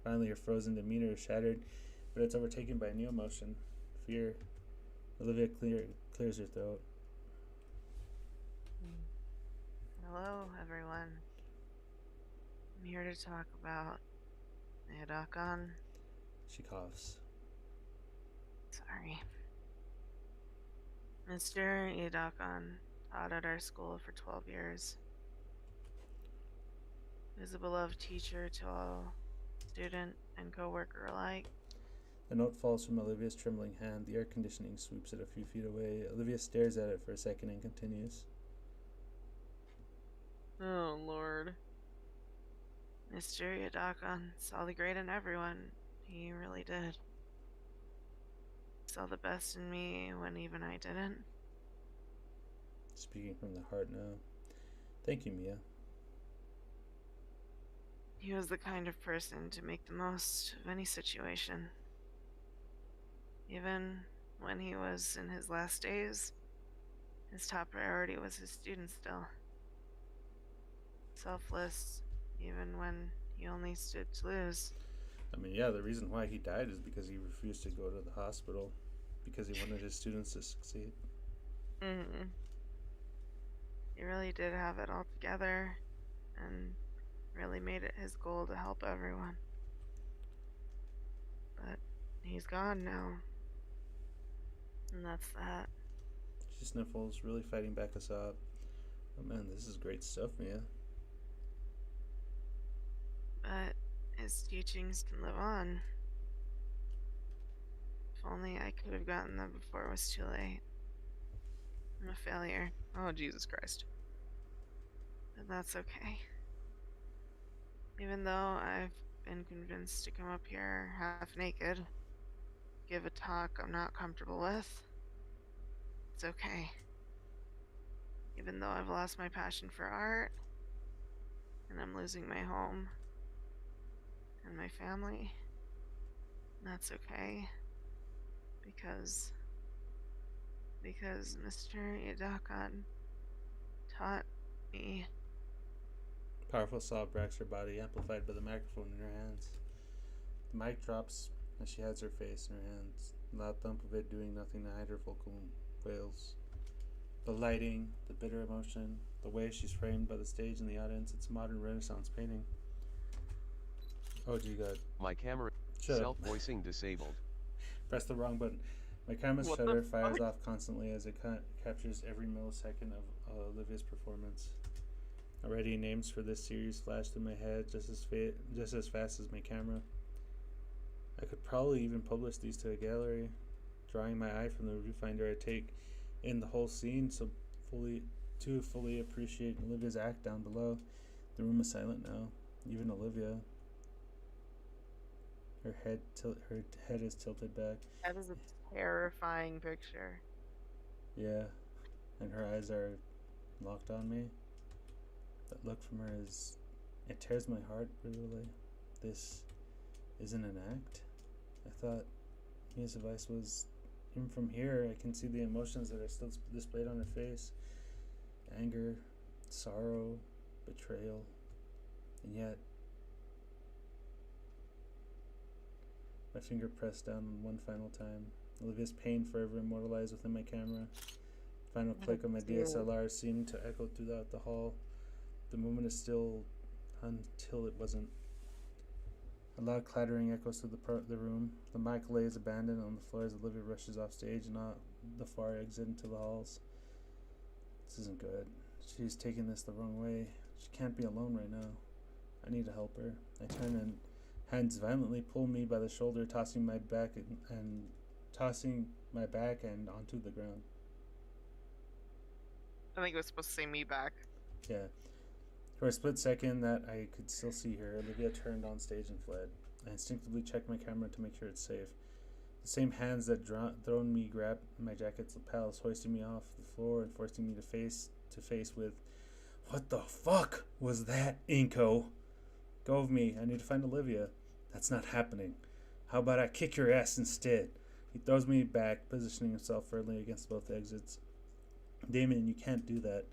Finally, her frozen demeanor is shattered, but it's overtaken by a new emotion. Fear. Olivia clears her throat. Hello, everyone. I'm here to talk about Neodakan. She coughs. Sorry. Mr. Neodakan taught at our school for 12 years. He was a beloved teacher to all, student and co-worker alike. The note falls from Olivia's trembling hand. The air conditioning sweeps it a few feet away. Olivia stares at it for a second and continues. Oh, Lord. Mr. Yadakan saw the great in everyone. He really did. Saw the best in me when even I didn't. Speaking from the heart now. Thank you, Mia. He was the kind of person to make the most of any situation. Even when he was in his last days, his top priority was his students still. Selfless, even when he only stood to lose. I mean, yeah, the reason why he died is because he refused to go to the hospital because he wanted his students to succeed. Mm-hmm. He really did have it all together and really made it his goal to help everyone. But he's gone now. And that's that. She sniffles, really fighting back a sob. Oh man, this is great stuff, Mia. But his teachings can live on. If only I could have gotten them before it was too late. I'm a failure. Oh, Jesus Christ. But that's okay. Even though I've been convinced to come up here half naked, give a talk I'm not comfortable with, it's okay. Even though I've lost my passion for art, and I'm losing my home, and my family, that's okay. Because Mr. Yadakan taught me. Powerful sob racks her body, amplified by the microphone in her hands. The mic drops as she hides her face in her hands, the loud thump of it doing nothing to hide her vocal wails. The lighting, the bitter emotion, the way she's framed by the stage and the audience, it's a modern Renaissance painting. Oh, gee, God. My camera Shut up. self-voicing disabled. Press the wrong button. My camera's What the shutter fires fuck? off constantly as it captures every millisecond of Olivia's performance. Already names for this series flashed through my head just as fast as my camera. I could probably even publish these to a gallery, drawing my eye from the viewfinder I take in the whole scene to fully appreciate Olivia's act down below. The room is silent now. Even Olivia. Her head is tilted back. That is a terrifying picture. Yeah, and her eyes are locked on me. That look from her it tears my heart brutally. This isn't an act. I thought Mia's advice was, even from here, I can see the emotions that are still displayed on her face. Anger, sorrow, betrayal, and yet my finger pressed down one final time. Olivia's pain forever immortalized within my camera. Final click of my DSLR seemed to echo throughout the hall. The movement is still until it wasn't. A loud clattering echoes through the room. The mic lays abandoned on the floor as Olivia rushes off stage and out the far exit into the halls. This isn't good. She's taking this the wrong way. She can't be alone right now. I need to help her. I turn and hands violently pull me by the shoulder, tossing my back and onto the ground. I think it was supposed to say me back. Yeah. For a split second that I could still see her, Olivia turned on stage and fled. I instinctively checked my camera to make sure it's safe. The same hands that thrown me grabbed my jacket's lapels, hoisting me off the floor and forcing me to face with, "What the fuck was that, Inko? Go of me. I need to find Olivia." "That's not happening. How about I kick your ass instead?" He throws me back, positioning himself firmly against both exits. "Damien, you can't do that."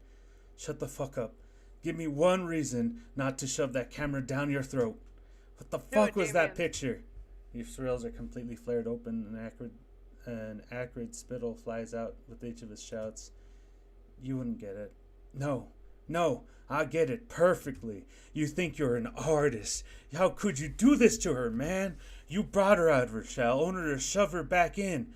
"Shut the fuck up. Give me one reason not to shove that camera down your throat." "What the fuck was that picture?" His thrills are completely flared open, and an acrid spittle flies out with each of his shouts. "You wouldn't get it." No, I get it perfectly. You think you're an artist. How could you do this to her, man? You brought her out of her shell, only to shove her back in."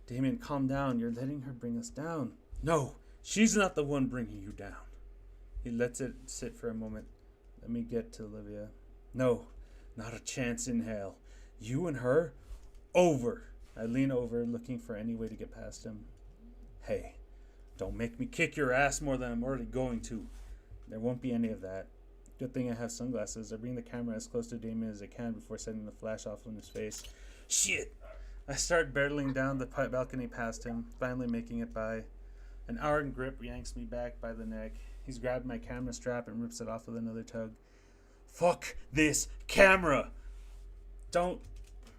"Damien, calm down. You're letting her bring us down." "No, she's not the one bringing you down." He lets it sit for a moment. "Let me get to Olivia." "No, not a chance in hell. You and her? Over." I lean over, looking for any way to get past him. "Hey, don't make me kick your ass more than I'm already going to." "There won't be any of that. Good thing I have sunglasses." I bring the camera as close to Damien as I can before setting the flash off on his face. Shit! I start barreling down the balcony past him, finally making it by. An iron grip yanks me back by the neck. He's grabbed my camera strap and rips it off with another tug. "Fuck this camera!" "Don't."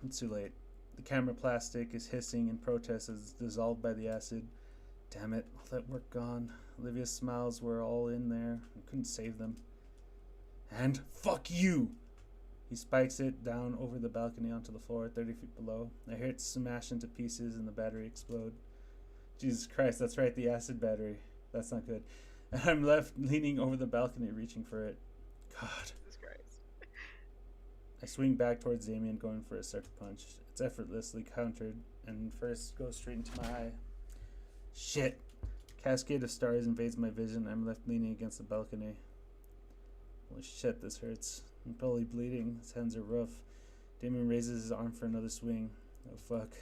It's too late. The camera plastic is hissing in protest as it's dissolved by the acid. Damn it, all that work gone. Olivia's smiles were all in there. I couldn't save them. "And fuck you!" He spikes it down over the balcony onto the floor, 30 feet below. I hear it smash into pieces and the battery explode. Jesus Christ, that's right, the acid battery. That's not good. And I'm left leaning over the balcony, reaching for it. God. Jesus Christ. I swing back towards Damien, going for a sucker punch. It's effortlessly countered, and first goes straight into my eye. Shit. Cascade of stars invades my vision. I'm left leaning against the balcony. Holy shit, this hurts. I'm probably bleeding. His hands are rough. Damien raises his arm for another swing. Oh fuck.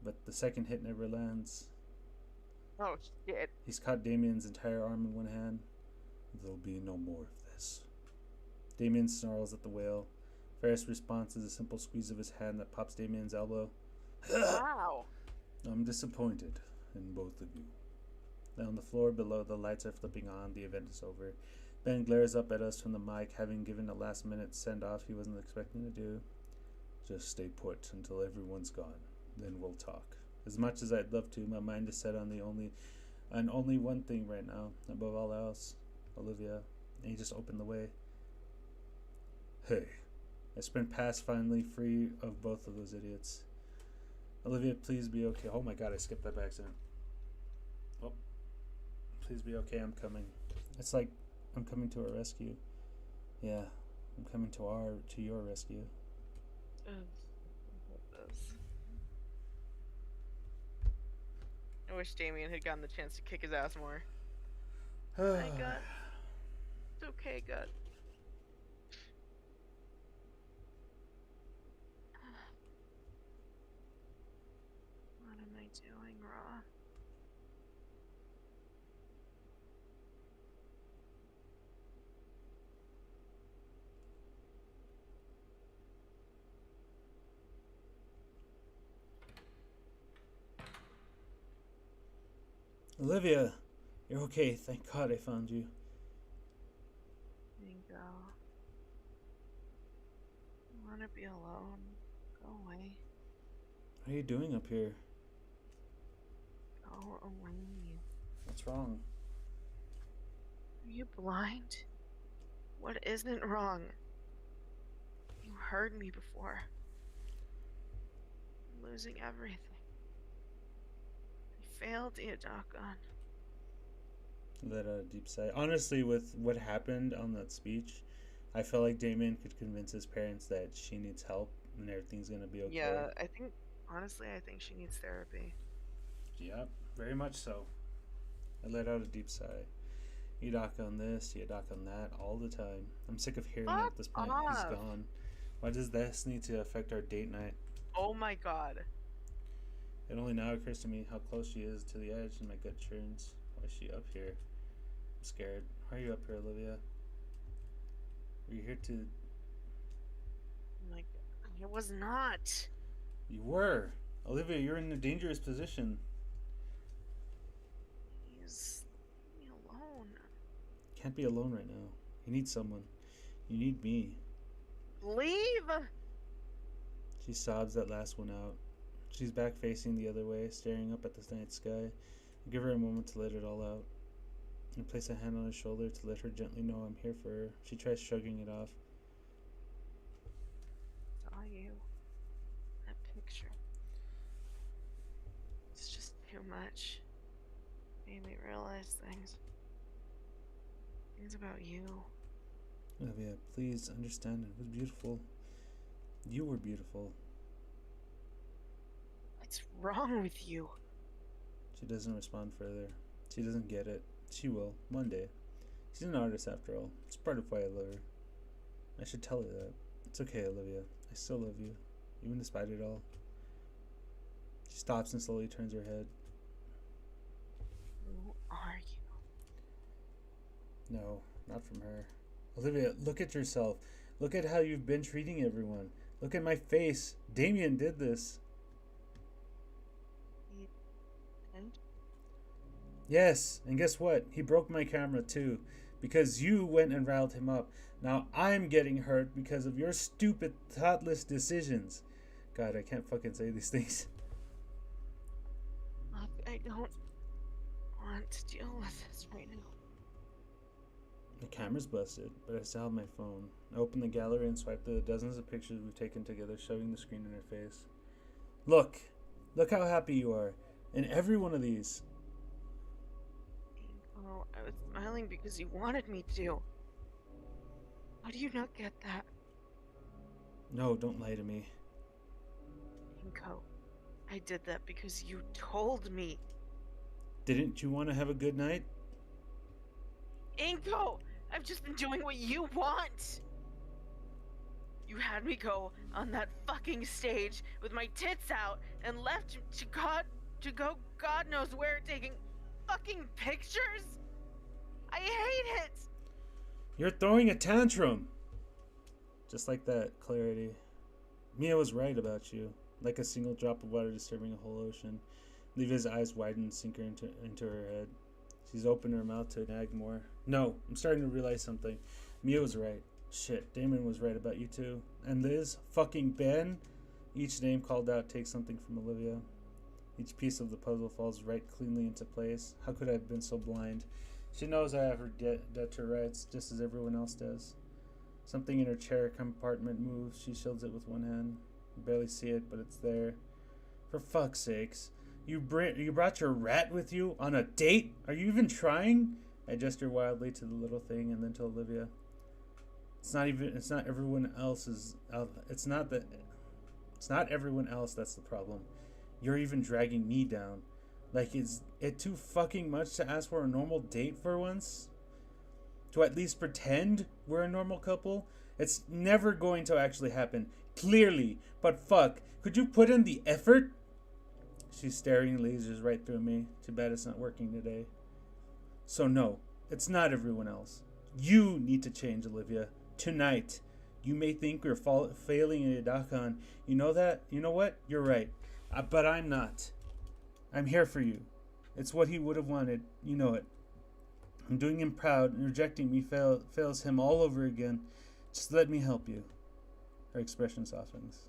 But the second hit never lands. Oh shit. He's caught Damien's entire arm in one hand. "There'll be no more of this." Damien snarls at the wail. Ferris' response is a simple squeeze of his hand that pops Damien's elbow. Wow. "I'm disappointed in both of you." On the floor below, the lights are flipping on. The event is over. Ben glares up at us from the mic, having given a last-minute send-off he wasn't expecting to do. "Just stay put until everyone's gone. Then we'll talk." As much as I'd love to, my mind is set on only one thing right now, above all else, Olivia. And he just opened the way. "Hey." I sprint past, finally free of both of those idiots. "Olivia, please be okay." Oh my god, I skipped that by accident. Oh. "Please be okay, I'm coming." It's like I'm coming to our rescue. Yeah, I'm coming to your rescue. I wish Damien had gotten the chance to kick his ass more. Hi, Gut. It's okay, Gut. What am I doing, Raw? Olivia, you're okay. Thank God I found you. Bingo. I want to be alone. Go away. What are you doing up here? Go away. What's wrong? Are you blind? What isn't wrong? You heard me before. I'm losing everything. I failed, Iadakon. Let out a deep sigh. Honestly, with what happened on that speech, I felt like Damien could convince his parents that she needs help and everything's gonna be okay. Yeah, honestly, I think she needs therapy. Yep, very much so. I let out a deep sigh. Yadaka on this, Yadaka on that, all the time. I'm sick of hearing it at this point. He's Off. gone. Why does this need to affect our date night? Oh my god. It only now occurs to me how close she is to the edge, and my gut churns. Why is she up here? I'm scared. Why are you up here, Olivia? Were you here to... Like, I was not. You were! Olivia, you're in a dangerous position. Please, leave me alone. Can't be alone right now. You need someone. You need me. Leave! She sobs that last one out. She's back facing the other way, staring up at the night sky. I give her a moment to let it all out. I place a hand on her shoulder to let her gently know I'm here for her. She tries shrugging it off. Saw you. That picture. It's just too much. Made me realize things. Things about you. Olivia, please understand it was beautiful. You were beautiful. What's wrong with you? She doesn't respond further. She doesn't get it. She will, one day. She's an artist after all. It's part of why I love her. I should tell her that. It's okay, Olivia. I still love you, even despite it all. She stops and slowly turns her head. Who are you? No, not from her. Olivia, look at yourself. Look at how you've been treating everyone. Look at my face. Damien did this. And? Yes, and guess what? He broke my camera too. Because you went and riled him up. Now I'm getting hurt because of your stupid, thoughtless decisions. God, I can't fucking say these things. Look, I don't want to deal with this right now. The camera's busted, but I still have my phone. I open the gallery and swipe through the dozens of pictures we've taken together, shoving the screen in her face. Look! Look how happy you are. In every one of these. Oh, I was smiling because you wanted me to. How do you not get that? No, don't lie to me. Inko, I did that because you told me. Didn't you want to have a good night? Inko, I've just been doing what you want. You had me go on that fucking stage with my tits out and left to go God knows where taking fucking pictures. I hate it. You're throwing a tantrum. Just like that, Clarity. Mia was right about you. Like a single drop of water disturbing a whole ocean. Livia's eyes widen and sink her into her head. She's opened her mouth to nag more. No, I'm starting to realize something. Mia was right. Shit, Damon was right about you too. And Liz, fucking Ben. Each name called out takes something from Olivia. Each piece of the puzzle falls right cleanly into place. How could I have been so blind? She knows I have her debt to rights, just as everyone else does. Something in her chair compartment moves. She shields it with one hand. You barely see it, but it's there. For fuck's sakes. You brought your rat with you on a date? Are you even trying? I gesture wildly to the little thing and then to Olivia. It's not everyone else's. It's not everyone else that's the problem. You're even dragging me down. Like, is it too fucking much to ask for a normal date for once? To at least pretend we're a normal couple? It's never going to actually happen. Clearly. But fuck. Could you put in the effort? She's staring lasers right through me. Too bad it's not working today. So no, it's not everyone else. You need to change, Olivia. Tonight. You may think we're failing in Idakan. You know that? You know what? You're right. But I'm not. I'm here for you. It's what he would have wanted. You know it. I'm doing him proud, and rejecting me fails him all over again. Just let me help you. Her expression softens.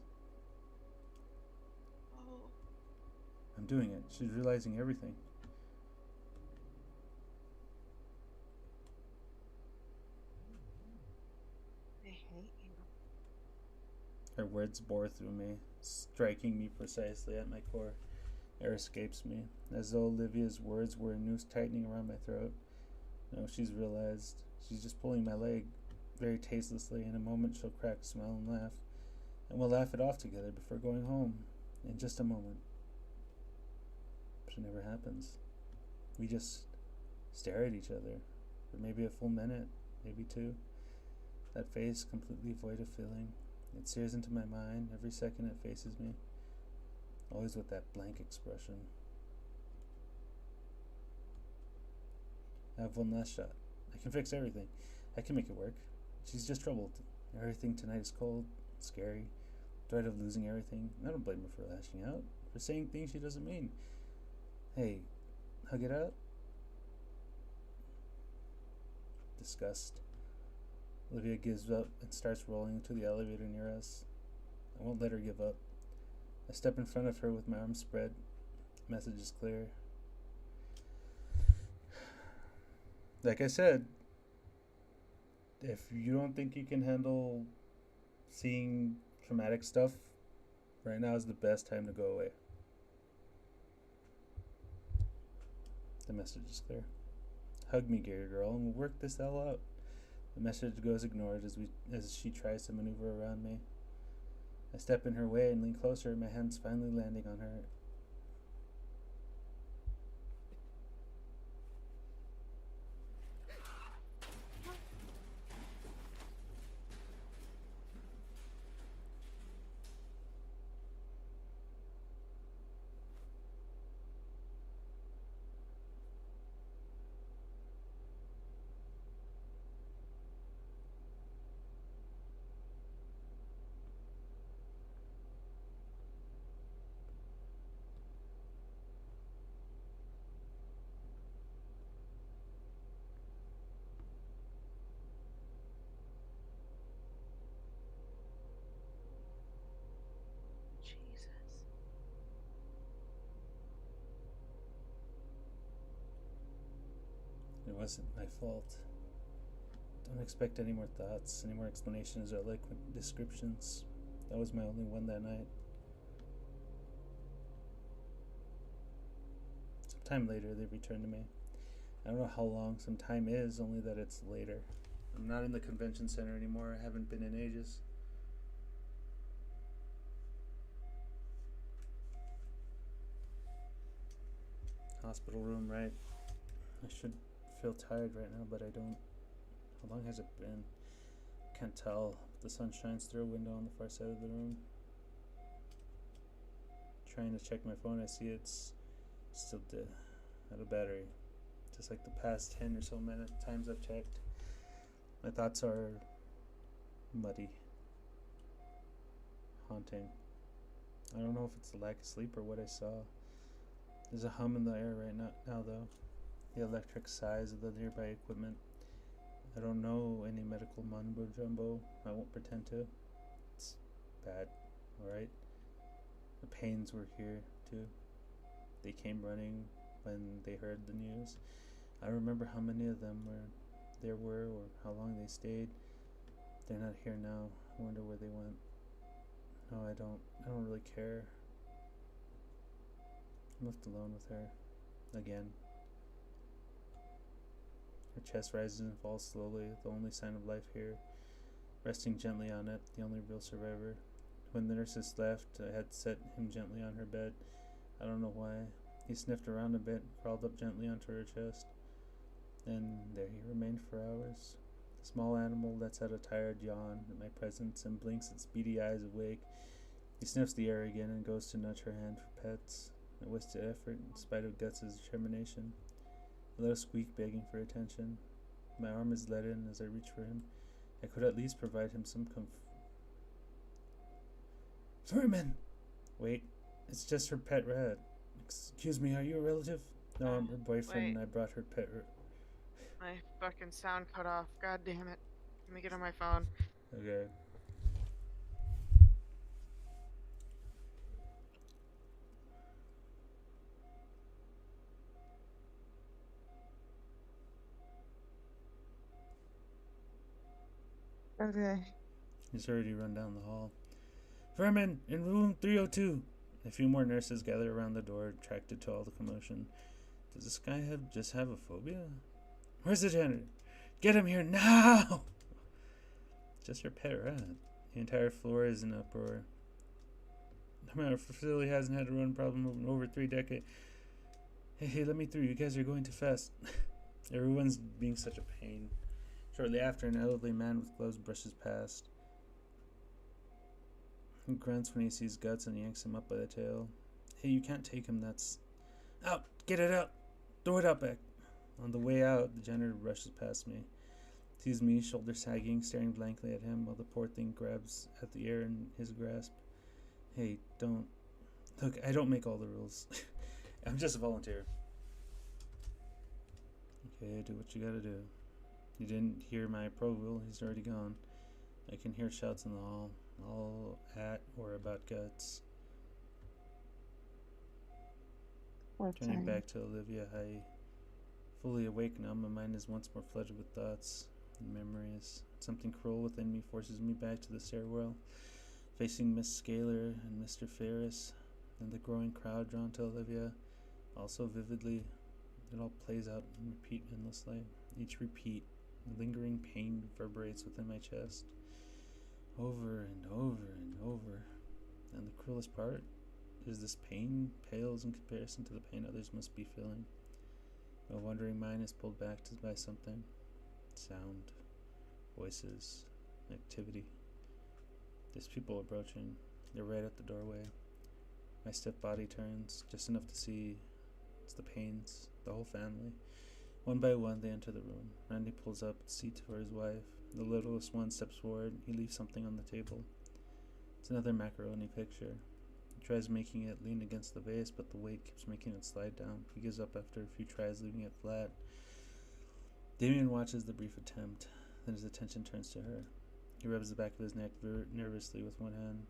Oh, I'm doing it. She's realizing everything. I hate you. Her words bore through me, striking me precisely at my core. Air escapes me, as though Olivia's words were a noose tightening around my throat. No, she's realized. She's just pulling my leg, very tastelessly. In a moment, she'll crack a smile and laugh, and we'll laugh it off together before going home. In just a moment. But it never happens. We just stare at each other for maybe a full minute, maybe two. That face completely void of feeling. It sears into my mind every second it faces me, always with that blank expression. I have one last shot. I can fix everything. I can make it work. She's just troubled. Everything tonight is cold, scary, threat of losing everything. I don't blame her for lashing out, for saying things she doesn't mean. Hey, hug it out? Disgust. Olivia gives up and starts rolling to the elevator near us. I won't let her give up. I step in front of her with my arms spread. The message is clear. Like I said, if you don't think you can handle seeing traumatic stuff, right now is the best time to go away. The message is clear. Hug me, Gary girl, and we'll work this hell out. The message goes ignored as she tries to maneuver around me. I step in her way and lean closer, my hands finally landing on her. Jesus. It wasn't my fault. Don't expect any more thoughts, any more explanations or eloquent descriptions. That was my only one that night. Some time later, they returned to me. I don't know how long some time is, only that it's later. I'm not in the convention center anymore. I haven't been in ages. Hospital room, right? I should feel tired right now, but I don't. How long has it been? Can't tell. The sun shines through a window on the far side of the room. Trying to check my phone, I see it's still out of battery. Just like the past 10 or so times I've checked. My thoughts are muddy, haunting. I don't know if it's the lack of sleep or what I saw. There's a hum in the air right now though. The electric sighs of the nearby equipment. I don't know any medical mumbo jumbo. I won't pretend to. It's bad, alright? The pains were here too. They came running when they heard the news. I remember how many of them there were or how long they stayed. They're not here now. I wonder where they went. No, I don't really care. I'm left alone with her. Again. Her chest rises and falls slowly, the only sign of life here. Resting gently on it, the only real survivor. When the nurses left, I had set him gently on her bed. I don't know why. He sniffed around a bit, crawled up gently onto her chest. And there he remained for hours. The small animal lets out a tired yawn at my presence and blinks its beady eyes awake. He sniffs the air again and goes to nudge her hand for pets. A wasted effort in spite of Guts' determination. A little squeak begging for attention. My arm is leaden as I reach for him. I could at least provide him some Vermin! Wait, it's just her pet rat. Excuse me, are you a relative? No, I'm her boyfriend wait. and I brought her pet rat. My fucking sound cut off. God damn it. Let me get on my phone. Okay. Okay. He's already run down the hall. Vermin, in room 302. A few more nurses gather around the door, attracted to all the commotion. Does this guy just have a phobia? Where's the janitor? Get him here now! Just your pet rat. The entire floor is in uproar. No matter, facility hasn't had a run problem in over 3 decades. Hey, let me through. You guys are going too fast. Everyone's being such a pain. Shortly after, an elderly man with gloves brushes past. He grunts when he sees Guts and yanks him up by the tail. Hey, you can't take him, that's... Out! Get it out! Throw it out back! On the way out, the janitor rushes past me. Sees me, shoulder sagging, staring blankly at him while the poor thing grabs at the air in his grasp. Hey, don't... Look, I don't make all the rules. I'm just a volunteer. Okay, do what you gotta do. You didn't hear my approval, he's already gone. I can hear shouts in the hall, all at or about Guts. Turning back to Olivia, I fully awake now. My mind is once more flooded with thoughts and memories. Something cruel within me forces me back to the stairwell, facing Miss Scaler and Mr. Ferris, and the growing crowd drawn to Olivia. Also vividly, it all plays out and repeat endlessly. Each repeat, lingering pain reverberates within my chest, over and over and over. And the cruelest part is this pain pales in comparison to the pain others must be feeling. My wandering mind is pulled back by something. Sound, voices, activity. There's people approaching. They're right at the doorway. My stiff body turns, just enough to see it's the Pains, the whole family. One by one, they enter the room. Randy pulls up a seat for his wife. The littlest one steps forward. He leaves something on the table. It's another macaroni picture. He tries making it lean against the vase, but the weight keeps making it slide down. He gives up after a few tries, leaving it flat. Damien watches the brief attempt. Then his attention turns to her. He rubs the back of his neck nervously with one hand.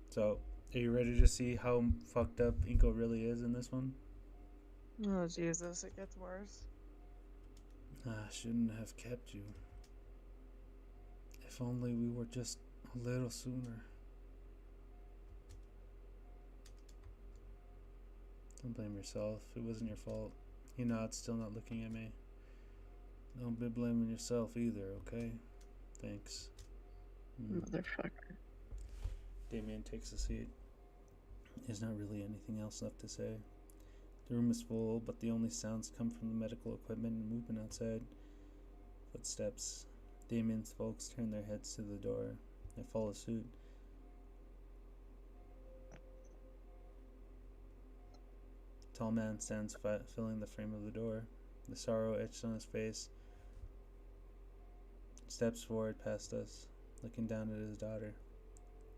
So, are you ready to see how fucked up Inko really is in this one? Oh, Jesus, it gets worse. I shouldn't have kept you. If only we were just a little sooner. Don't blame yourself. It wasn't your fault. He nods, still not looking at me. Don't be blaming yourself either, okay? Thanks. Motherfucker. Damien takes a seat. There's not really anything else left to say. The room is full, but the only sounds come from the medical equipment and movement outside. Footsteps. Damien's folks turn their heads to the door. I follow suit. A tall man stands filling the frame of the door, the sorrow etched on his face. Steps forward past us, looking down at his daughter.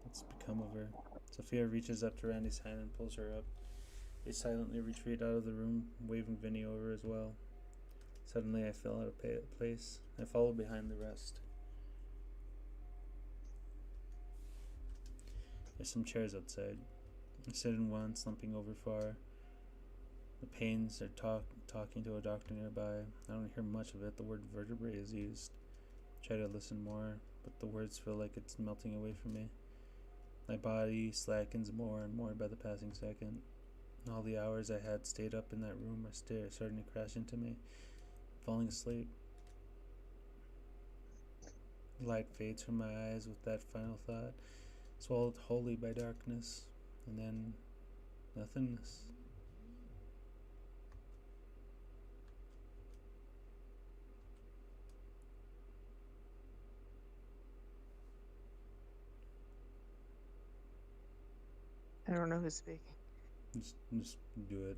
What's become of her? Sophia reaches up to Randy's hand and pulls her up. They silently retreat out of the room, waving Vinny over as well. Suddenly I fell out of place. I followed behind the rest. There's some chairs outside. I sit in one, slumping over far. The Pains are talking to a doctor nearby. I don't hear much of it. The word vertebrae is used. I try to listen more, but the words feel like it's melting away from me. My body slackens more and more by the passing second. All the hours I had stayed up in that room are starting to crash into me, falling asleep. The light fades from my eyes with that final thought, swallowed wholly by darkness, and then nothingness. I don't know who's speaking. Just do it.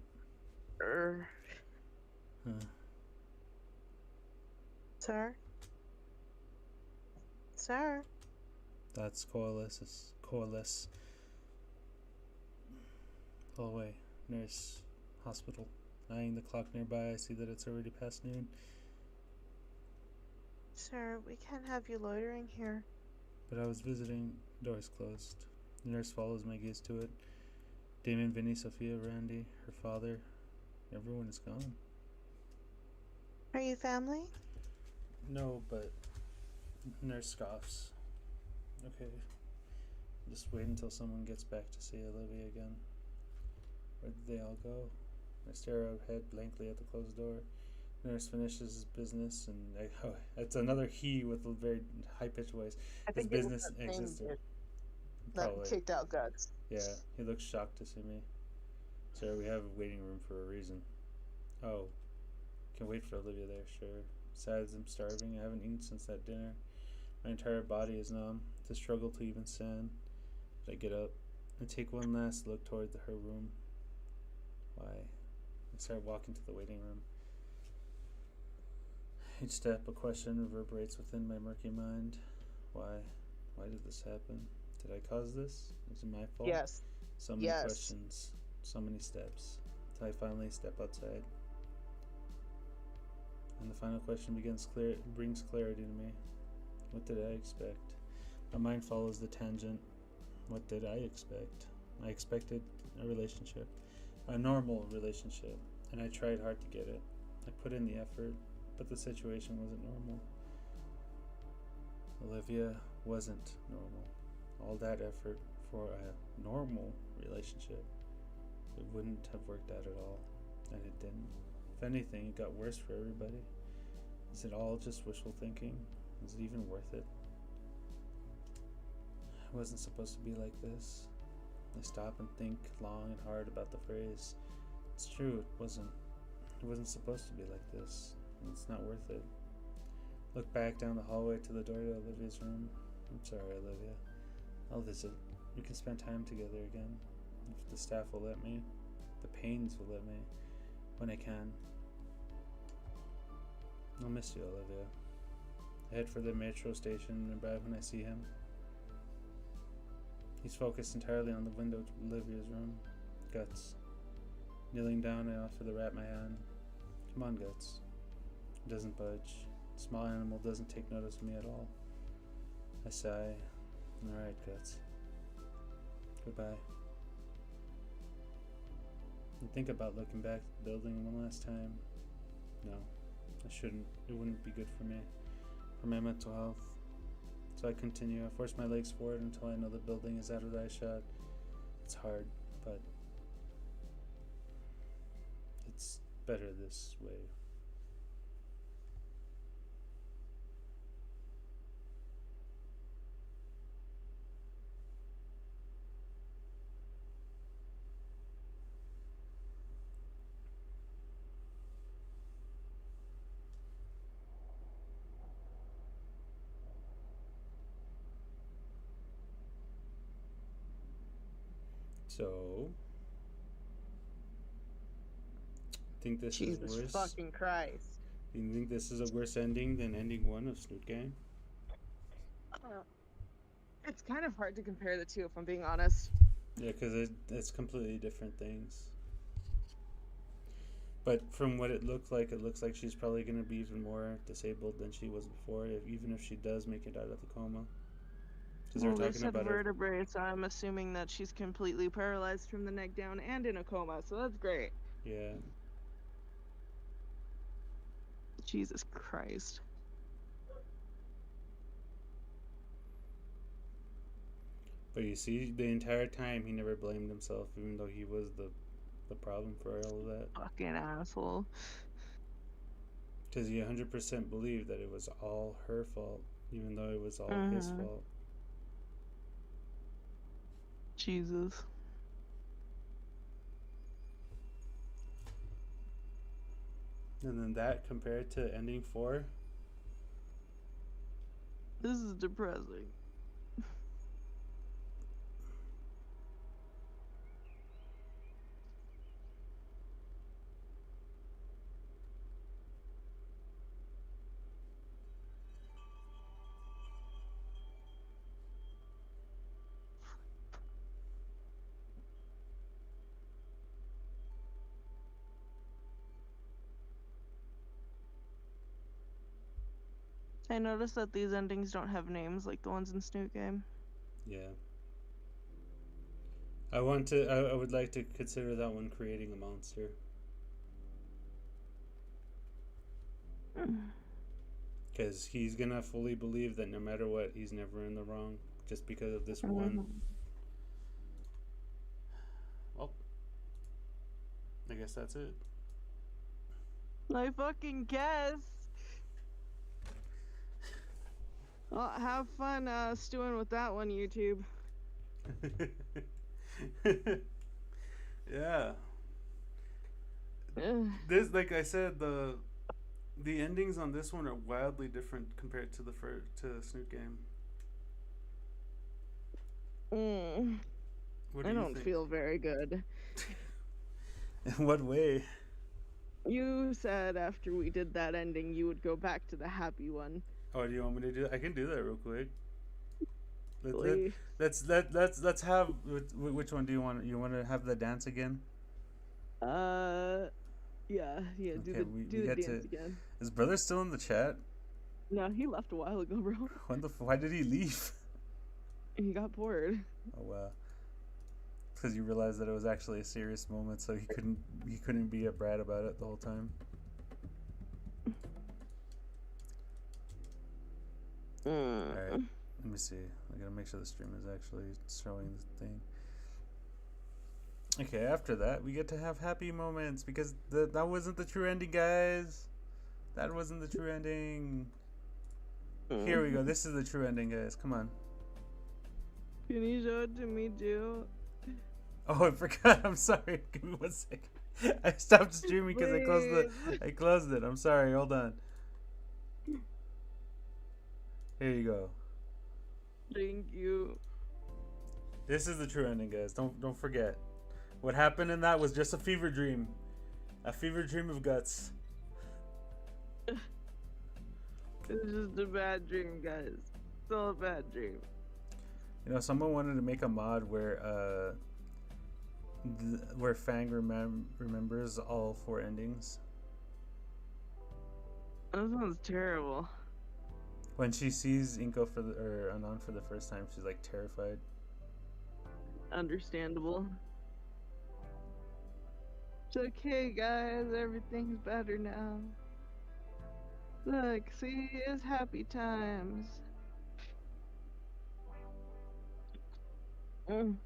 Huh. Sir? Sir? Thoughts coalesce. Hallway, nurse, hospital. Eyeing the clock nearby, I see that it's already past noon. Sir, we can't have you loitering here. But I was visiting. Door's closed. The nurse follows my gaze to it. Damien, Vinny, Sophia, Randy, her father. Everyone is gone. Are you family? No, but nurse scoffs. Okay. Just wait until someone gets back to see Olivia again. Where did they all go? I stare ahead blankly at the closed door. Nurse finishes his business, and it's another he with a very high-pitched voice. I His think it was business that same existed. dude that Probably. kicked out Guts. Yeah, he looks shocked to see me. Sir, we have a waiting room for a reason. Oh, can wait for Olivia there, sure. Besides, I'm starving. I haven't eaten since that dinner. My entire body is numb. To struggle to even stand. I get up. I take one last look toward her room. Why? I start walking to the waiting room. Each step, a question reverberates within my murky mind. Why? Why did this happen? Did I cause this? Was it my fault? Yes. So many Yes. questions, so many steps, till I finally step outside. And the final question brings clarity to me. What did I expect? My mind follows the tangent. What did I expect? I expected a relationship, a normal relationship, and I tried hard to get it. I put in the effort, but the situation wasn't normal. Olivia wasn't normal. All that effort for a normal relationship, it wouldn't have worked out at all, and it didn't. If anything, it got worse for everybody. Is it all just wishful thinking? Is it even worth it? It wasn't supposed to be like this. I stop and think long and hard about the phrase. It's true, it wasn't. It wasn't supposed to be like this, and it's not worth it. Look back down the hallway to the door to Olivia's room. I'm sorry, Olivia. I'll visit. We can spend time together again. If the staff will let me. The pains will let me. When I can. I'll miss you, Olivia. I head for the metro station nearby when I see him. He's focused entirely on the window to Olivia's room. Guts. Kneeling down, I offer the rat my hand. Come on, Guts. He doesn't budge. The small animal doesn't take notice of me at all. I sigh. Alright, Guts. Goodbye. I think about looking back at the building one last time. No, I shouldn't. It wouldn't be good for me. For my mental health. So I continue. I force my legs forward until I know the building is out of eyeshot. It's hard, but it's better this way. So, think this Jesus is worse? fucking Christ. Do you think this is a worse ending than ending 1 of Snoot Gang? It's kind of hard to compare the two, if I'm being honest. Yeah, because it's completely different things. But from what it looks like she's probably going to be even more disabled than she was before, even if she does make it out of the coma. Because Well, they're they talking said about her. vertebrae, so I'm assuming that she's completely paralyzed from the neck down and in a coma, so that's great. Yeah. Jesus Christ. But you see, the entire time he never blamed himself, even though he was the problem for all of that. Fucking asshole. Because he 100% believed that it was all her fault, even though it was all his fault. Jesus. And then that compared to ending 4. This is depressing. I noticed that these endings don't have names like the ones in Snoot Game. Yeah. I would like to consider that one creating a monster. Because he's gonna fully believe that no matter what, he's never in the wrong, just because of this one I guess that's it. I fucking guess. Well, have fun stewing with that one, YouTube. Yeah. Ugh. This, like I said, the endings on this one are wildly different compared to the Snoot game. What do I you don't think? feel very good. In what way? You said after we did that ending, you would go back to the happy one. Oh, do you want me to do that? I can do that real quick. Please. Let's have which one do you want? You want to have the dance again? Yeah. Do Okay, the dance again. Is brother still in the chat? No, he left a while ago, bro. Why did he leave? He got bored. Oh wow. Because you realized that it was actually a serious moment, so he couldn't be a brat about it the whole time. Alright, let me see. I gotta make sure the stream is actually showing the thing. Okay, after that, we get to have happy moments, because that wasn't the true ending, guys. That wasn't the true ending. Here we go. This is the true ending, guys. Come on. Can you show it to me too? Oh, I forgot. I'm sorry. Give me 1 second. I stopped streaming because I closed it. I'm sorry. Hold on. Here you go. Thank you. This is the true ending, guys. Don't forget. What happened in that was just a fever dream. A fever dream of guts. It's just a bad dream, guys. Still a bad dream. You know, someone wanted to make a mod where Fang remembers all 4 endings. That sounds terrible. When she sees Inko or Anon for the first time, she's like terrified. Understandable. It's okay, guys. Everything's better now. Look, see, it's happy times. I'm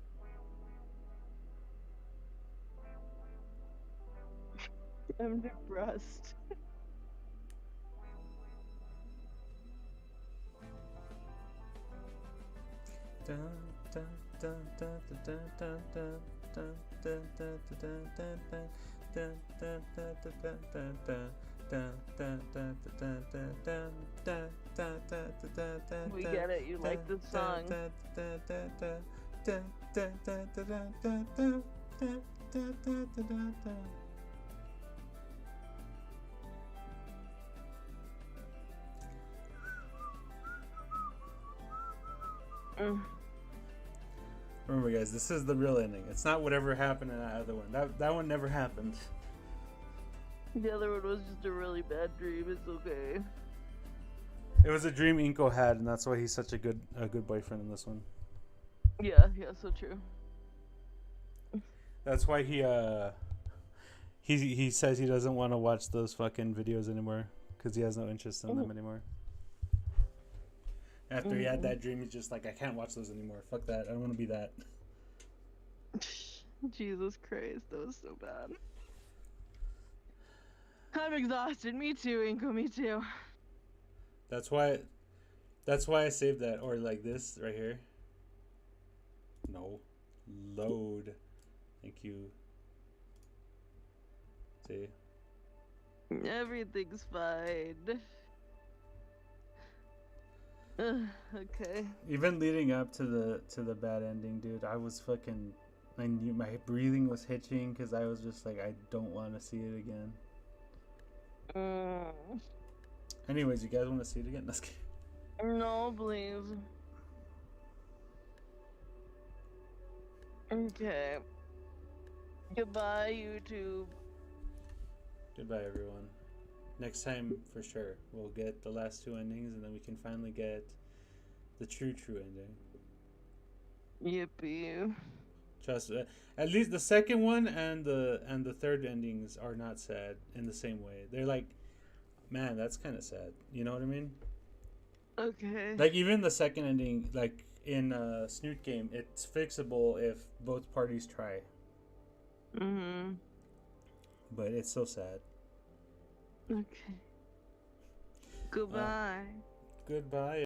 depressed. We get it, you like this song. Remember, guys, this is the real ending. It's not whatever happened in that other one. That one never happened. The other one was just a really bad dream. It's okay. It was a dream Inko had, and that's why he's such a good boyfriend in this one. Yeah, so true. That's why he says he doesn't want to watch those fucking videos anymore because he has no interest in them anymore. After he had that dream, he's just like, I can't watch those anymore. Fuck that. I don't want to be that. Jesus Christ, that was so bad. I'm exhausted. Me too, Inko. Me too. That's why I saved that. Or like this right here. No. Load. Thank you. See? Everything's fine. Okay. Even leading up to the bad ending, dude, I was fucking... I knew my breathing was hitching because I was just like, I don't want to see it again. Anyways, you guys want to see it again? Let's get... No, please. Okay. Goodbye, YouTube. Goodbye, everyone. Next time, for sure, we'll get the last 2 endings, and then we can finally get the true ending. Yippee. Trust me. At least the second one and the third endings are not sad in the same way. They're like, man, that's kind of sad. You know what I mean? Okay. Like even the second ending, like in Snoot game, it's fixable if both parties try. But it's so sad. Okay. Goodbye. Goodbye.